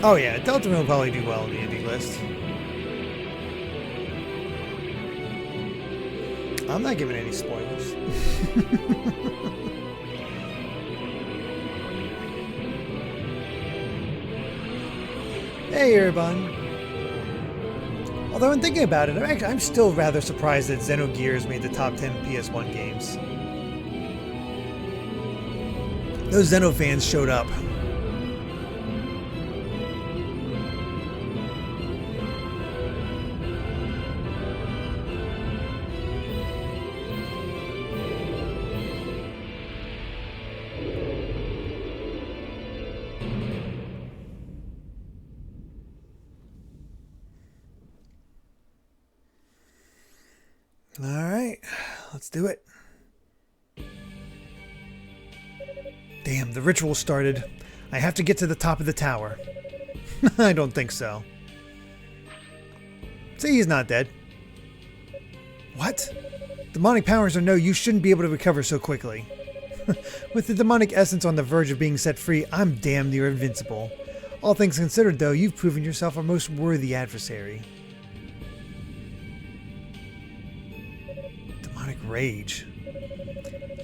A: Oh yeah, Delta will probably do well in the indie list. I'm not giving any spoilers. Hey, Erbon. Although, in thinking about it, I'm still rather surprised that Xenogears made the top 10 PS1 games. Those Xeno fans showed up. Alright, let's do it. Damn, the ritual started. I have to get to the top of the tower. I don't think so. See, he's not dead. What? Demonic powers or no, you shouldn't be able to recover so quickly. With the demonic essence on the verge of being set free, I'm damn near invincible. All things considered, though, you've proven yourself a most worthy adversary. Rage.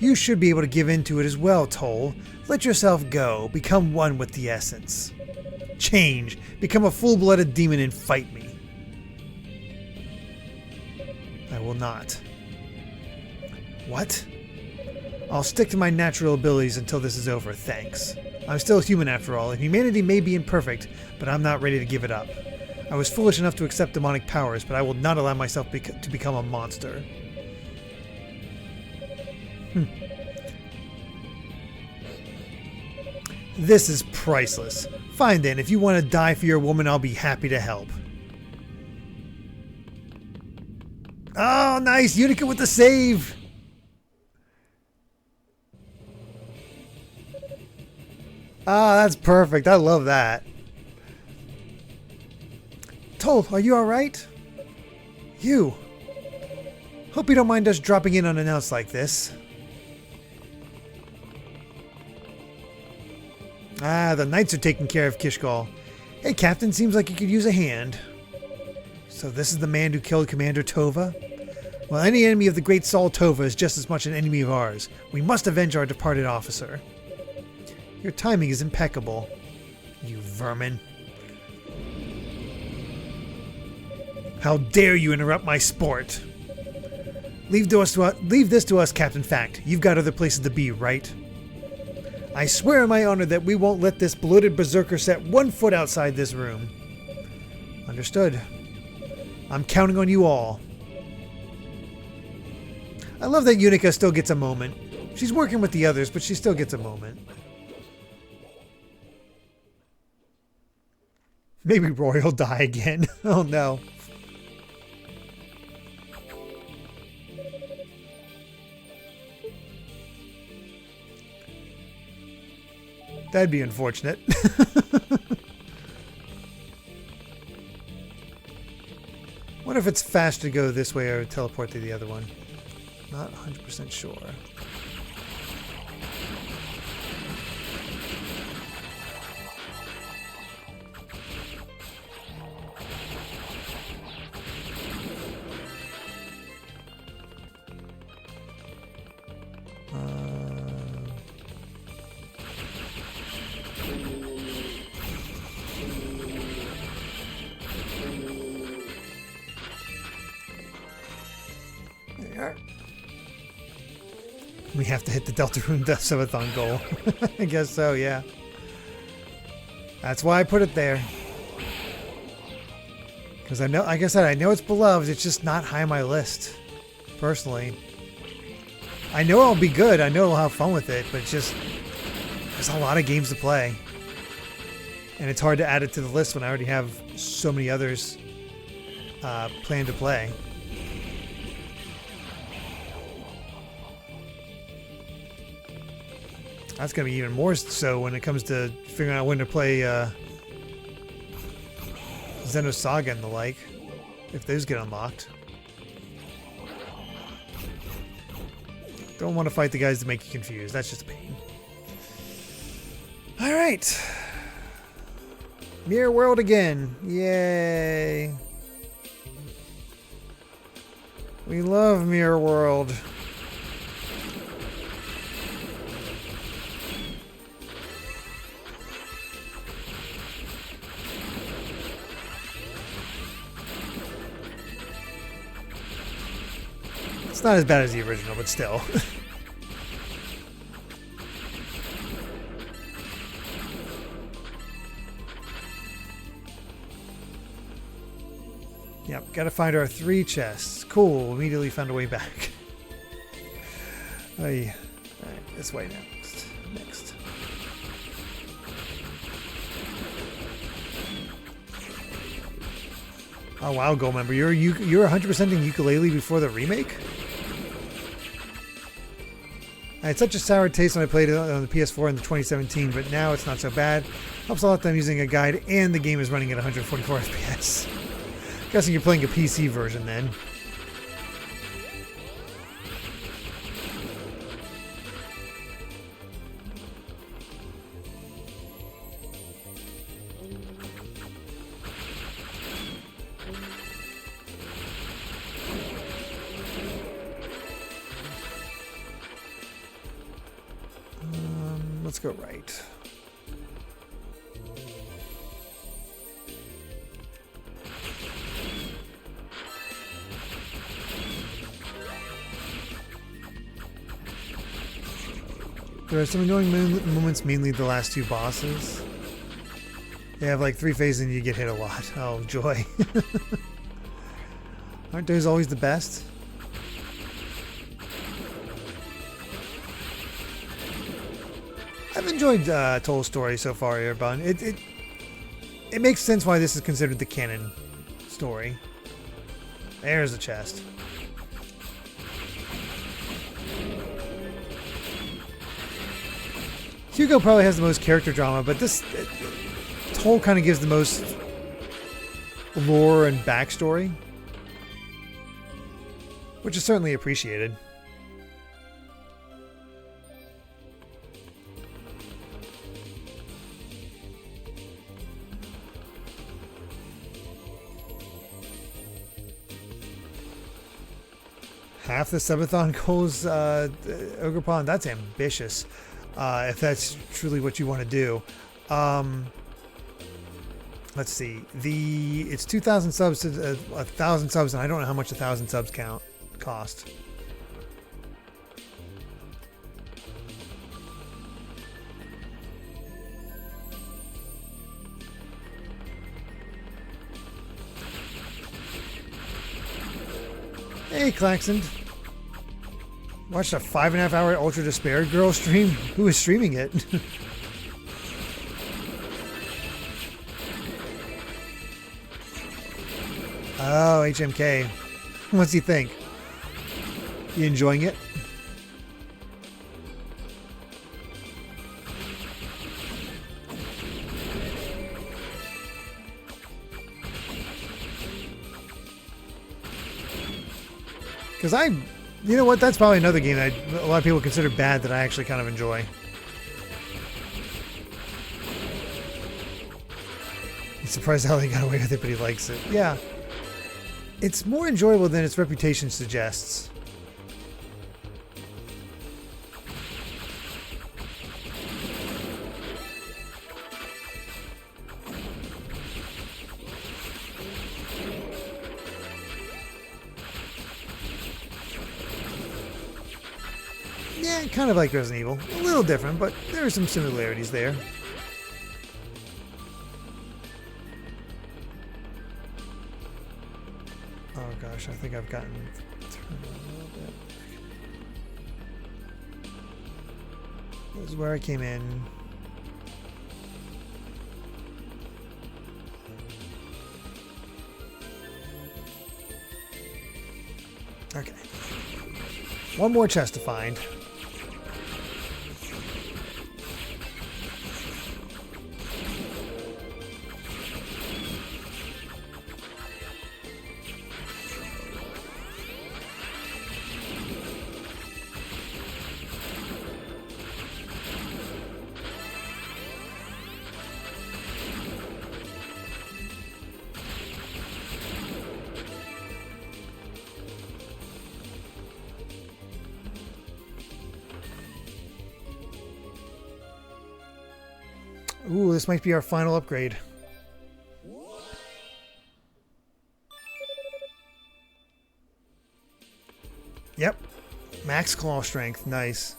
A: You should be able to give in to it as well, Toal. Let yourself go. Become one with the essence. Change. Become a full-blooded demon and fight me. I will not. What? I'll stick to my natural abilities until this is over, thanks. I'm still human after all, and humanity may be imperfect, but I'm not ready to give it up. I was foolish enough to accept demonic powers, but I will not allow myself to become a monster. This is priceless. Fine then, if you want to die for your woman, I'll be happy to help. Oh, nice! Unica with the save! Ah, that's perfect. I love that. Toal, are you alright? You. Hope you don't mind us dropping in unannounced like this. Ah, the knights are taking care of Kishgal. Hey, Captain, seems like you could use a hand. So this is the man who killed Commander Tova? Well, any enemy of the great Saul Tova is just as much an enemy of ours. We must avenge our departed officer. Your timing is impeccable, you vermin. How dare you interrupt my sport? Leave this to us, Captain Fact. You've got other places to be, right? I swear on my honor that we won't let this bloated berserker set 1 foot outside this room. Understood. I'm counting on you all. I love that Unica still gets a moment. She's working with the others, but she still gets a moment. Maybe Roy will die again. Oh no. That'd be unfortunate. What if it's faster to go this way or teleport to the other one? Not 100% sure. We have to hit the Deltarune Subathon goal. I guess so, yeah. That's why I put it there. Because I know, like I said, I know it's beloved. It's just not high on my list, personally. I know I'll be good. I know I'll have fun with it, but it's just, there's a lot of games to play. And it's hard to add it to the list when I already have so many others planned to play. That's going to be even more so when it comes to figuring out when to play Xenosaga and the like, if those get unlocked. Don't want to fight the guys that make you confused. That's just a pain. Alright. Mirror World again. Yay. We love Mirror World. It's not as bad as the original, but still. Yep, gotta find our 3 chests. Cool, immediately found a way back. Alright, this way next. Next. Oh wow, Goldmember, you're 100%ing Ukulele before the remake? I had such a sour taste when I played it on the PS4 in the 2017, but now it's not so bad. Helps a lot that I'm using a guide and the game is running at 144 FPS. Guessing you're playing a PC version then. Let's go right. There are some annoying moments, mainly the last 2 bosses. They have like 3 phases and you get hit a lot. Oh, joy. Aren't those always the best? I've enjoyed Toal's story so far here, Bun. It makes sense why this is considered the canon story. There's the chest. Hugo probably has the most character drama, but this Toal kind of gives the most lore and backstory, which is certainly appreciated. Half the subathon goals, Ogre Pond. That's ambitious. If that's truly what you want to do. Let's see. It's 2,000 subs to 1,000 subs, and I don't know how much 1,000 subs cost. Hey, Claxon. Watched a 5.5 hour Ultra Despair Girl stream. Who is streaming it? Oh, HMK. What's he think? You enjoying it? Because you know what? That's probably another game that a lot of people consider bad that I actually kind of enjoy. He's surprised how they got away with it, but he likes it. Yeah. It's more enjoyable than its reputation suggests. Yeah, kind of like Resident Evil. A little different, but there are some similarities there. Oh gosh, I think I've gotten turned a little bit. This is where I came in. Okay. One more chest to find. Ooh, this might be our final upgrade. Yep. Max claw strength. Nice.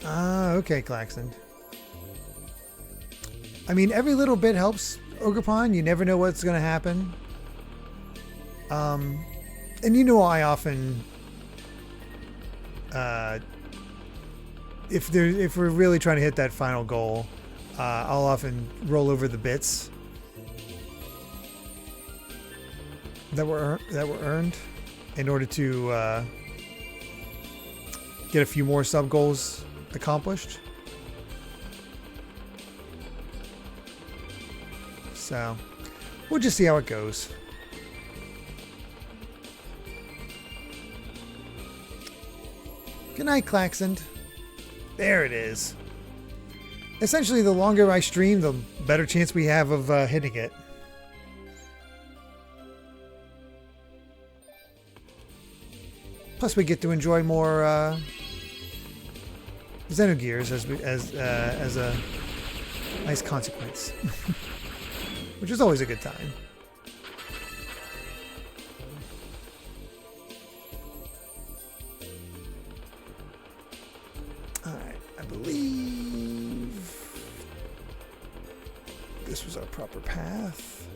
A: Ah, okay, Claxon. I mean, every little bit helps, Ogrepon. You never know what's going to happen. And you know I often... if we're really trying to hit that final goal, I'll often roll over the bits that were earned in order to get a few more sub goals accomplished. So we'll just see how it goes. Good night, Claxon. There it is. Essentially, the longer I stream, the better chance we have of hitting it. Plus, we get to enjoy more Xenogears as a nice consequence, which is always a good time. I believe this was our proper path.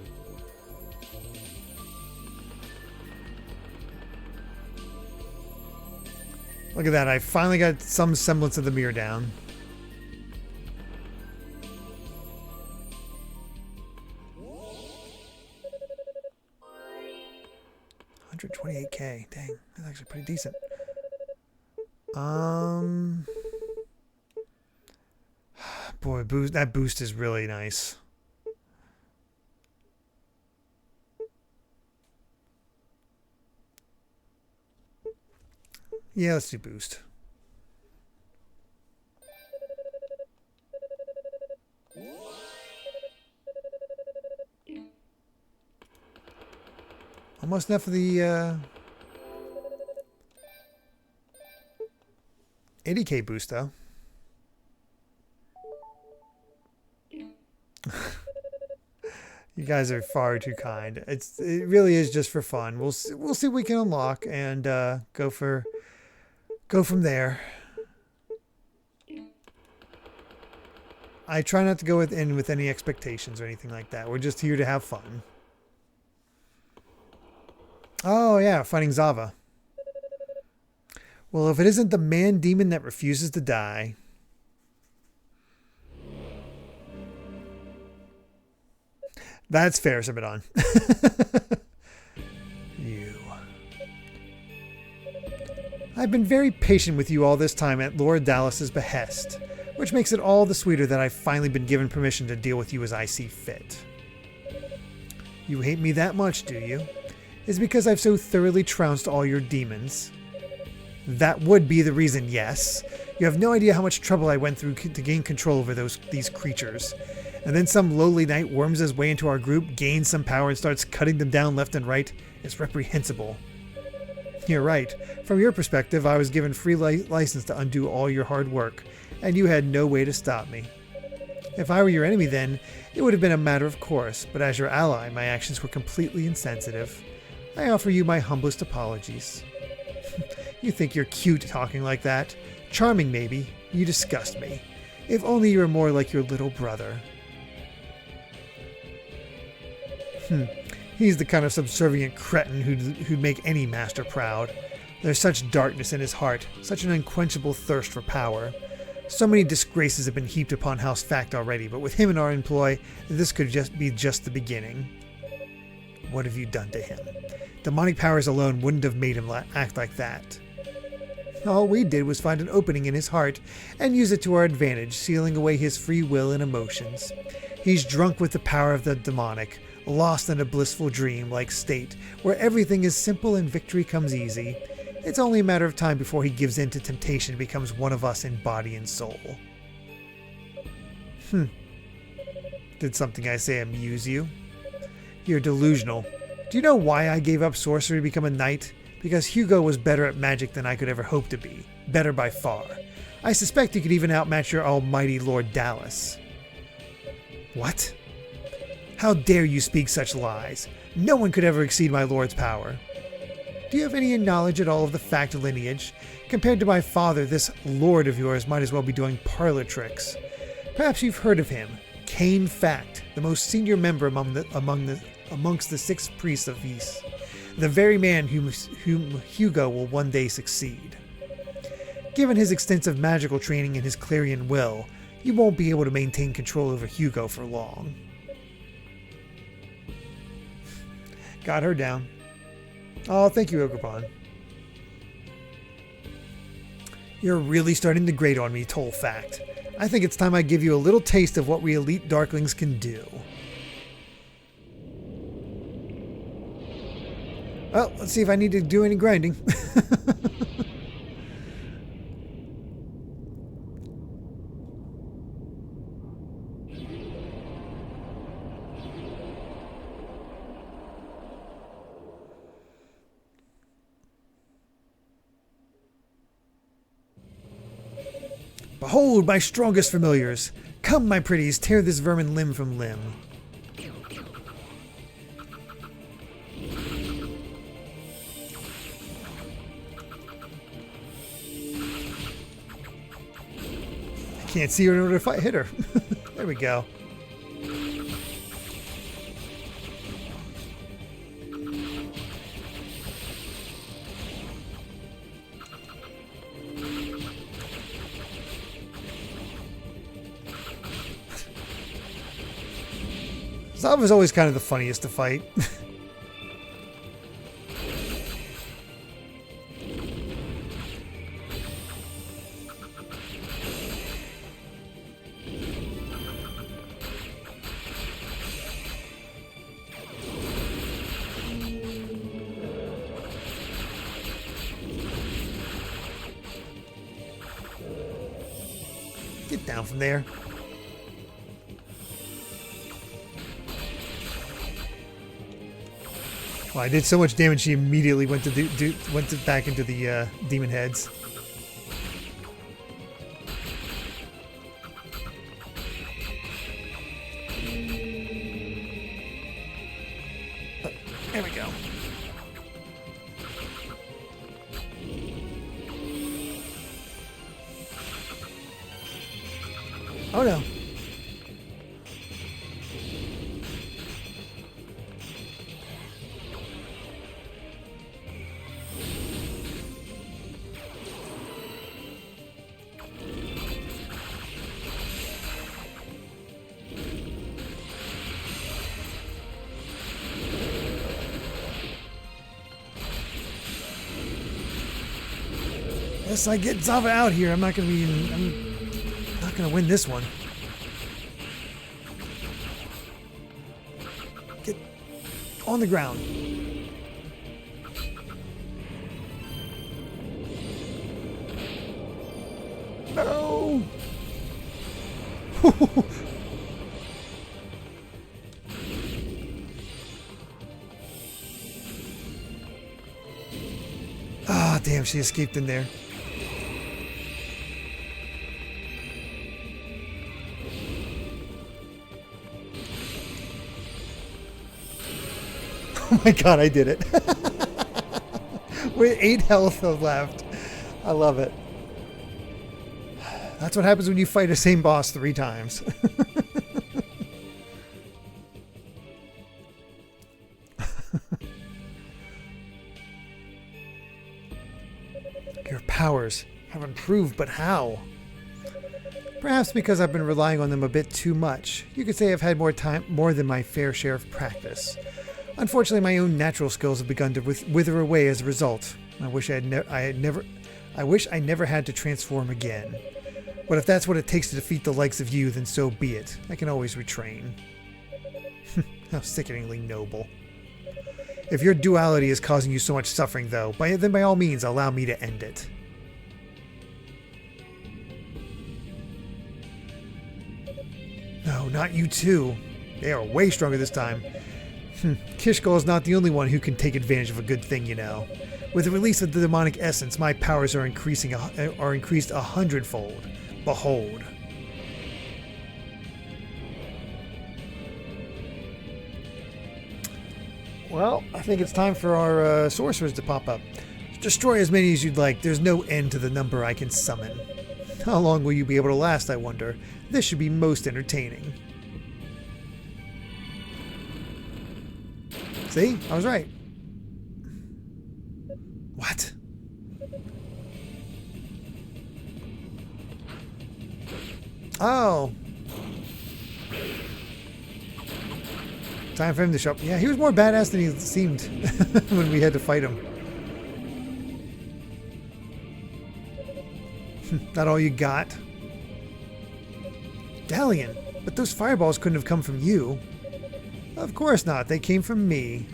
A: Look at that. I finally got some semblance of the mirror down. $128K. Dang, that's actually pretty decent. Boy, that boost is really nice. Yeah, let's do boost. Almost enough for the 80K boost, though. You guys are far too kind. It really is just for fun. We'll see what we can unlock and go from there. I try not to go in with any expectations or anything like that. We're just here to have fun. Oh yeah, fighting Zava. Well, if it isn't the man demon that refuses to die. That's fair, Simadon. You. I've been very patient with you all this time at Lord Dallas's behest, which makes it all the sweeter that I've finally been given permission to deal with you as I see fit. You hate me that much, do you? Is because I've so thoroughly trounced all your demons? That would be the reason, yes. You have no idea how much trouble I went through to gain control over these creatures. And then some lowly knight worms his way into our group, gains some power, and starts cutting them down left and right. It's reprehensible. You're right. From your perspective, I was given free license to undo all your hard work, and you had no way to stop me. If I were your enemy then, it would have been a matter of course, but as your ally, my actions were completely insensitive. I offer you my humblest apologies. You think you're cute talking like that. Charming, maybe. You disgust me. If only you were more like your little brother. He's the kind of subservient cretin who'd make any master proud. There's such darkness in his heart, such an unquenchable thirst for power. So many disgraces have been heaped upon House Fact already, but with him in our employ, this could be just the beginning. What have you done to him? Demonic powers alone wouldn't have made him act like that. All we did was find an opening in his heart and use it to our advantage, sealing away his free will and emotions. He's drunk with the power of the demonic, lost in a blissful dream-like state where everything is simple and victory comes easy. It's only a matter of time before he gives in to temptation and becomes one of us in body and soul. Did something I say amuse you? You're delusional. Do you know why I gave up sorcery to become a knight? Because Hugo was better at magic than I could ever hope to be. Better by far. I suspect he could even outmatch your almighty Lord Dallas. What? How dare you speak such lies? No one could ever exceed my lord's power. Do you have any knowledge at all of the Fact lineage? Compared to my father, this lord of yours might as well be doing parlor tricks. Perhaps you've heard of him. Cain Fact, the most senior member amongst the 6 priests of Ys. The very man whom Hugo will one day succeed. Given his extensive magical training and his clarion will, you won't be able to maintain control over Hugo for long. Got her down. Oh, thank you, Ogrepawn. You're really starting to grate on me, Toal Fact. I think it's time I give you a little taste of what we elite Darklings can do. Well, let's see if I need to do any grinding. Behold, my strongest familiars! Come, my pretties, tear this vermin limb from limb. Can't see her in order to hit her. There we go. Zava's always kind of the funniest to fight. Get down from there. Well, I did so much damage she immediately went to back into the demon heads. Oh, there we go. Oh no. Unless I get Zava out here, I'm not gonna win this one. Get on the ground. No. Ah, damn, she escaped in there. Oh my god, I did it. With 8 health left. I love it. That's what happens when you fight the same boss 3 times. Your powers have improved, but how? Perhaps because I've been relying on them a bit too much. You could say I've had more than my fair share of practice. Unfortunately, my own natural skills have begun to wither away as a result. I wish I never had to transform again. But if that's what it takes to defeat the likes of you, then so be it. I can always retrain. How sickeningly noble. If your duality is causing you so much suffering, though, then by all means, allow me to end it. No, not you too. They are way stronger this time. Kishkol is not the only one who can take advantage of a good thing, you know. With the release of the demonic essence, my powers are increased 100-fold. Behold. Well, I think it's time for our sorcerers to pop up. Destroy as many as you'd like. There's no end to the number I can summon. How long will you be able to last, I wonder? This should be most entertaining. See? I was right. What? Oh. Time for him to show up. Yeah, he was more badass than he seemed when we had to fight him. Not all you got. Galleon, but those fireballs couldn't have come from you. Of course not. They came from me.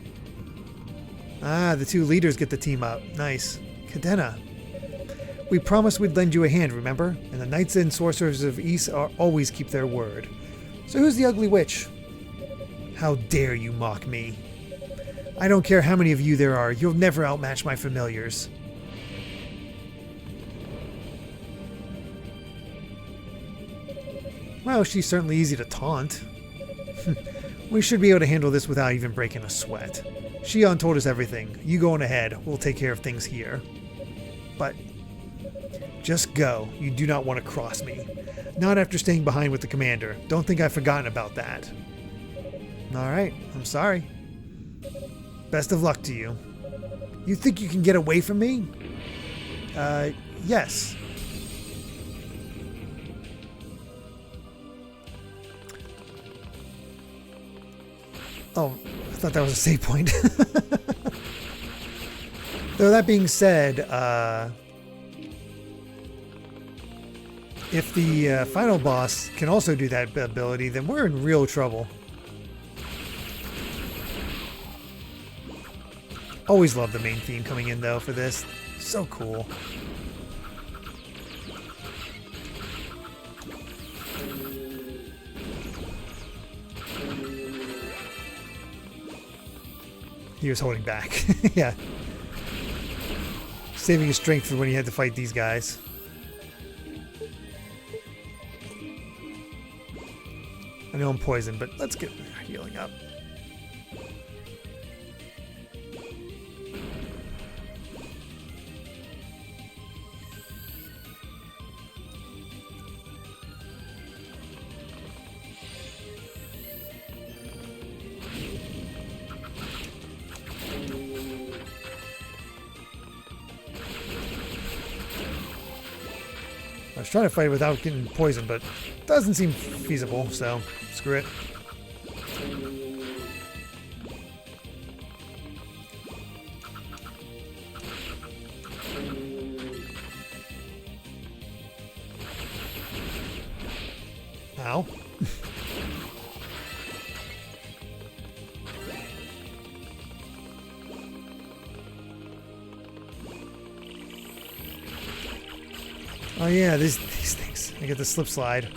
A: Ah, the 2 leaders get the team up. Nice. Cadena. We promised we'd lend you a hand, remember? And the Knights and Sorcerers of East always keep their word. So who's the ugly witch? How dare you mock me? I don't care how many of you there are. You'll never outmatch my familiars. Well, she's certainly easy to taunt. We should be able to handle this without even breaking a sweat. Shion told us everything. You go on ahead. We'll take care of things here. But just go. You do not want to cross me. Not after staying behind with the commander. Don't think I've forgotten about that. Alright, I'm sorry. Best of luck to you. You think you can get away from me? Yes. Oh, I thought that was a save point. Though that being said, if the final boss can also do that ability, then we're in real trouble. Always love the main theme coming in though for this. So cool. He was holding back. Yeah. Saving his strength for when he had to fight these guys. I know I'm poisoned, but let's get healing up. I was trying to fight without getting poisoned, but it doesn't seem feasible, so screw it. Ow. Oh yeah, these things. I get the slip slide.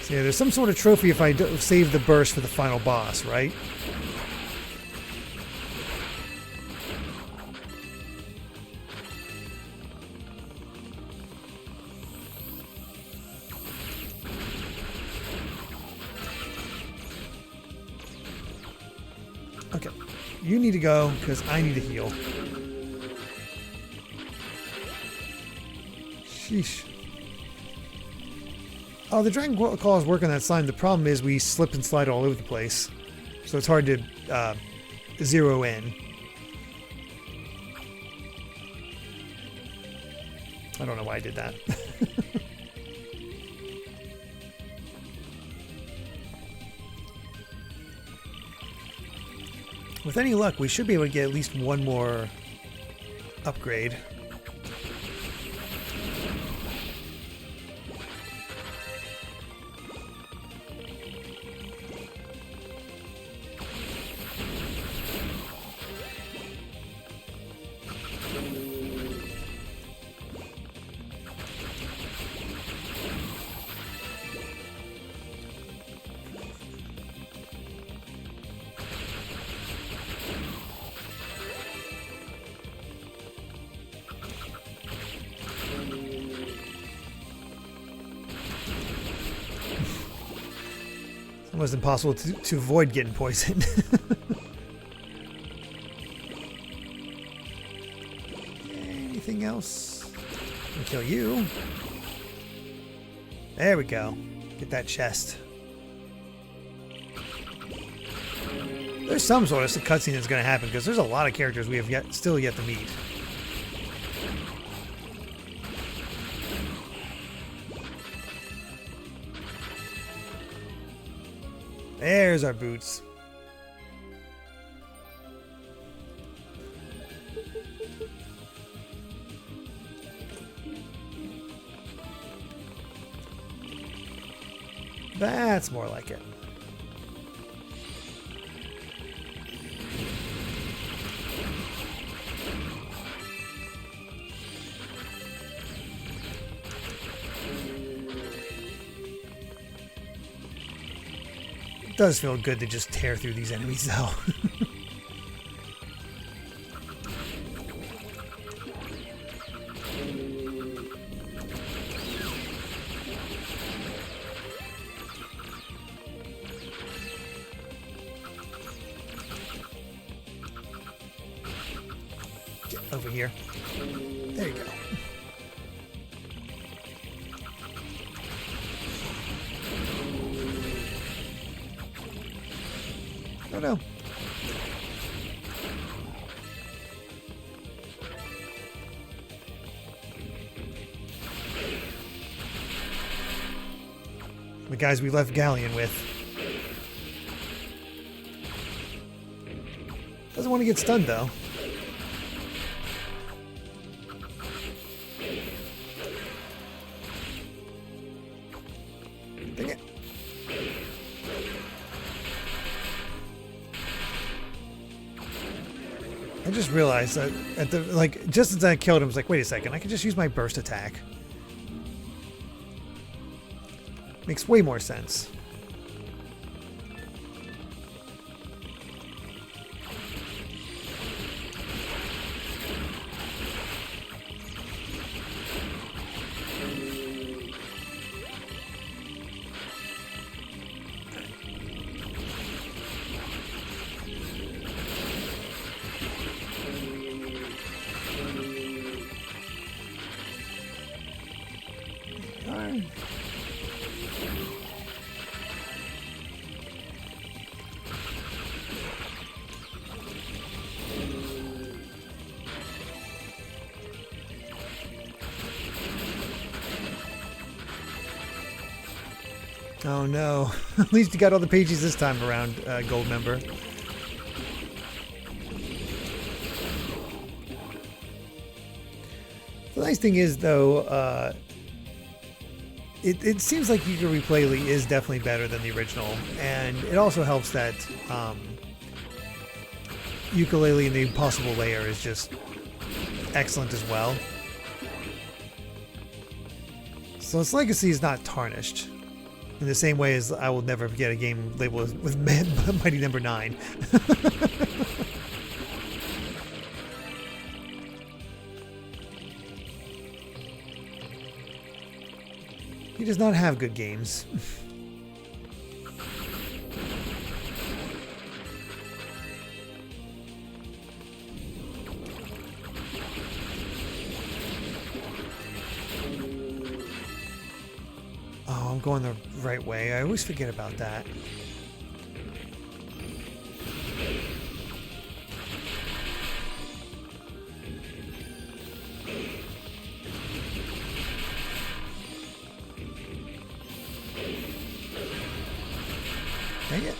A: So yeah, there's some sort of trophy if I save the burst for the final boss, right? Okay, you need to go because I need to heal. Sheesh. Oh, the Dragon Claws work on that slime. The problem is we slip and slide all over the place. So it's hard to zero in. I don't know why I did that. With any luck, we should be able to get at least one more upgrade. Almost impossible to avoid getting poisoned. Anything else? I'll kill you. There we go. Get that chest. There's some sort of cutscene that's going to happen because there's a lot of characters we have still yet to meet. There's our boots. That's more like it. It does feel good to just tear through these enemies though. Get over here. There you go. Oh no. guys we left Galleon with. Doesn't want to get stunned though. Dang it. I just realized that at the just as I killed him, I was like, wait a second, I can just use my burst attack. Makes way more sense. Oh no, at least you got all the pages this time around, gold member. The nice thing is though, it seems like Ukulele is definitely better than the original, and it also helps that Ukulele in the Impossible Layer is just excellent as well. So its legacy is not tarnished. In the same way as I will never get a game labeled with Mighty Number 9. He does not have good games. Oh, I'm going the right way. I always forget about that. Dang it.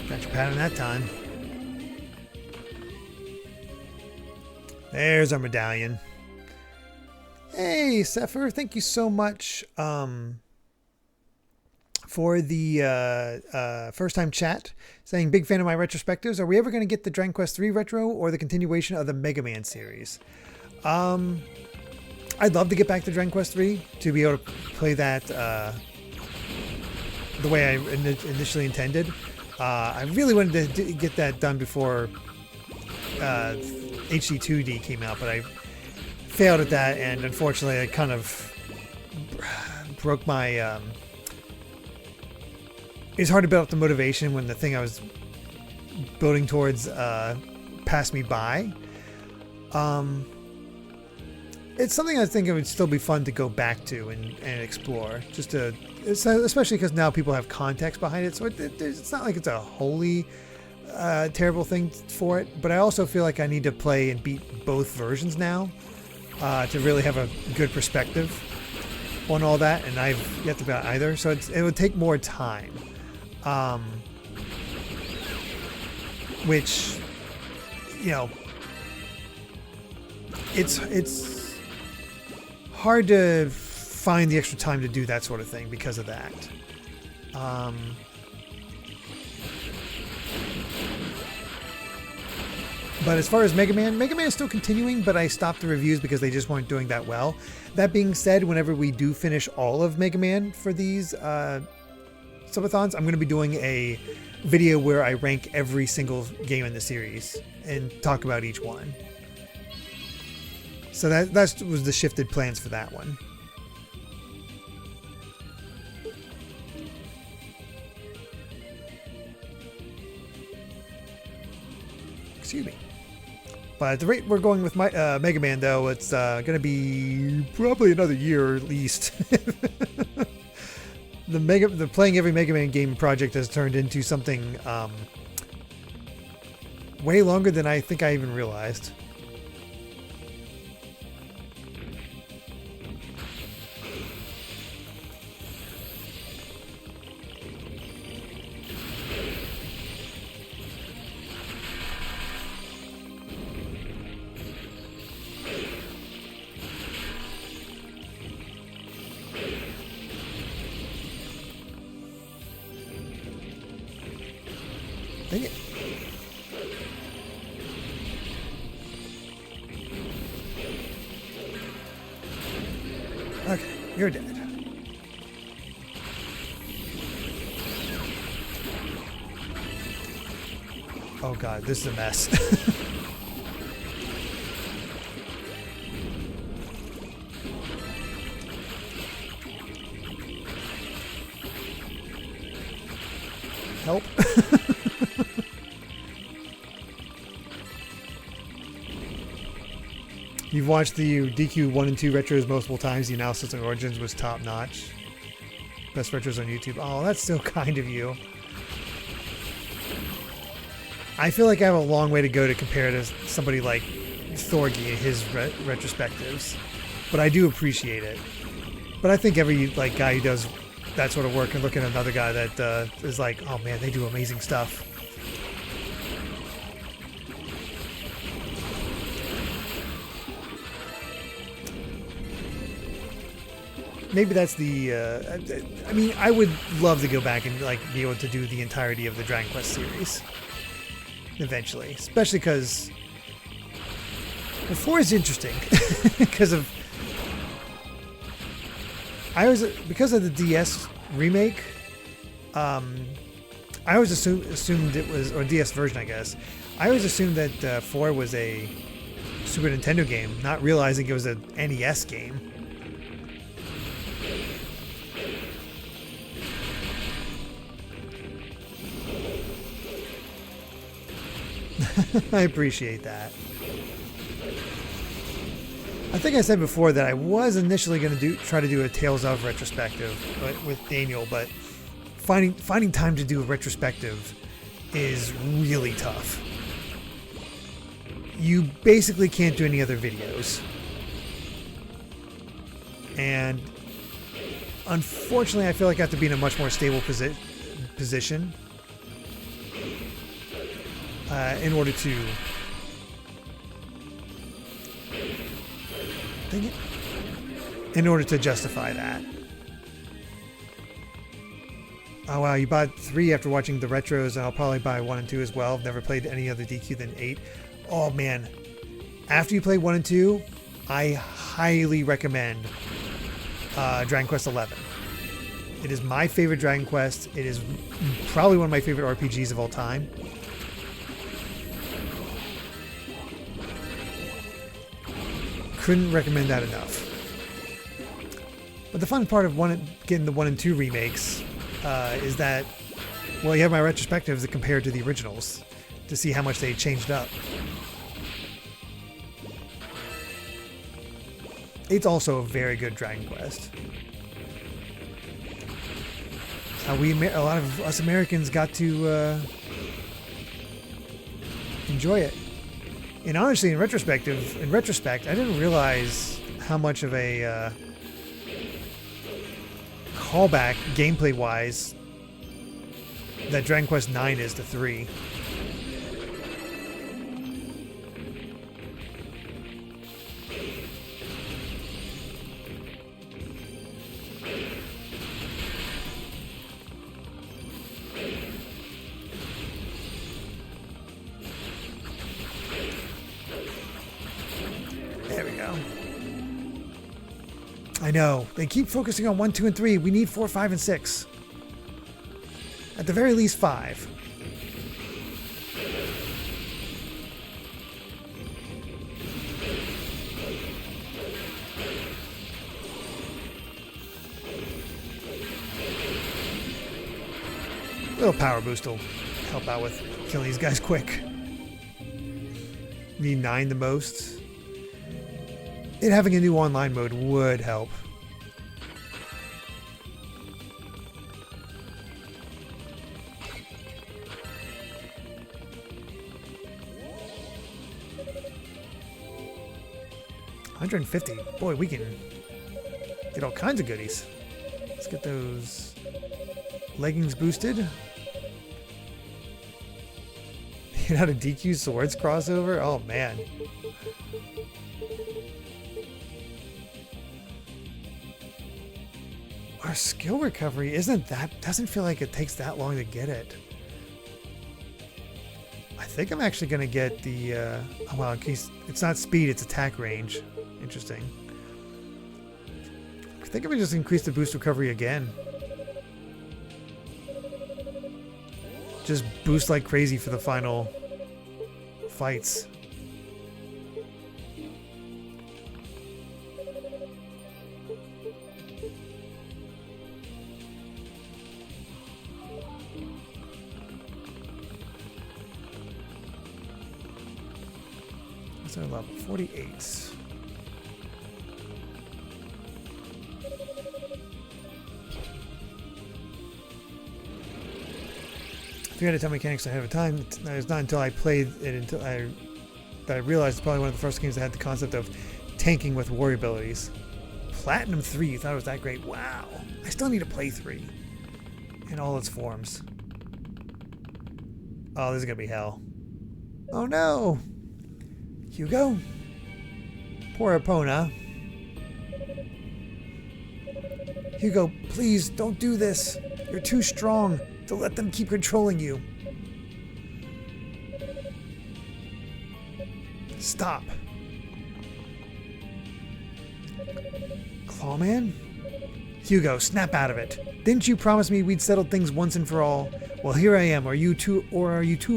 A: Got your pattern that time. There's our medallion. Hey, Sepher, thank you so much for the first-time chat. Saying, big fan of my retrospectives. Are we ever going to get the Dragon Quest III retro or the continuation of the Mega Man series? I'd love to get back to Dragon Quest III to be able to play that the way I initially intended. I really wanted to get that done before HD 2D came out, but I failed at that, and unfortunately I kind of broke my it's hard to build up the motivation when the thing I was building towards passed me by. It's something I think it would still be fun to go back to and explore, just to, especially because now people have context behind it, so it's not like it's a wholly terrible thing for it, but I also feel like I need to play and beat both versions now to really have a good perspective on all that, and I've yet to beat either, so it would take more time, which, you know, it's hard to find the extra time to do that sort of thing because of that. But as far as Mega Man is still continuing, but I stopped the reviews because they just weren't doing that well. That being said, whenever we do finish all of Mega Man for these subathons, I'm going to be doing a video where I rank every single game in the series and talk about each one. So that was the shifted plans for that one. Excuse me. But at the rate we're going with my Mega Man, though, it's going to be probably another year at least. The playing every Mega Man game project has turned into something way longer than I think I even realized. Dang it. Okay, you're dead. Oh god, this is a mess. Help. You've watched the DQ 1 and 2 retros multiple times. The analysis on Origins was top notch. Best retros on YouTube. Oh, that's so kind of you. I feel like I have a long way to go to compare to somebody like Thorgy and his retrospectives, but I do appreciate it. But I think every guy who does that sort of work and look at another guy that is like, oh man, they do amazing stuff. Maybe that's the. I mean, I would love to go back and be able to do the entirety of the Dragon Quest series eventually, especially because 4 is interesting because of. Because of the DS remake. I always assumed it was, or DS version, I guess. I always assumed that 4 was a Super Nintendo game, not realizing it was an NES game. I appreciate that. I think I said before that I was initially going to try to do a Tales of retrospective with Daniel, but finding time to do a retrospective is really tough. You basically can't do any other videos. And unfortunately, I feel like I have to be in a much more stable position in order to justify that. Oh wow, you bought 3 after watching the retros, and I'll probably buy 1 and 2 as well. I've never played any other DQ than 8. Oh man, after you play 1 and 2, I highly recommend Dragon Quest 11. It is my favorite Dragon Quest. It is probably one of my favorite RPGs of all time. Couldn't recommend that enough. But the fun part of getting the 1 and 2 remakes is that, well, you have my retrospectives that compare to the originals to see how much they changed up. It's also a very good Dragon Quest. A lot of us Americans got to enjoy it. And honestly, in retrospect, I didn't realize how much of a callback, gameplay-wise, that Dragon Quest IX is to 3. There we go. I know. They keep focusing on 1, 2, and 3. We need 4, 5, and 6. At the very least, 5. A little power boost will help out with killing these guys quick. Need 9 the most. It having a new online mode would help. 150. Boy, we can get all kinds of goodies. Let's get those leggings boosted. You know how to DQ swords crossover? Oh, man. Our skill recovery doesn't feel like it takes that long to get it. I think I'm actually going to get the, oh, well, it's not speed, it's attack range. Interesting. I think I'm going to just increase the boost recovery again. Just boost like crazy for the final fights. What's our level? 48. If you had to tell mechanics ahead of time, it's not until I played it that I realized it's probably one of the first games that had the concept of tanking with warrior abilities. Platinum 3, you thought it was that great? Wow. I still need to play 3 in all its forms. Oh, this is going to be hell. Oh no! Hugo? Poor Epona. Hugo, please don't do this. You're too strong to let them keep controlling you. Stop. Clawman? Hugo, snap out of it. Didn't you promise me we'd settle things once and for all? Well, here I am. Are you too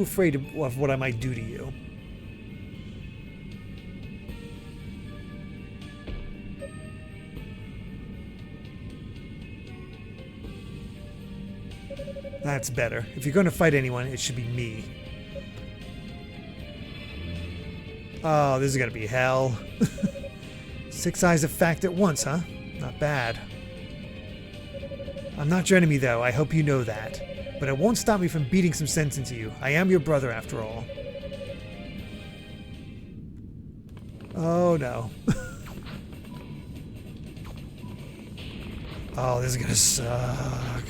A: afraid of what I might do to you? That's better. If you're going to fight anyone, it should be me. Oh, this is going to be hell. 6 eyes of fact at once, huh? Not bad. I'm not your enemy, though. I hope you know that. But it won't stop me from beating some sense into you. I am your brother, after all. Oh, no. Oh, this is going to suck.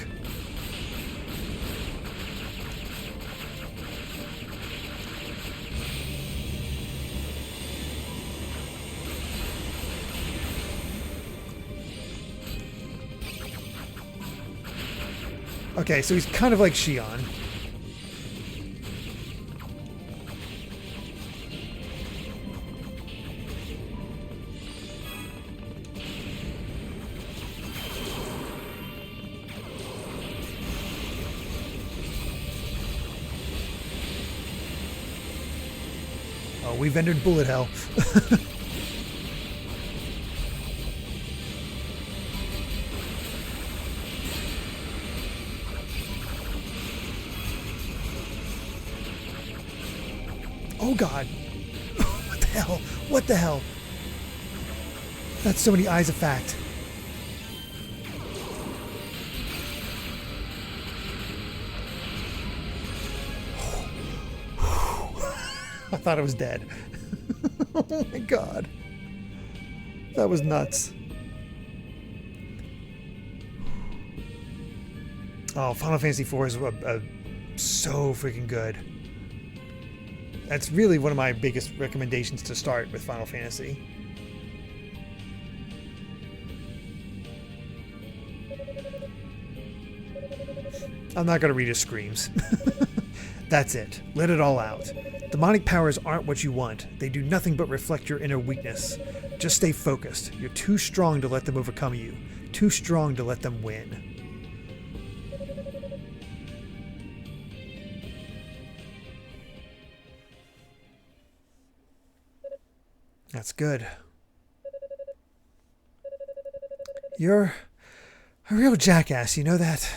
A: Okay, so he's kind of like Shion. Oh, we've entered bullet hell. Oh god. What the hell? What the hell? That's so many eyes of fact. I thought I was dead. Oh my god. That was nuts. Oh, Final Fantasy IV is so freaking good. That's really one of my biggest recommendations to start with Final Fantasy. I'm not going to read his screams. That's it. Let it all out. Demonic powers aren't what you want. They do nothing but reflect your inner weakness. Just stay focused. You're too strong to let them overcome you. Too strong to let them win. That's good. You're a real jackass, you know that?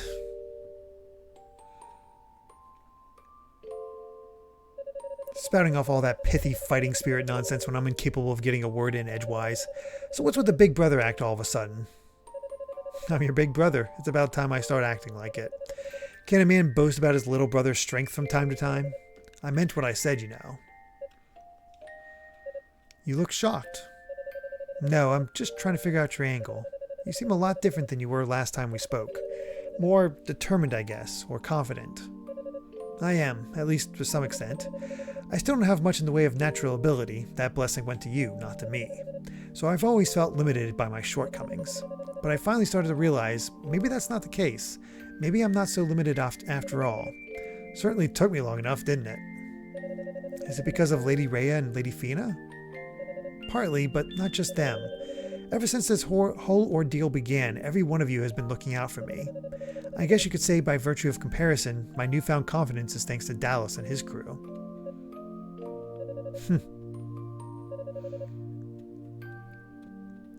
A: Spouting off all that pithy fighting spirit nonsense when I'm incapable of getting a word in edgewise. So what's with the big brother act all of a sudden? I'm your big brother. It's about time I start acting like it. Can a man boast about his little brother's strength from time to time? I meant what I said, you know. You look shocked. No, I'm just trying to figure out your angle. You seem a lot different than you were last time we spoke. More determined, I guess, or confident. I am, at least to some extent. I still don't have much in the way of natural ability. That blessing went to you, not to me. So I've always felt limited by my shortcomings. But I finally started to realize maybe that's not the case. Maybe I'm not so limited after all. Certainly took me long enough, didn't it? Is it because of Lady Reah and Lady Fina? Partly, but not just them. Ever since this whole ordeal began, every one of you has been looking out for me. I guess you could say by virtue of comparison, my newfound confidence is thanks to Dallas and his crew.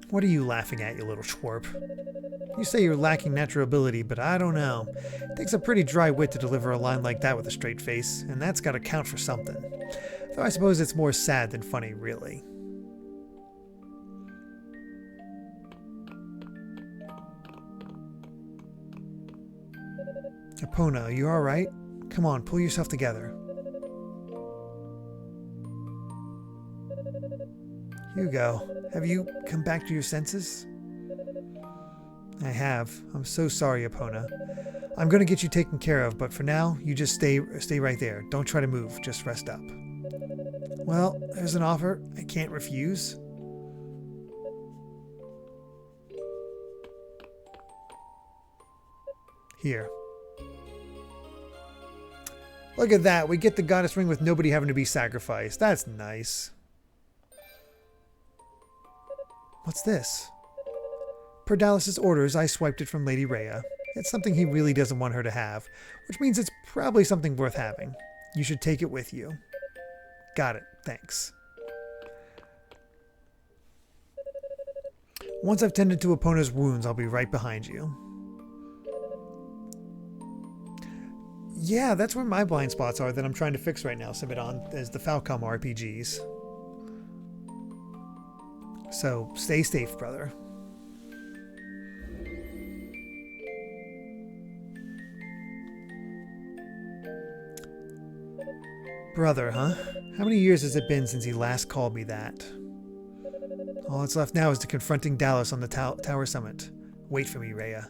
A: What are you laughing at, you little twerp? You say you're lacking natural ability, but I don't know. It takes a pretty dry wit to deliver a line like that with a straight face, and that's gotta count for something. Though I suppose it's more sad than funny, really. Epona, you alright? Come on, pull yourself together. Hugo, have you come back to your senses? I have. I'm so sorry, Epona. I'm gonna get you taken care of, but for now, you just stay right there. Don't try to move. Just rest up. Well, there's an offer I can't refuse. Here. Look at that. We get the goddess ring with nobody having to be sacrificed. That's nice. What's this? Per Dallas's orders, I swiped it from Lady Reah. It's something he really doesn't want her to have, which means it's probably something worth having. You should take it with you. Got it. Thanks. Once I've tended to Epona's wounds, I'll be right behind you. Yeah, that's where my blind spots are that I'm trying to fix right now, Sibidon, as the Falcom RPGs. So, stay safe, brother. Brother, huh? How many years has it been since he last called me that? All that's left now is to confronting Dallas on the tower summit. Wait for me, Reah.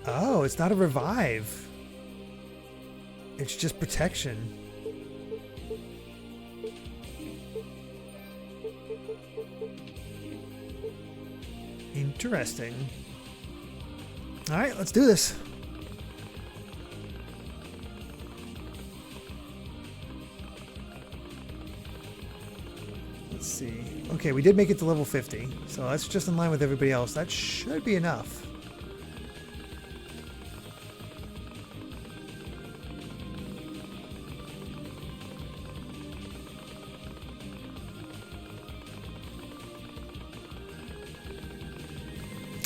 A: Oh, it's not a revive. It's just protection. Interesting. Alright, let's do this. Let's see. Okay, we did make it to level 50, so that's just in line with everybody else. That should be enough.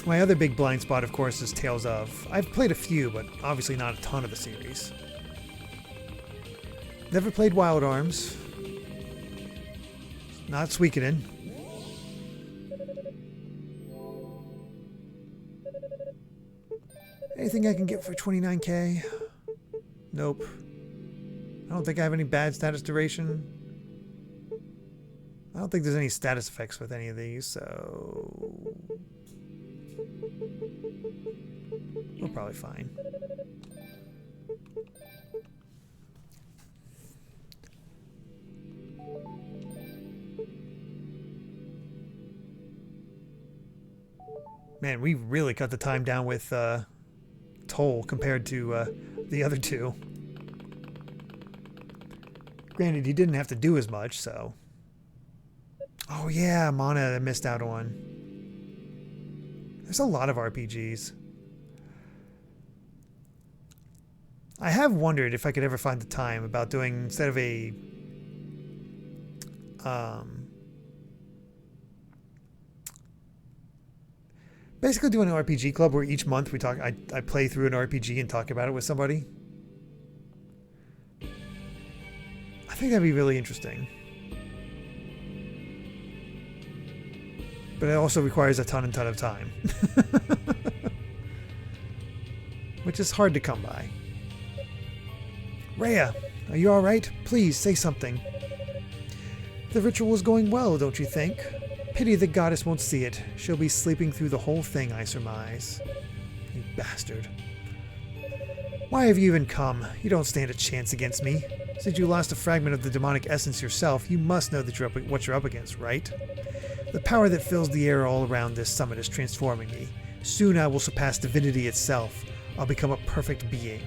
A: My other big blind spot, of course, is Tales of. I've played a few, but obviously not a ton of the series. Never played Wild Arms. Not Suikoden. Anything I can get for 29k? Nope. I don't think I have any bad status duration. I don't think there's any status effects with any of these, so... we're probably fine. Man, we really cut the time down with Toal compared to the other two. Granted, he didn't have to do as much, so... oh yeah, Mana I missed out on. There's a lot of RPGs. I have wondered if I could ever find the time about doing, instead of a basically doing an RPG club where each month we talk, I play through an RPG and talk about it with somebody. I think that'd be really interesting. But it also requires a ton of time. which is hard to come by. Reah, are you alright? Please, say something. The ritual is going well, don't you think? Pity the goddess won't see it. She'll be sleeping through the whole thing, I surmise. You bastard. Why have you even come? You don't stand a chance against me. Since you lost a fragment of the demonic essence yourself, you must know that what you're up against, right? The power that fills the air all around this summit is transforming me. Soon I will surpass divinity itself. I'll become a perfect being.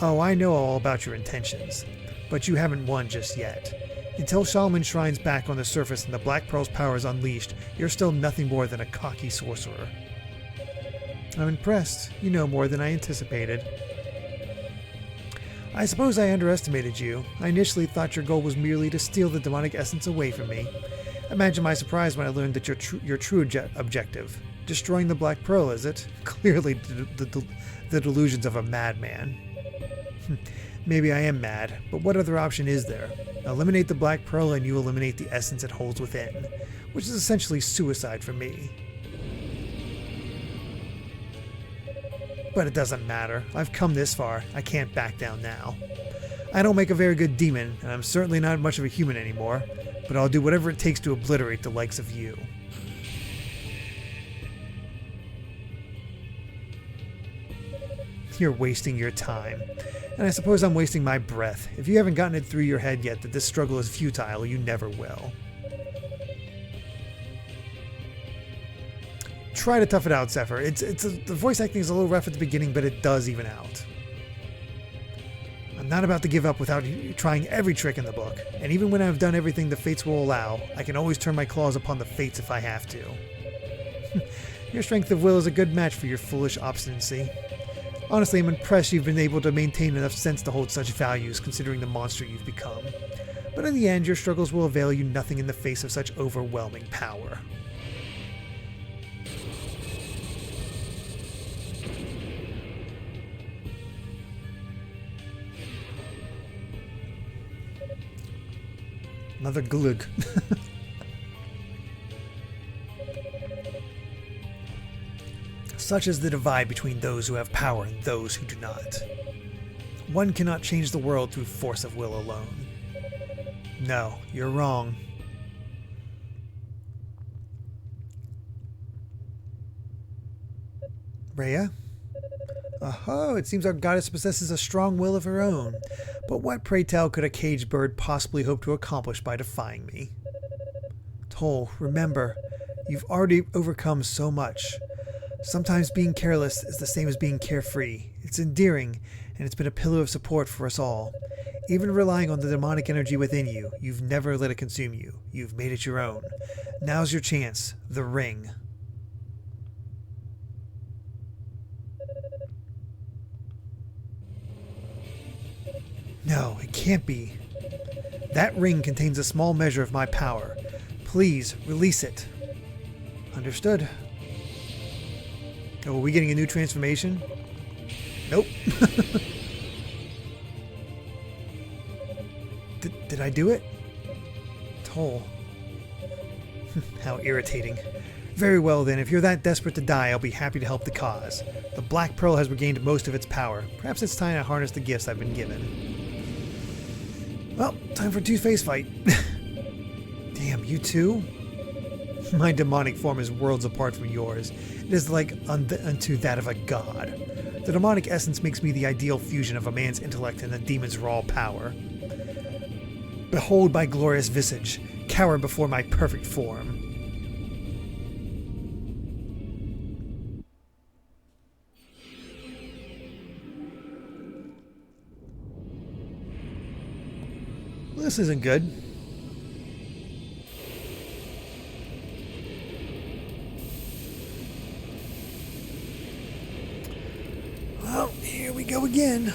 A: Oh, I know all about your intentions, but you haven't won just yet. Until Solomon's Shrine's back on the surface and the Black Pearl's power is unleashed, you're still nothing more than a cocky sorcerer. I'm impressed. You know more than I anticipated. I suppose I underestimated you. I initially thought your goal was merely to steal the demonic essence away from me. Imagine my surprise when I learned that your true objective. Destroying the Black Pearl, is it? Clearly the delusions of a madman. Maybe I am mad, but what other option is there? Eliminate the Black Pearl and you eliminate the essence it holds within, which is essentially suicide for me. But it doesn't matter. I've come this far. I can't back down now. I don't make a very good demon, and I'm certainly not much of a human anymore, but I'll do whatever it takes to obliterate the likes of you. You're wasting your time. And I suppose I'm wasting my breath. If you haven't gotten it through your head yet that this struggle is futile, you never will. Try to tough it out, Zephyr. The voice acting is a little rough at the beginning, but it does even out. I'm not about to give up without trying every trick in the book, and even when I've done everything the fates will allow, I can always turn my claws upon the fates if I have to. Your strength of will is a good match for your foolish obstinacy. Honestly, I'm impressed you've been able to maintain enough sense to hold such values, considering the monster you've become. But in the end, your struggles will avail you nothing in the face of such overwhelming power. Another glug. Such is the divide between those who have power and those who do not. One cannot change the world through force of will alone. No, you're wrong. Reah? Oh, it seems our goddess possesses a strong will of her own. But what, pray tell, could a caged bird possibly hope to accomplish by defying me? Toal, remember, you've already overcome so much. Sometimes being careless is the same as being carefree. It's endearing, and it's been a pillar of support for us all. Even relying on the demonic energy within you, you've never let it consume you. You've made it your own. Now's your chance. The ring. No, it can't be. That ring contains a small measure of my power. Please, release it. Understood. Oh, are we getting a new transformation? Nope. Did I do it? Toal. How irritating. Very well then, if you're that desperate to die, I'll be happy to help the cause. The Black Pearl has regained most of its power. Perhaps it's time to harness the gifts I've been given. Well, time for a two-face fight. Damn, you too? My demonic form is worlds apart from yours. It is like unto that of a god. The demonic essence makes me the ideal fusion of a man's intellect and a demon's raw power. Behold my glorious visage, cower before my perfect form. Well, this isn't good. Well, here we go again.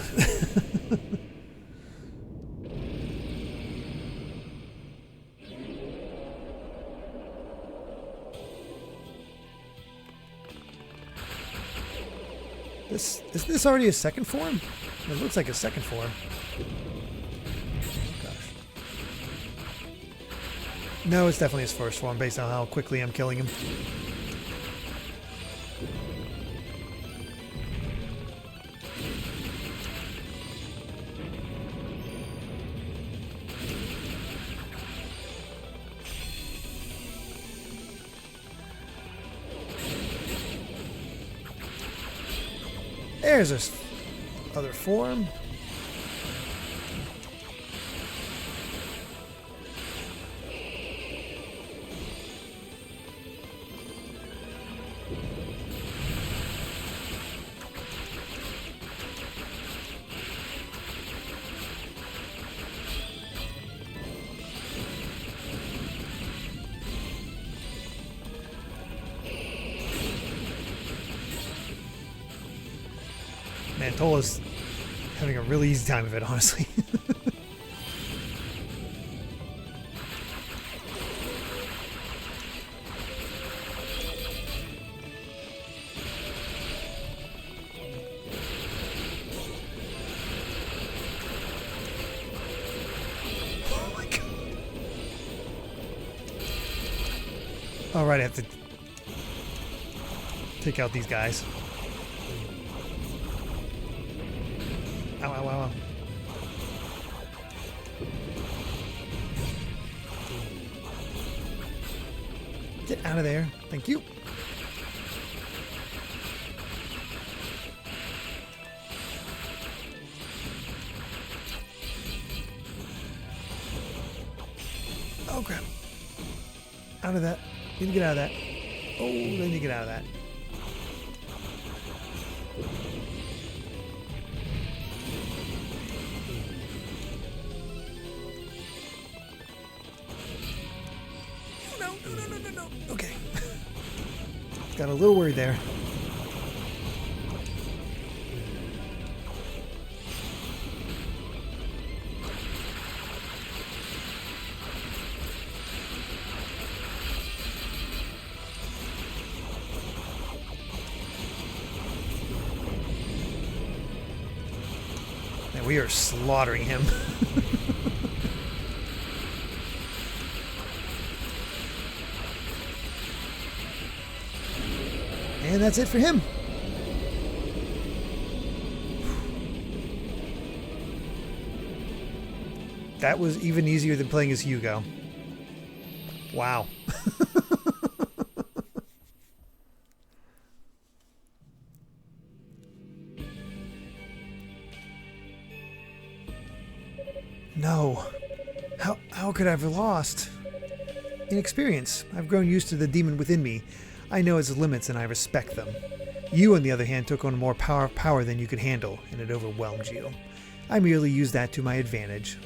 A: Is this already a second form? It looks like a second form. Oh, gosh. No, it's definitely his first form based on how quickly I'm killing him. There's his other form. Man, Toal is having a really easy time of it, honestly. Oh my god. Alright, I have to take out these guys. Ow, ow, ow, ow. Get out of there. Thank you. Oh, crap. Out of that. Need to get out of that. Oh, then you get out of that. No. Okay. Got a little worried there. Man, we are slaughtering him. And that's it for him. That was even easier than playing as Hugo. Wow. No. How could I have lost? Inexperience. I've grown used to the demon within me. I know its limits and I respect them. You, on the other hand, took on more power than you could handle, and it overwhelmed you. I merely used that to my advantage.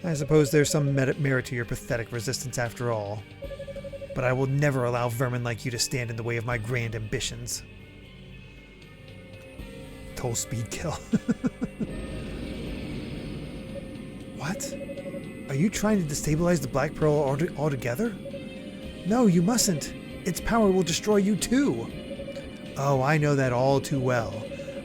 A: I suppose there's some merit to your pathetic resistance after all. But I will never allow vermin like you to stand in the way of my grand ambitions. Toal speed kill. What? Are you trying to destabilize the Black Pearl altogether? No, you mustn't. Its power will destroy you too. Oh, I know that all too well.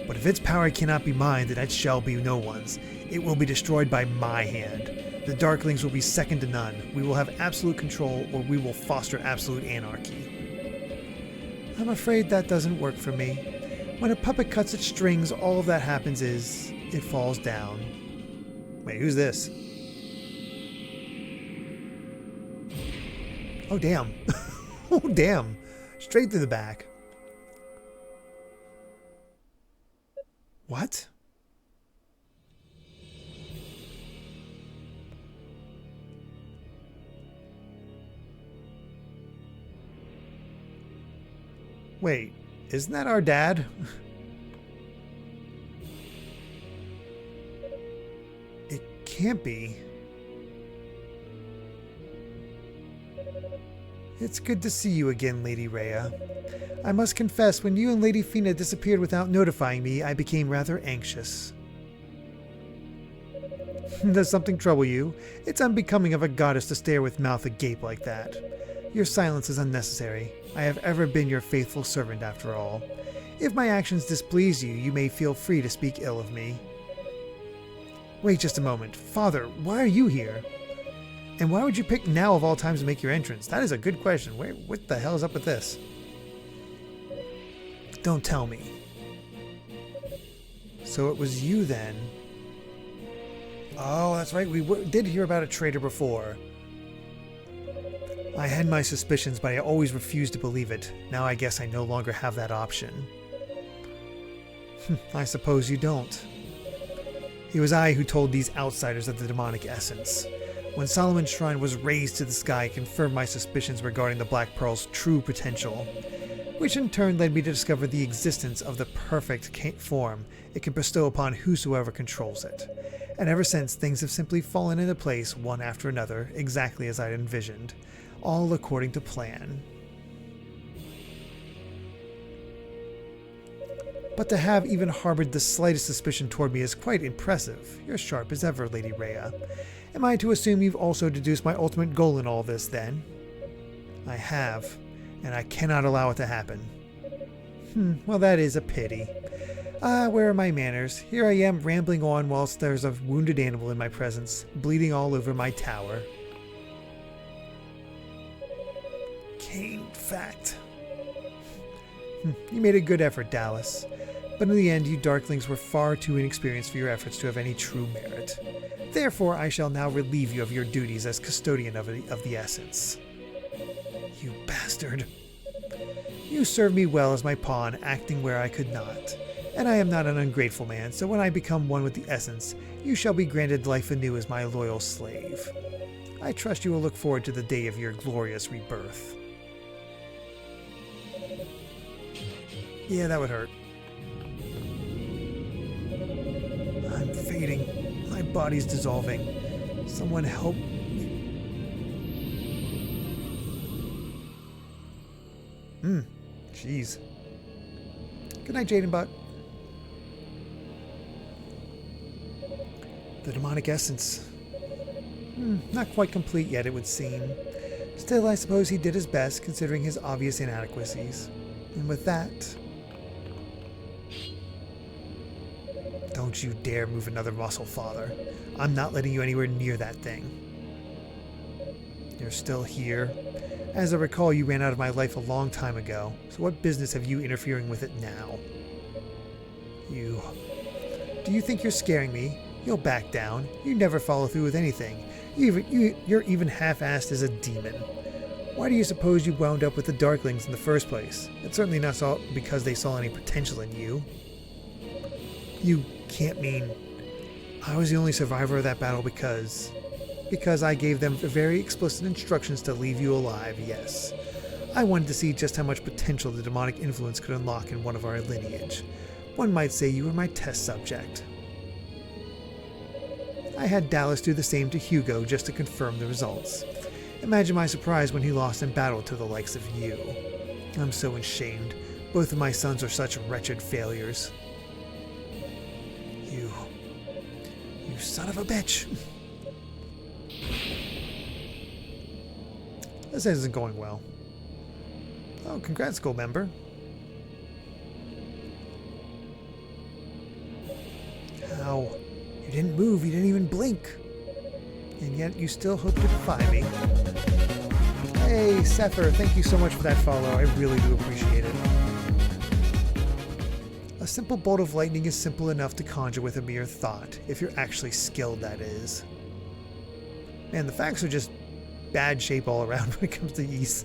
A: But if its power cannot be mine, then it shall be no one's. It will be destroyed by my hand. The Darklings will be second to none. We will have absolute control, or we will foster absolute anarchy. I'm afraid that doesn't work for me. When a puppet cuts its strings, all that happens is it falls down. Wait, who's this? Oh, damn. Oh, damn. Straight through the back. What? Wait, isn't that our dad? It can't be. It's good to see you again, Lady Reah. I must confess, when you and Lady Fina disappeared without notifying me, I became rather anxious. Does something trouble you? It's unbecoming of a goddess to stare with mouth agape like that. Your silence is unnecessary. I have ever been your faithful servant after all. If my actions displease you, you may feel free to speak ill of me. Wait just a moment. Father, why are you here? And why would you pick now of all times to make your entrance? That is a good question. What the hell is up with this? Don't tell me. So it was you then. Oh, that's right. We did hear about a traitor before. I had my suspicions, but I always refused to believe it. Now I guess I no longer have that option. I suppose you don't. It was I who told these outsiders of the demonic essence. When Solomon's Shrine was raised to the sky, I confirmed my suspicions regarding the Black Pearl's true potential, which in turn led me to discover the existence of the perfect form it can bestow upon whosoever controls it. And ever since, things have simply fallen into place one after another, exactly as I envisioned, all according to plan. But to have even harbored the slightest suspicion toward me is quite impressive. You're sharp as ever, Lady Reah. Am I to assume you've also deduced my ultimate goal in all this, then? I have, and I cannot allow it to happen. Well, that is a pity. Where are my manners? Here I am rambling on whilst there's a wounded animal in my presence, bleeding all over my tower. Cane fact. You made a good effort, Dallas. But in the end, you Darklings were far too inexperienced for your efforts to have any true merit. Therefore, I shall now relieve you of your duties as custodian of the essence. You bastard. You served me well as my pawn, acting where I could not. And I am not an ungrateful man, so when I become one with the essence, you shall be granted life anew as my loyal slave. I trust you will look forward to the day of your glorious rebirth. Yeah, that would hurt. I'm fading. My body's dissolving. Someone help. Jeez. Good night, Jaden Butt. The demonic essence. Not quite complete yet, it would seem. Still, I suppose he did his best, considering his obvious inadequacies. And with that... Don't you dare move another muscle, Father. I'm not letting you anywhere near that thing. You're still here. As I recall, you ran out of my life a long time ago, so what business have you interfering with it now? Do you think you're scaring me? You'll back down. You never follow through with anything. You're even half-assed as a demon. Why do you suppose you wound up with the Darklings in the first place? It's certainly not because they saw any potential in you. You can't mean I was the only survivor of that battle because I gave them very explicit instructions to leave you alive, yes. I wanted to see just how much potential the demonic influence could unlock in one of our lineage. One might say you were my test subject. I had Dallas do the same to Hugo just to confirm the results. Imagine my surprise when he lost in battle to the likes of you. I'm so ashamed. Both of my sons are such wretched failures. You son of a bitch. This isn't going well. Oh, congrats, gold member. How? You didn't move, you didn't even blink. And yet you still hope to defy me. Hey, Sepher, thank you so much for that follow. I really do appreciate it. A simple bolt of lightning is simple enough to conjure with a mere thought, if you're actually skilled, that is. Man, the facts are just bad shape all around when it comes to Ys.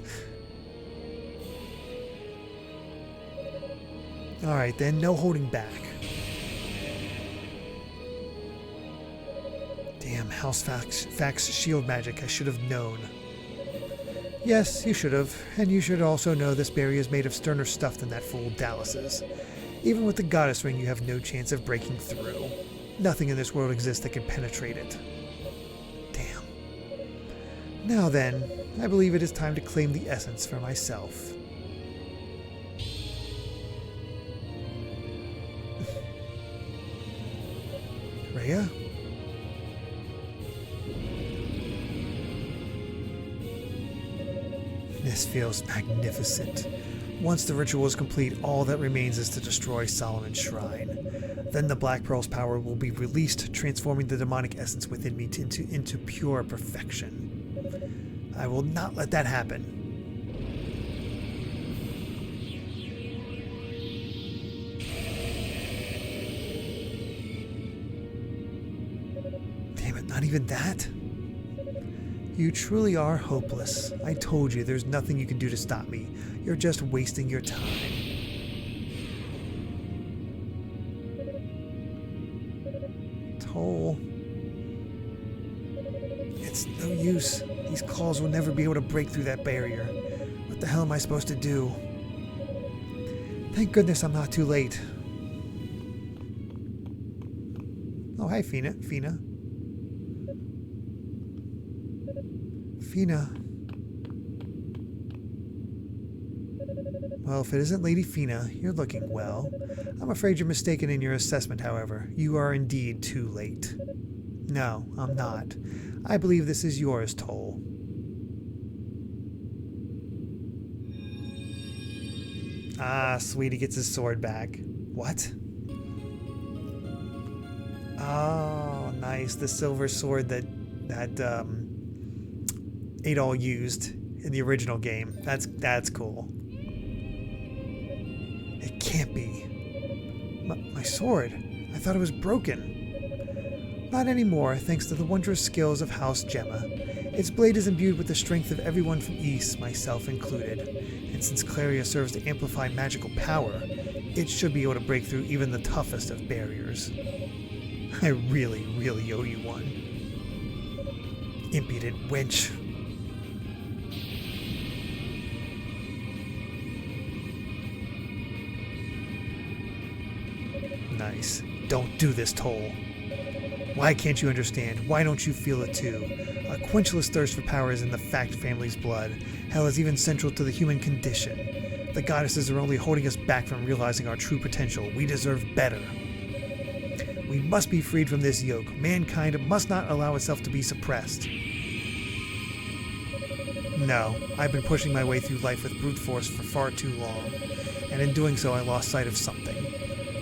A: Alright then, no holding back. Damn, House Facts shield magic, I should have known. Yes, you should have, and you should also know this barrier is made of sterner stuff than that fool Dallas's. Even with the goddess ring, you have no chance of breaking through. Nothing in this world exists that can penetrate it. Damn. Now then, I believe it is time to claim the essence for myself. Reah? This feels magnificent. Once the ritual is complete, all that remains is to destroy Solomon's Shrine. Then the Black Pearl's power will be released, transforming the demonic essence within me into pure perfection. I will not let that happen. Damn it, not even that? You truly are hopeless. I told you there's nothing you can do to stop me. You're just wasting your time. Toal. It's no use. These claws will never be able to break through that barrier. What the hell am I supposed to do? Thank goodness I'm not too late. Oh, hi, Fina. Fina. Well, if it isn't Lady Fina, you're looking well. I'm afraid you're mistaken in your assessment, however. You are indeed too late. No, I'm not. I believe this is yours, Toal. Ah, sweetie gets his sword back. What? Oh, nice. The silver sword that Adol used in the original game. That's cool. It can't be. My sword. I thought it was broken. Not anymore, thanks to the wondrous skills of House Gemma. Its blade is imbued with the strength of everyone from East, myself included. And since Claria serves to amplify magical power, it should be able to break through even the toughest of barriers. I really, really owe you one. Impudent wench. Nice. Don't do this, Toal. Why can't you understand? Why don't you feel it too? A quenchless thirst for power is in the Fact family's blood. Hell is even central to the human condition. The goddesses are only holding us back from realizing our true potential. We deserve better. We must be freed from this yoke. Mankind must not allow itself to be suppressed. No, I've been pushing my way through life with brute force for far too long, and in doing so I lost sight of something.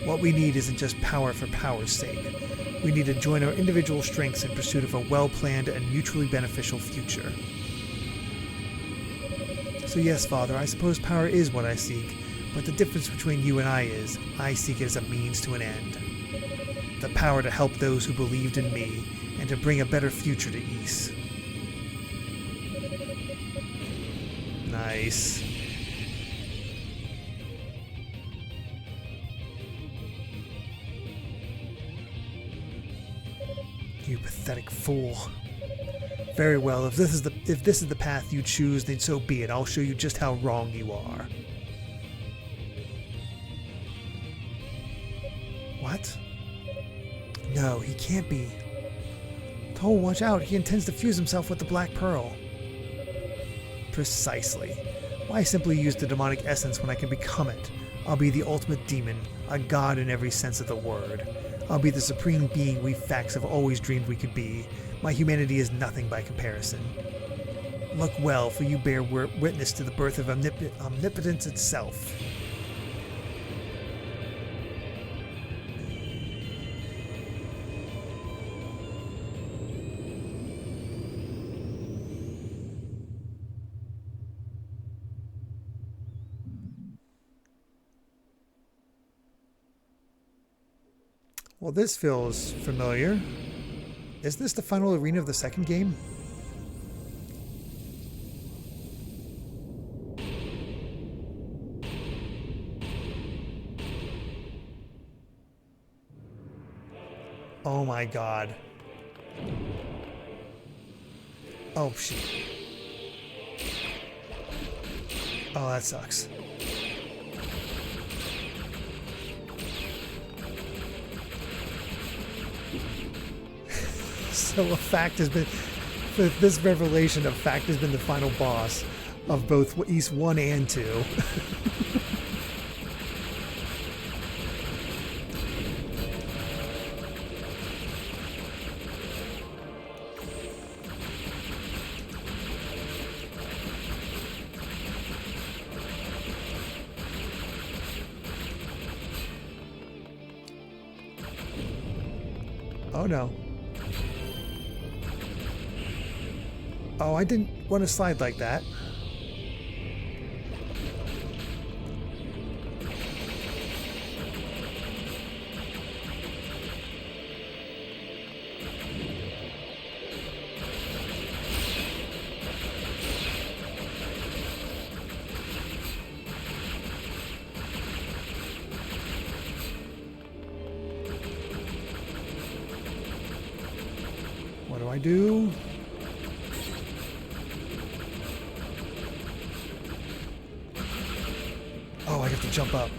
A: What we need isn't just power for power's sake. We need to join our individual strengths in pursuit of a well-planned and mutually beneficial future. So yes, Father, I suppose power is what I seek, but the difference between you and I is, I seek it as a means to an end. The power to help those who believed in me, and to bring a better future to Ys. Nice. You pathetic fool. Very well, if this is the path you choose, then so be it. I'll show you just how wrong you are. What? No, he can't be. Toal, watch out. He intends to fuse himself with the Black Pearl. Precisely. Why simply use the demonic essence when I can become it? I'll be the ultimate demon, a god in every sense of the word. I'll be the supreme being we facts have always dreamed we could be. My humanity is nothing by comparison. Look well, for you bear witness to the birth of omnipotence itself. Well, this feels familiar. Is this the final arena of the second game? Oh my god. Oh shit. Oh, that sucks. So a fact has been, this revelation of fact has been the final boss of both Ys 1 and 2. Oh no. Oh, I didn't want to slide like that. I do? Oh, I have to jump up.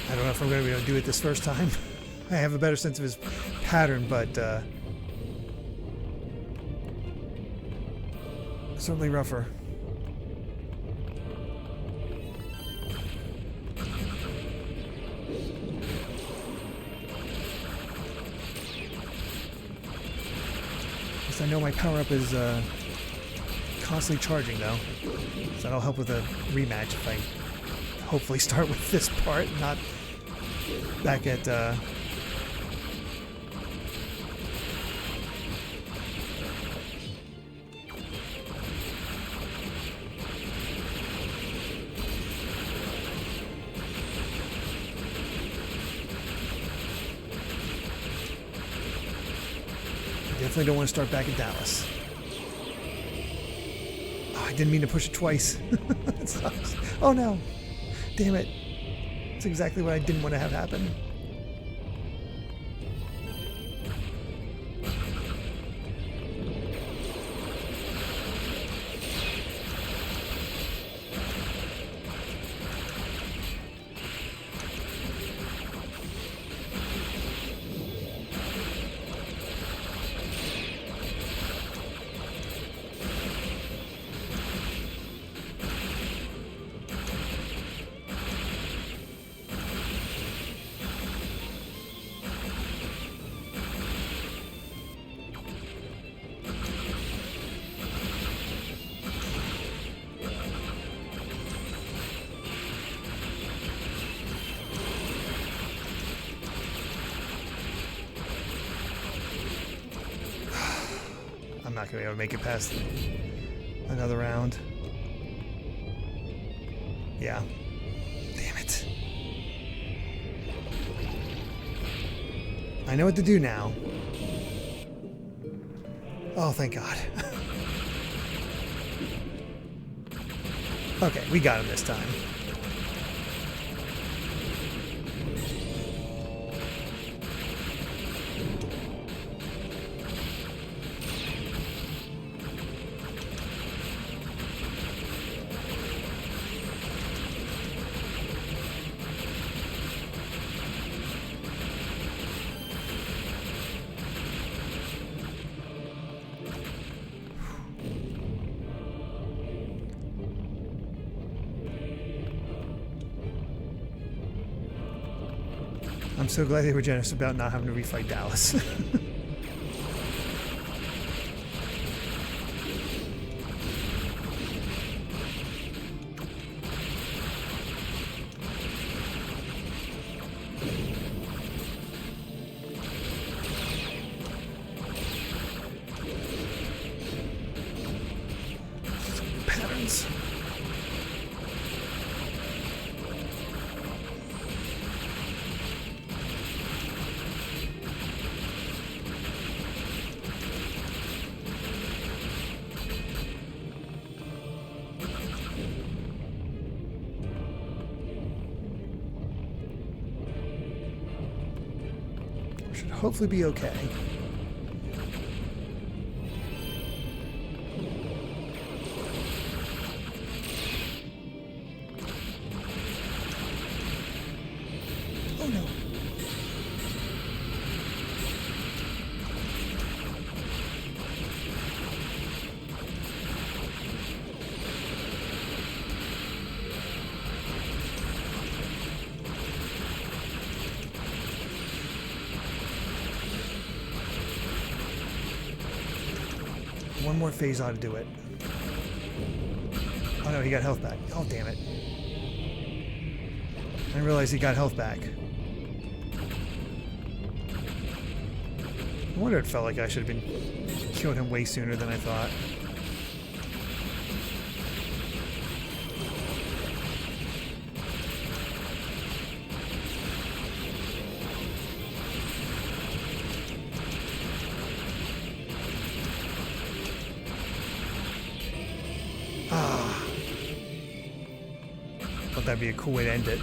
A: I don't know if I'm going to be able to do it this first time. I have a better sense of his pattern, but certainly rougher. At least I know my power-up is constantly charging, though. So that'll help with a rematch if I hopefully start with this part, not back at definitely don't want to start back at Dallas. Oh, I didn't mean to push it twice. That sucks. Oh no. Damn it. That's exactly what I didn't want to have happen. I'm not going to be able to make it past another round. Yeah. Damn it. I know what to do now. Oh, thank God. Okay, we got him this time. I'm so glad they were generous about not having to refight Dallas. Patterns. Should hopefully be okay. Oh no. One more phase ought to do it. Oh no, he got health back. Oh damn it. I didn't realize he got health back. I wonder it felt like I should have been killed him way sooner than I thought. Thought that'd be a cool way to end it.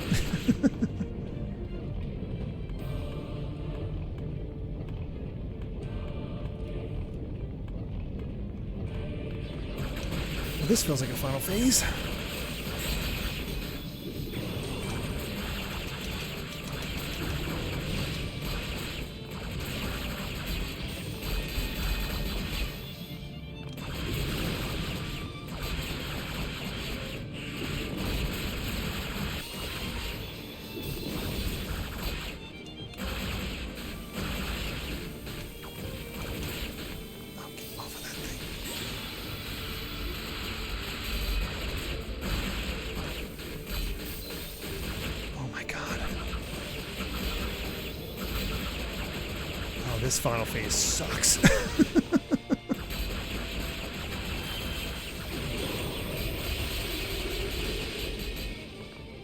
A: Well, this feels like a final phase. This final phase sucks.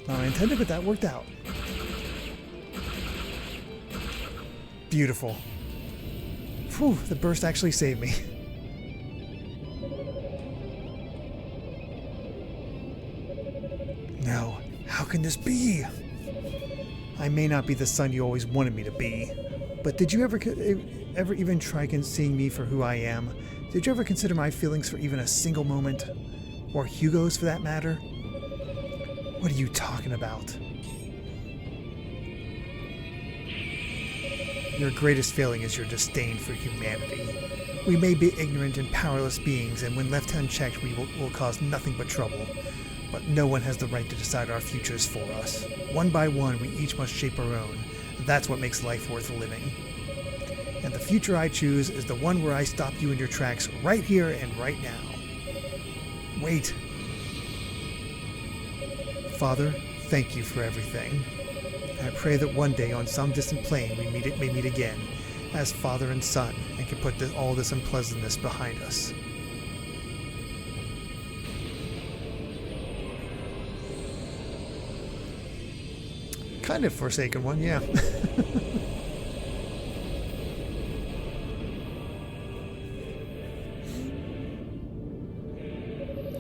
A: Not intended, but that worked out. Beautiful. Whew, the burst actually saved me. No, how can this be? I may not be the son you always wanted me to be. But did you ever even try seeing me for who I am? Did you ever consider my feelings for even a single moment? Or Hugo's for that matter? What are you talking about? Your greatest failing is your disdain for humanity. We may be ignorant and powerless beings, and when left unchecked we will cause nothing but trouble. But no one has the right to decide our futures for us. One by one we each must shape our own. That's what makes life worth living. And the future I choose is the one where I stop you in your tracks right here and right now. Wait. Father, thank you for everything. I pray that one day on some distant plane we may meet again as father and son and can put all this unpleasantness behind us. Kind of Forsaken one, yeah.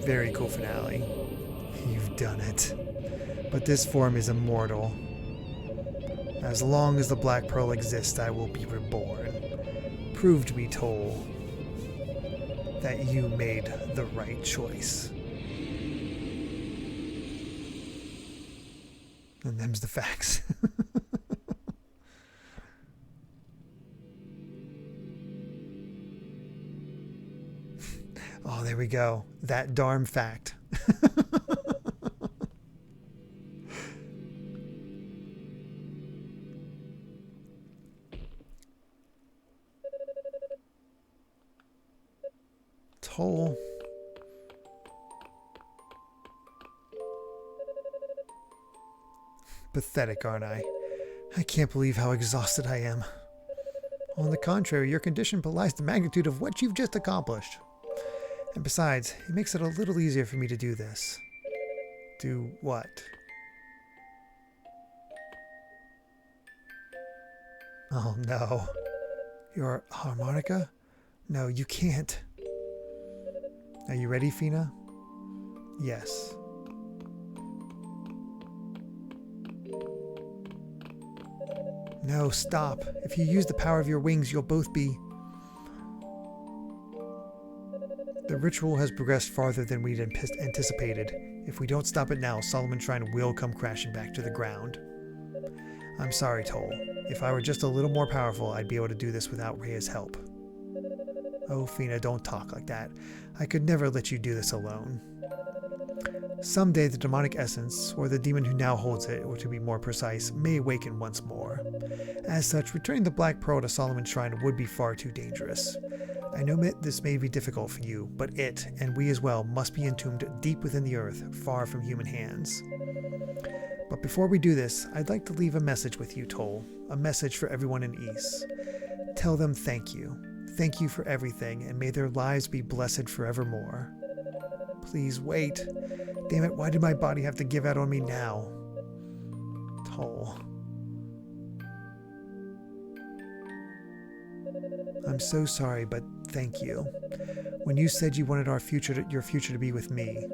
A: Very cool finale. You've done it. But this form is immortal. As long as the Black Pearl exists, I will be reborn. Prove to me, Toal, that you made the right choice. And them's the facts. Oh, there we go. That darn fact. Toal. Pathetic, aren't I? I can't believe how exhausted I am. On the contrary, your condition belies the magnitude of what you've just accomplished. And besides, it makes it a little easier for me to do this. Do what? Oh no. Your harmonica? No, you can't. Are you ready, Fina? Yes. No, stop. If you use the power of your wings, you'll both be... The ritual has progressed farther than we'd anticipated. If we don't stop it now, Solomon Shrine will come crashing back to the ground. I'm sorry, Toal. If I were just a little more powerful, I'd be able to do this without Reah's help. Oh, Fina, don't talk like that. I could never let you do this alone. Someday the demonic essence, or the demon who now holds it, or to be more precise, may awaken once more. As such, returning the Black Pearl to Solomon's Shrine would be far too dangerous. I know this may be difficult for you, but it, and we as well, must be entombed deep within the earth, far from human hands. But before we do this, I'd like to leave a message with you, Toal. A message for everyone in Ys. Tell them thank you. Thank you for everything, and may their lives be blessed forevermore. Please wait. Damn it, why did my body have to give out on me now? Toal. I'm so sorry, but thank you. When you said you wanted your future to be with me,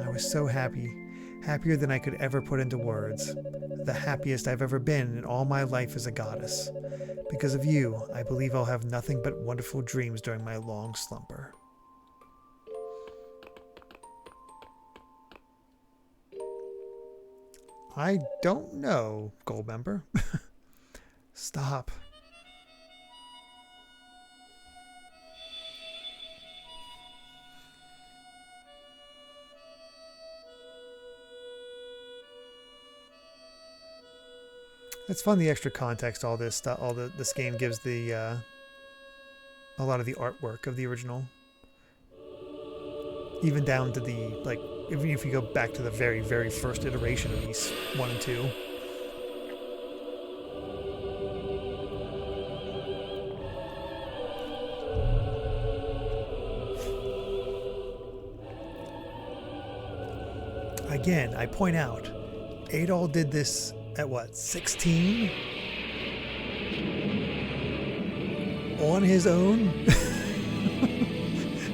A: I was so happy. Happier than I could ever put into words. The happiest I've ever been in all my life as a goddess. Because of you, I believe I'll have nothing but wonderful dreams during my long slumber. I don't know, Goldmember. Stop. It's fun, the extra context all this stuff, this game gives the a lot of the artwork of the original, even down to the even if you go back to the very first iteration of Ys 1 and 2. Again, I point out, Adol did this at what, 16? On his own?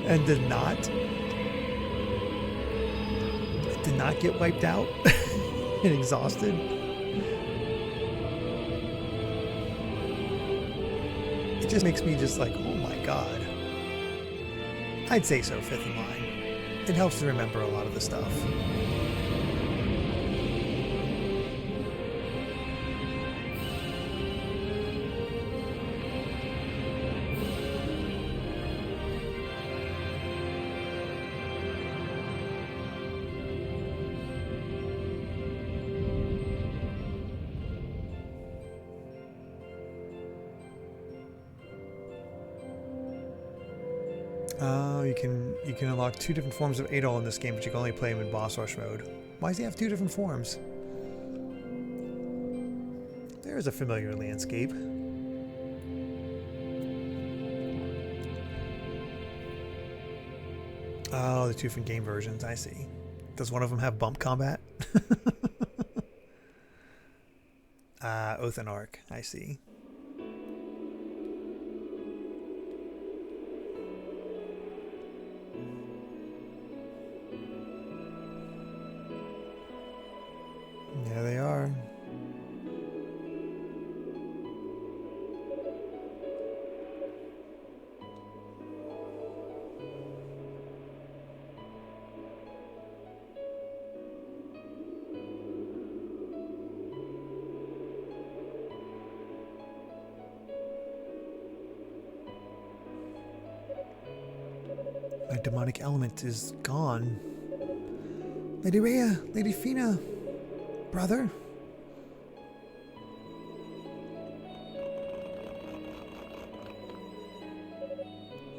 A: And did not get wiped out and exhausted? It just makes me just like, oh my god. I'd say so, fifth in line. It helps to remember a lot of the stuff. Oh, you can unlock 2 different forms of Adol in this game, but you can only play him in boss rush mode. Why does he have 2 different forms? There's a familiar landscape. Oh, the 2 different game versions, I see. Does one of them have bump combat? Oath and Arc, I see. There they are. My demonic element is gone. Lady Reah, Lady Fina, brother.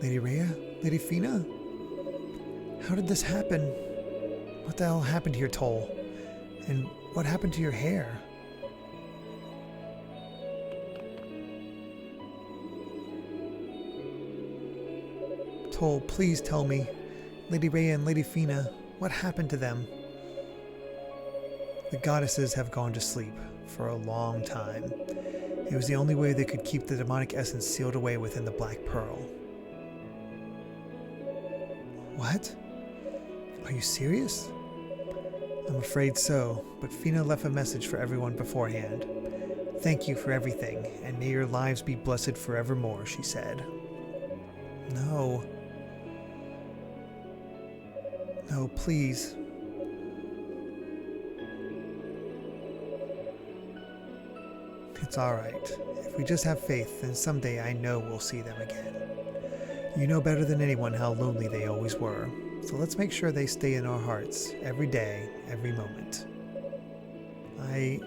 A: Lady Reah, Lady Fina? How did this happen? What the hell happened here, Toal? And what happened to your hair? Toal, please tell me. Lady Reah and Lady Fina, what happened to them? The goddesses have gone to sleep for a long time. It was the only way they could keep the demonic essence sealed away within the Black Pearl. What? Are you serious? I'm afraid so, but Fina left a message for everyone beforehand. Thank you for everything, and may your lives be blessed forevermore, she said. No. No, please. It's alright. If we just have faith, then someday I know we'll see them again. You know better than anyone how lonely they always were, so let's make sure they stay in our hearts, every day, every moment. I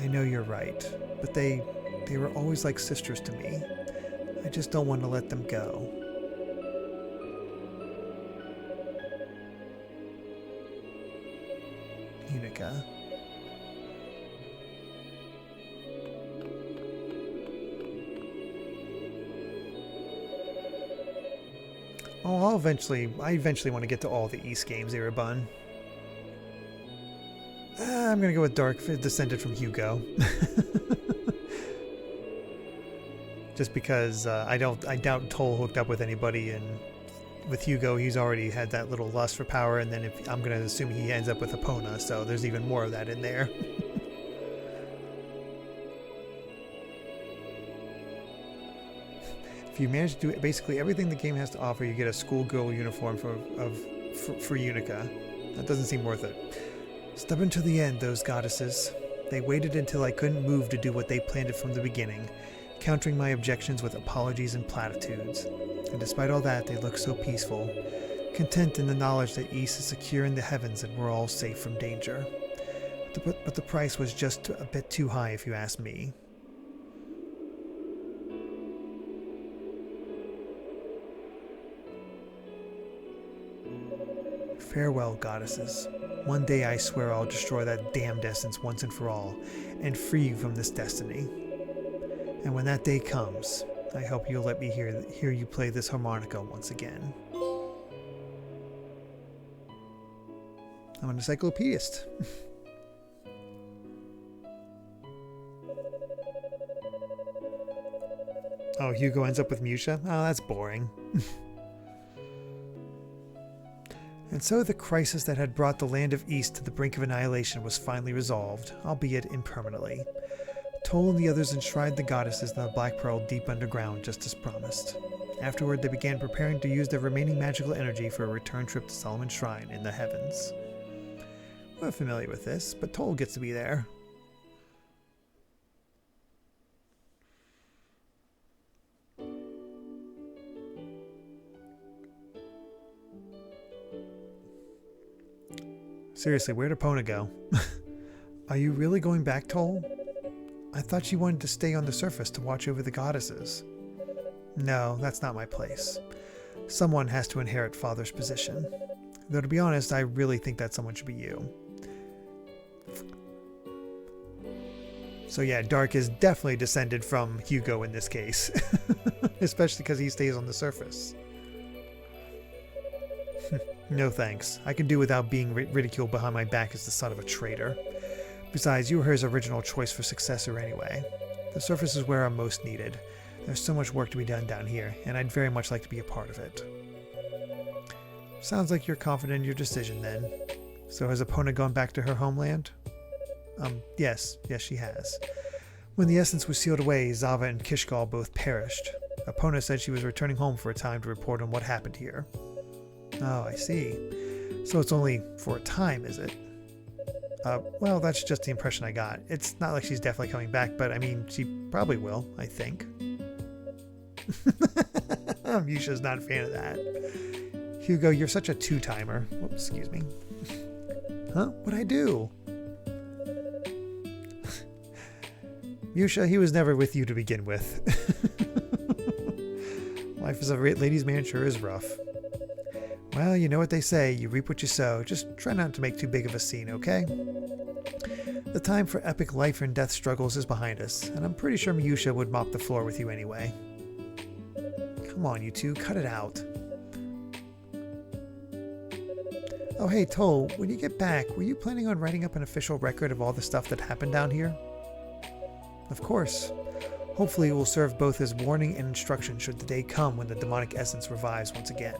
A: know you're right, but they were always like sisters to me. I just don't want to let them go. Unica. Oh, I eventually want to get to all the East games, Erebun. I'm gonna go with Dark, descended from Hugo. Just because I doubt Toal hooked up with anybody, and with Hugo, he's already had that little lust for power, and then I'm gonna assume he ends up with Epona, so there's even more of that in there. If you manage to do basically everything the game has to offer, you get a schoolgirl uniform for Unica. That doesn't seem worth it. Stubborn to the end, those goddesses. They waited until I couldn't move to do what they planned it from the beginning, countering my objections with apologies and platitudes. And despite all that, they look so peaceful, content in the knowledge that Ys is secure in the heavens and we're all safe from danger. But the price was just a bit too high, if you ask me. Farewell, goddesses. One day I swear I'll destroy that damned essence once and for all, and free you from this destiny. And when that day comes, I hope you'll let me hear you play this harmonica once again. I'm an encyclopedist. Oh, Hugo ends up with Musha? Oh, that's boring. And so the crisis that had brought the land of East to the brink of annihilation was finally resolved, albeit impermanently. Toal and the others enshrined the goddesses in the Black Pearl deep underground, just as promised. Afterward, they began preparing to use their remaining magical energy for a return trip to Solomon's Shrine in the heavens. We're familiar with this, but Toal gets to be there. Seriously, where'd Epona go? Are you really going back, Toal? I thought you wanted to stay on the surface to watch over the goddesses. No, that's not my place. Someone has to inherit Father's position. Though to be honest, I really think that someone should be you. So yeah, Dark is definitely descended from Hugo in this case. Especially because he stays on the surface. No thanks. I can do without being ridiculed behind my back as the son of a traitor. Besides, you were his original choice for successor anyway. The surface is where I'm most needed. There's so much work to be done down here, and I'd very much like to be a part of it. Sounds like you're confident in your decision then. So has Epona gone back to her homeland? Yes, she has. When the essence was sealed away, Zava and Kishgal both perished. Epona said she was returning home for a time to report on what happened here. Oh, I see. So it's only for a time, is it? Well, that's just the impression I got. It's not like she's definitely coming back, but I mean, she probably will, I think. Yusha's not a fan of that. Hugo, you're such a two-timer. Whoops, excuse me. Huh? What'd I do? Yusha, he was never with you to begin with. Life as a ladies' man sure is rough. Well, you know what they say, you reap what you sow. Just try not to make too big of a scene, okay? The time for epic life and death struggles is behind us, and I'm pretty sure Yusha would mop the floor with you anyway. Come on, you two, cut it out. Oh hey, Toal, when you get back, were you planning on writing up an official record of all the stuff that happened down here? Of course. Hopefully it will serve both as warning and instruction should the day come when the demonic essence revives once again.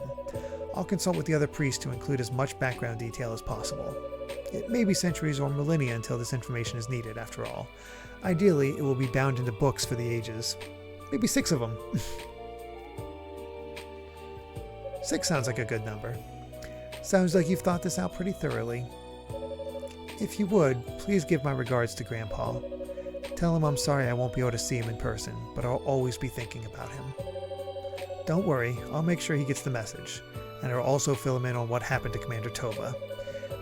A: I'll consult with the other priests to include as much background detail as possible. It may be centuries or millennia until this information is needed, after all. Ideally, it will be bound into books for the ages. Maybe 6 of them. 6 sounds like a good number. Sounds like you've thought this out pretty thoroughly. If you would, please give my regards to Grandpa. Tell him I'm sorry I won't be able to see him in person, but I'll always be thinking about him. Don't worry, I'll make sure he gets the message, and I'll also fill him in on what happened to Commander Tova.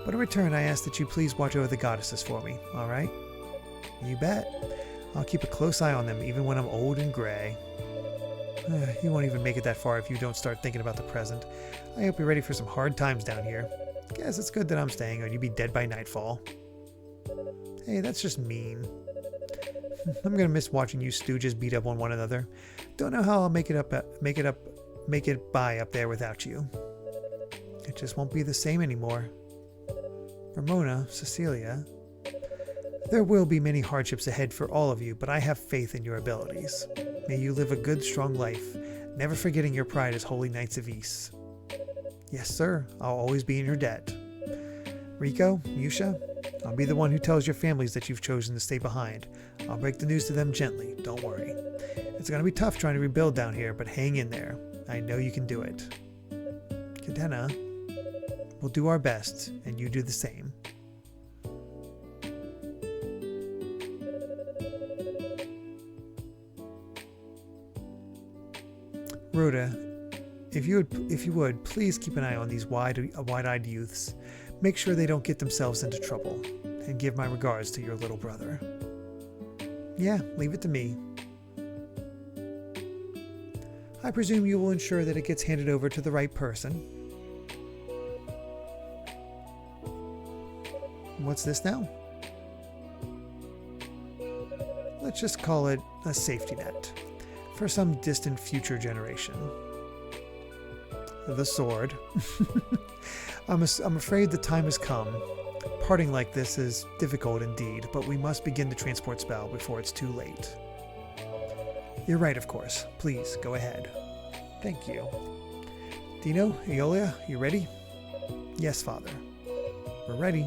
A: But in return, I ask that you please watch over the goddesses for me, alright? You bet. I'll keep a close eye on them even when I'm old and gray. You won't even make it that far if you don't start thinking about the present. I hope you're ready for some hard times down here. Guess it's good that I'm staying or you'd be dead by nightfall. Hey, that's just mean. I'm gonna miss watching you stooges beat up on one another. Don't know how I'll make it by up there without you. It just won't be the same anymore. Ramona, Cecilia, there will be many hardships ahead for all of you, but I have faith in your abilities. May you live a good, strong life, never forgetting your pride as Holy Knights of Ys. Yes, sir, I'll always be in your debt. Rico, Yusha, I'll be the one who tells your families that you've chosen to stay behind. I'll break the news to them gently, don't worry. It's going to be tough trying to rebuild down here, but hang in there. I know you can do it. Cadena, we'll do our best, and you do the same. Rhoda, if you would, please keep an eye on these wide-eyed youths. Make sure they don't get themselves into trouble, and give my regards to your little brother. Yeah, leave it to me. I presume you will ensure that it gets handed over to the right person. What's this now? Let's just call it a safety net for some distant future generation. The sword. I'm afraid the time has come. Parting like this is difficult indeed, but we must begin the transport spell before it's too late. You're right, of course. Please, go ahead. Thank you. Dino, Aeolia, you ready? Yes, Father. We're ready.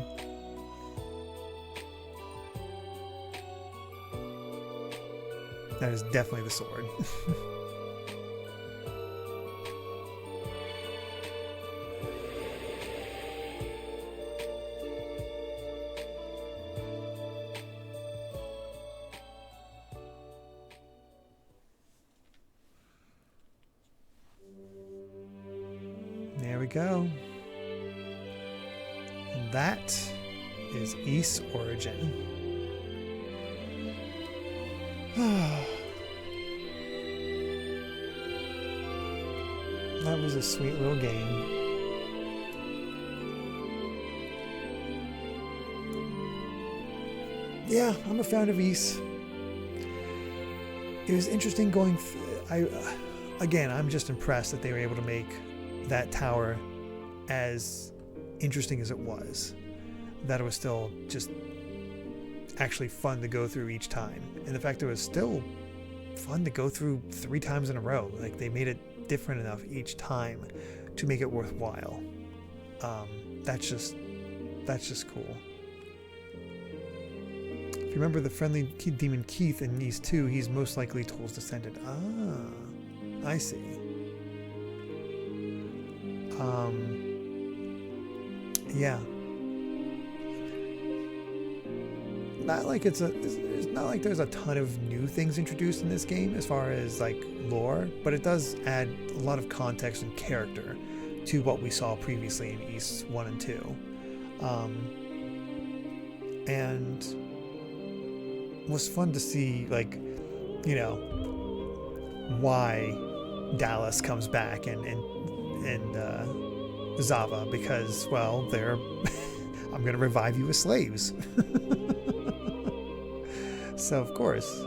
A: That is definitely the sword. There we go. And that is Ys Origin. That was a sweet little game. Yeah, I'm a fan of Ys. It was interesting going. Again, I'm just impressed that they were able to make that tower as interesting as it was. That it was still just actually fun to go through each time, and the fact that it was still fun to go through 3 times in a row. Like, they made it different enough each time to make it worthwhile. That's just cool. If you remember the friendly demon Keith in Ys 2, he's most likely Toal's descendant. Ah, I see. Yeah. It's not like there's a ton of new things introduced in this game as far as like lore, but it does add a lot of context and character to what we saw previously in Ys 1 and 2. And it was fun to see, like, you know, why Dallas comes back and Zava, because, well, they're I'm gonna revive you as slaves. So of course,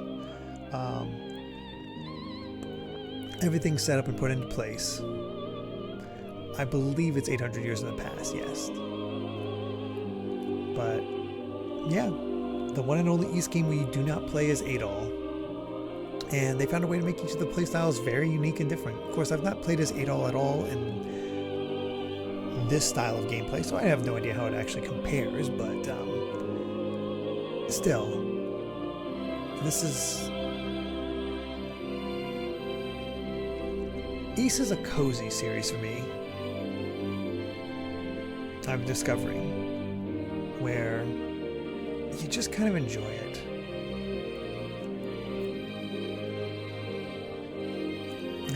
A: everything's set up and put into place. I believe it's 800 years in the past, yes. But yeah, the one and only Ys game we do not play as Adol. And they found a way to make each of the playstyles very unique and different. Of course, I've not played as Adol at all in this style of gameplay, so I have no idea how it actually compares, but still, this is... Ys is a cozy series for me. I'm discovering, where you just kind of enjoy it.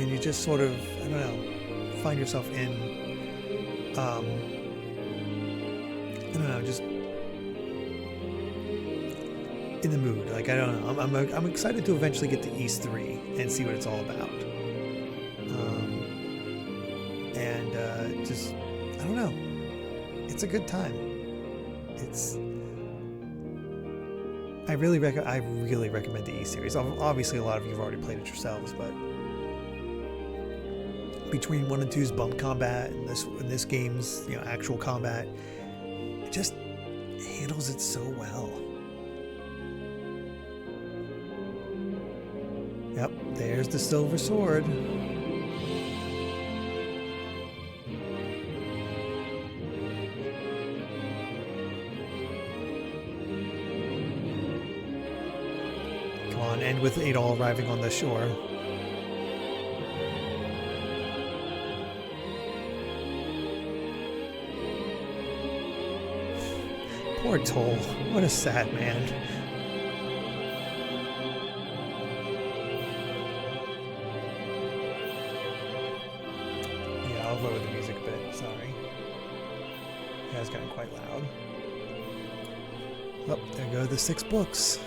A: and you just sort of, I don't know, find yourself in, I don't know, just in the mood. Like, I don't know, I'm excited to eventually get to East 3 and see what it's all about. Just, I don't know, it's a good time. I really recommend the E series. Obviously, a lot of you have already played it yourselves, but between 1 and 2's bump combat and this game's actual combat, it just handles it so well. Yep, there's the silver sword. And with Adol arriving on the shore. Poor Toal. What a sad man. Yeah, I'll lower the music a bit. Sorry. It has gotten quite loud. Oh, there go the 6 books.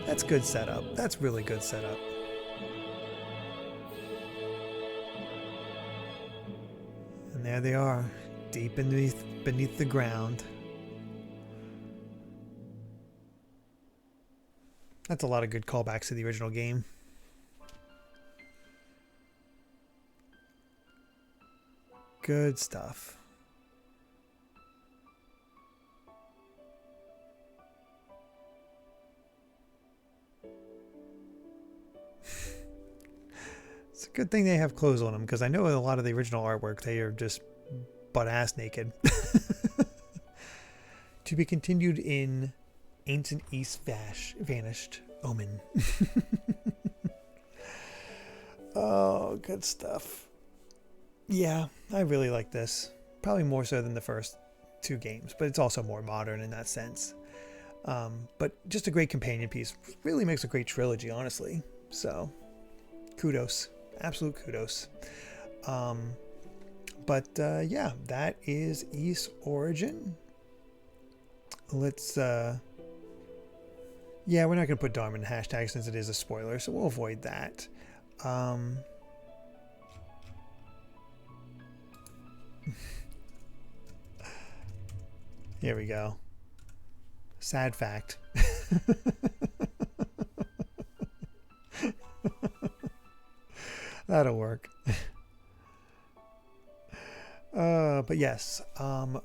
A: That's good setup. That's really good setup. And there they are, deep beneath the ground. That's a lot of good callbacks to the original game. Good stuff. It's a good thing they have clothes on them, because I know in a lot of the original artwork they are just butt-ass naked. To be continued in Ancient East Vanished Omen. Oh, good stuff. Yeah, I really like this. Probably more so than the first 2 games, but it's also more modern in that sense. But just a great companion piece. Really makes a great trilogy, honestly. So, kudos. Absolute kudos. Yeah, that is Ys Origin. Let's yeah, we're not gonna put Dharma in the hashtag since it is a spoiler, so we'll avoid that. Here we go. Sad fact. That'll work. But yes,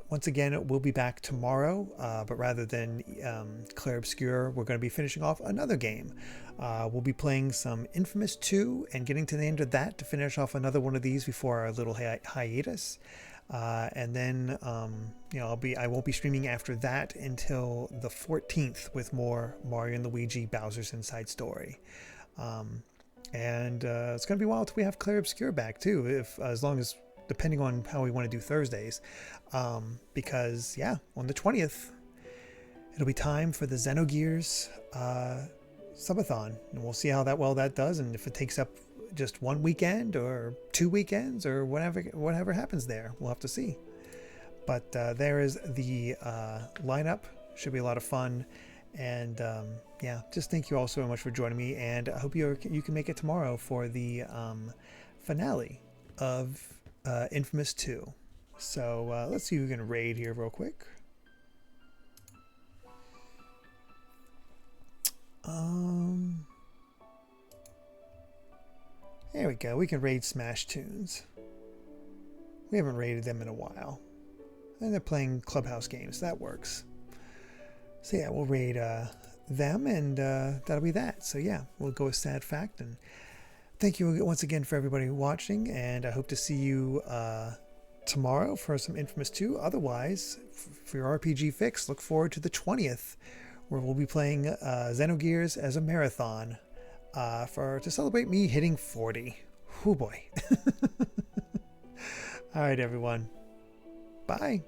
A: once again, we'll be back tomorrow, but rather than Clair Obscur, we're going to be finishing off another game. We'll be playing some Infamous 2 and getting to the end of that to finish off another one of these before our little hiatus. And then, I won't be streaming after that until the 14th with more Mario and Luigi Bowser's Inside Story. It's going to be a while till we have Clair Obscur back too, as long as, depending on how we want to do Thursdays, because yeah, on the 20th it'll be time for the Xenogears subathon, and we'll see how that does, and if it takes up just 1 weekend or 2 weekends or whatever happens there, we'll have to see. But there is the lineup. Should be a lot of fun. And yeah, just thank you all so much for joining me, and I hope you can make it tomorrow for the finale of Infamous 2. So let's see who can raid here real quick. There we go. We can raid Smash Tunes. We haven't raided them in a while, and they're playing Clubhouse games. That works. So yeah, we'll raid them, and that'll be that. So yeah, we'll go with Sad Fact, and thank you once again for everybody watching, and I hope to see you tomorrow for some Infamous 2. Otherwise, for your RPG fix, look forward to the 20th, where we'll be playing Xenogears as a marathon to celebrate me hitting 40. Oh boy. All right, everyone. Bye.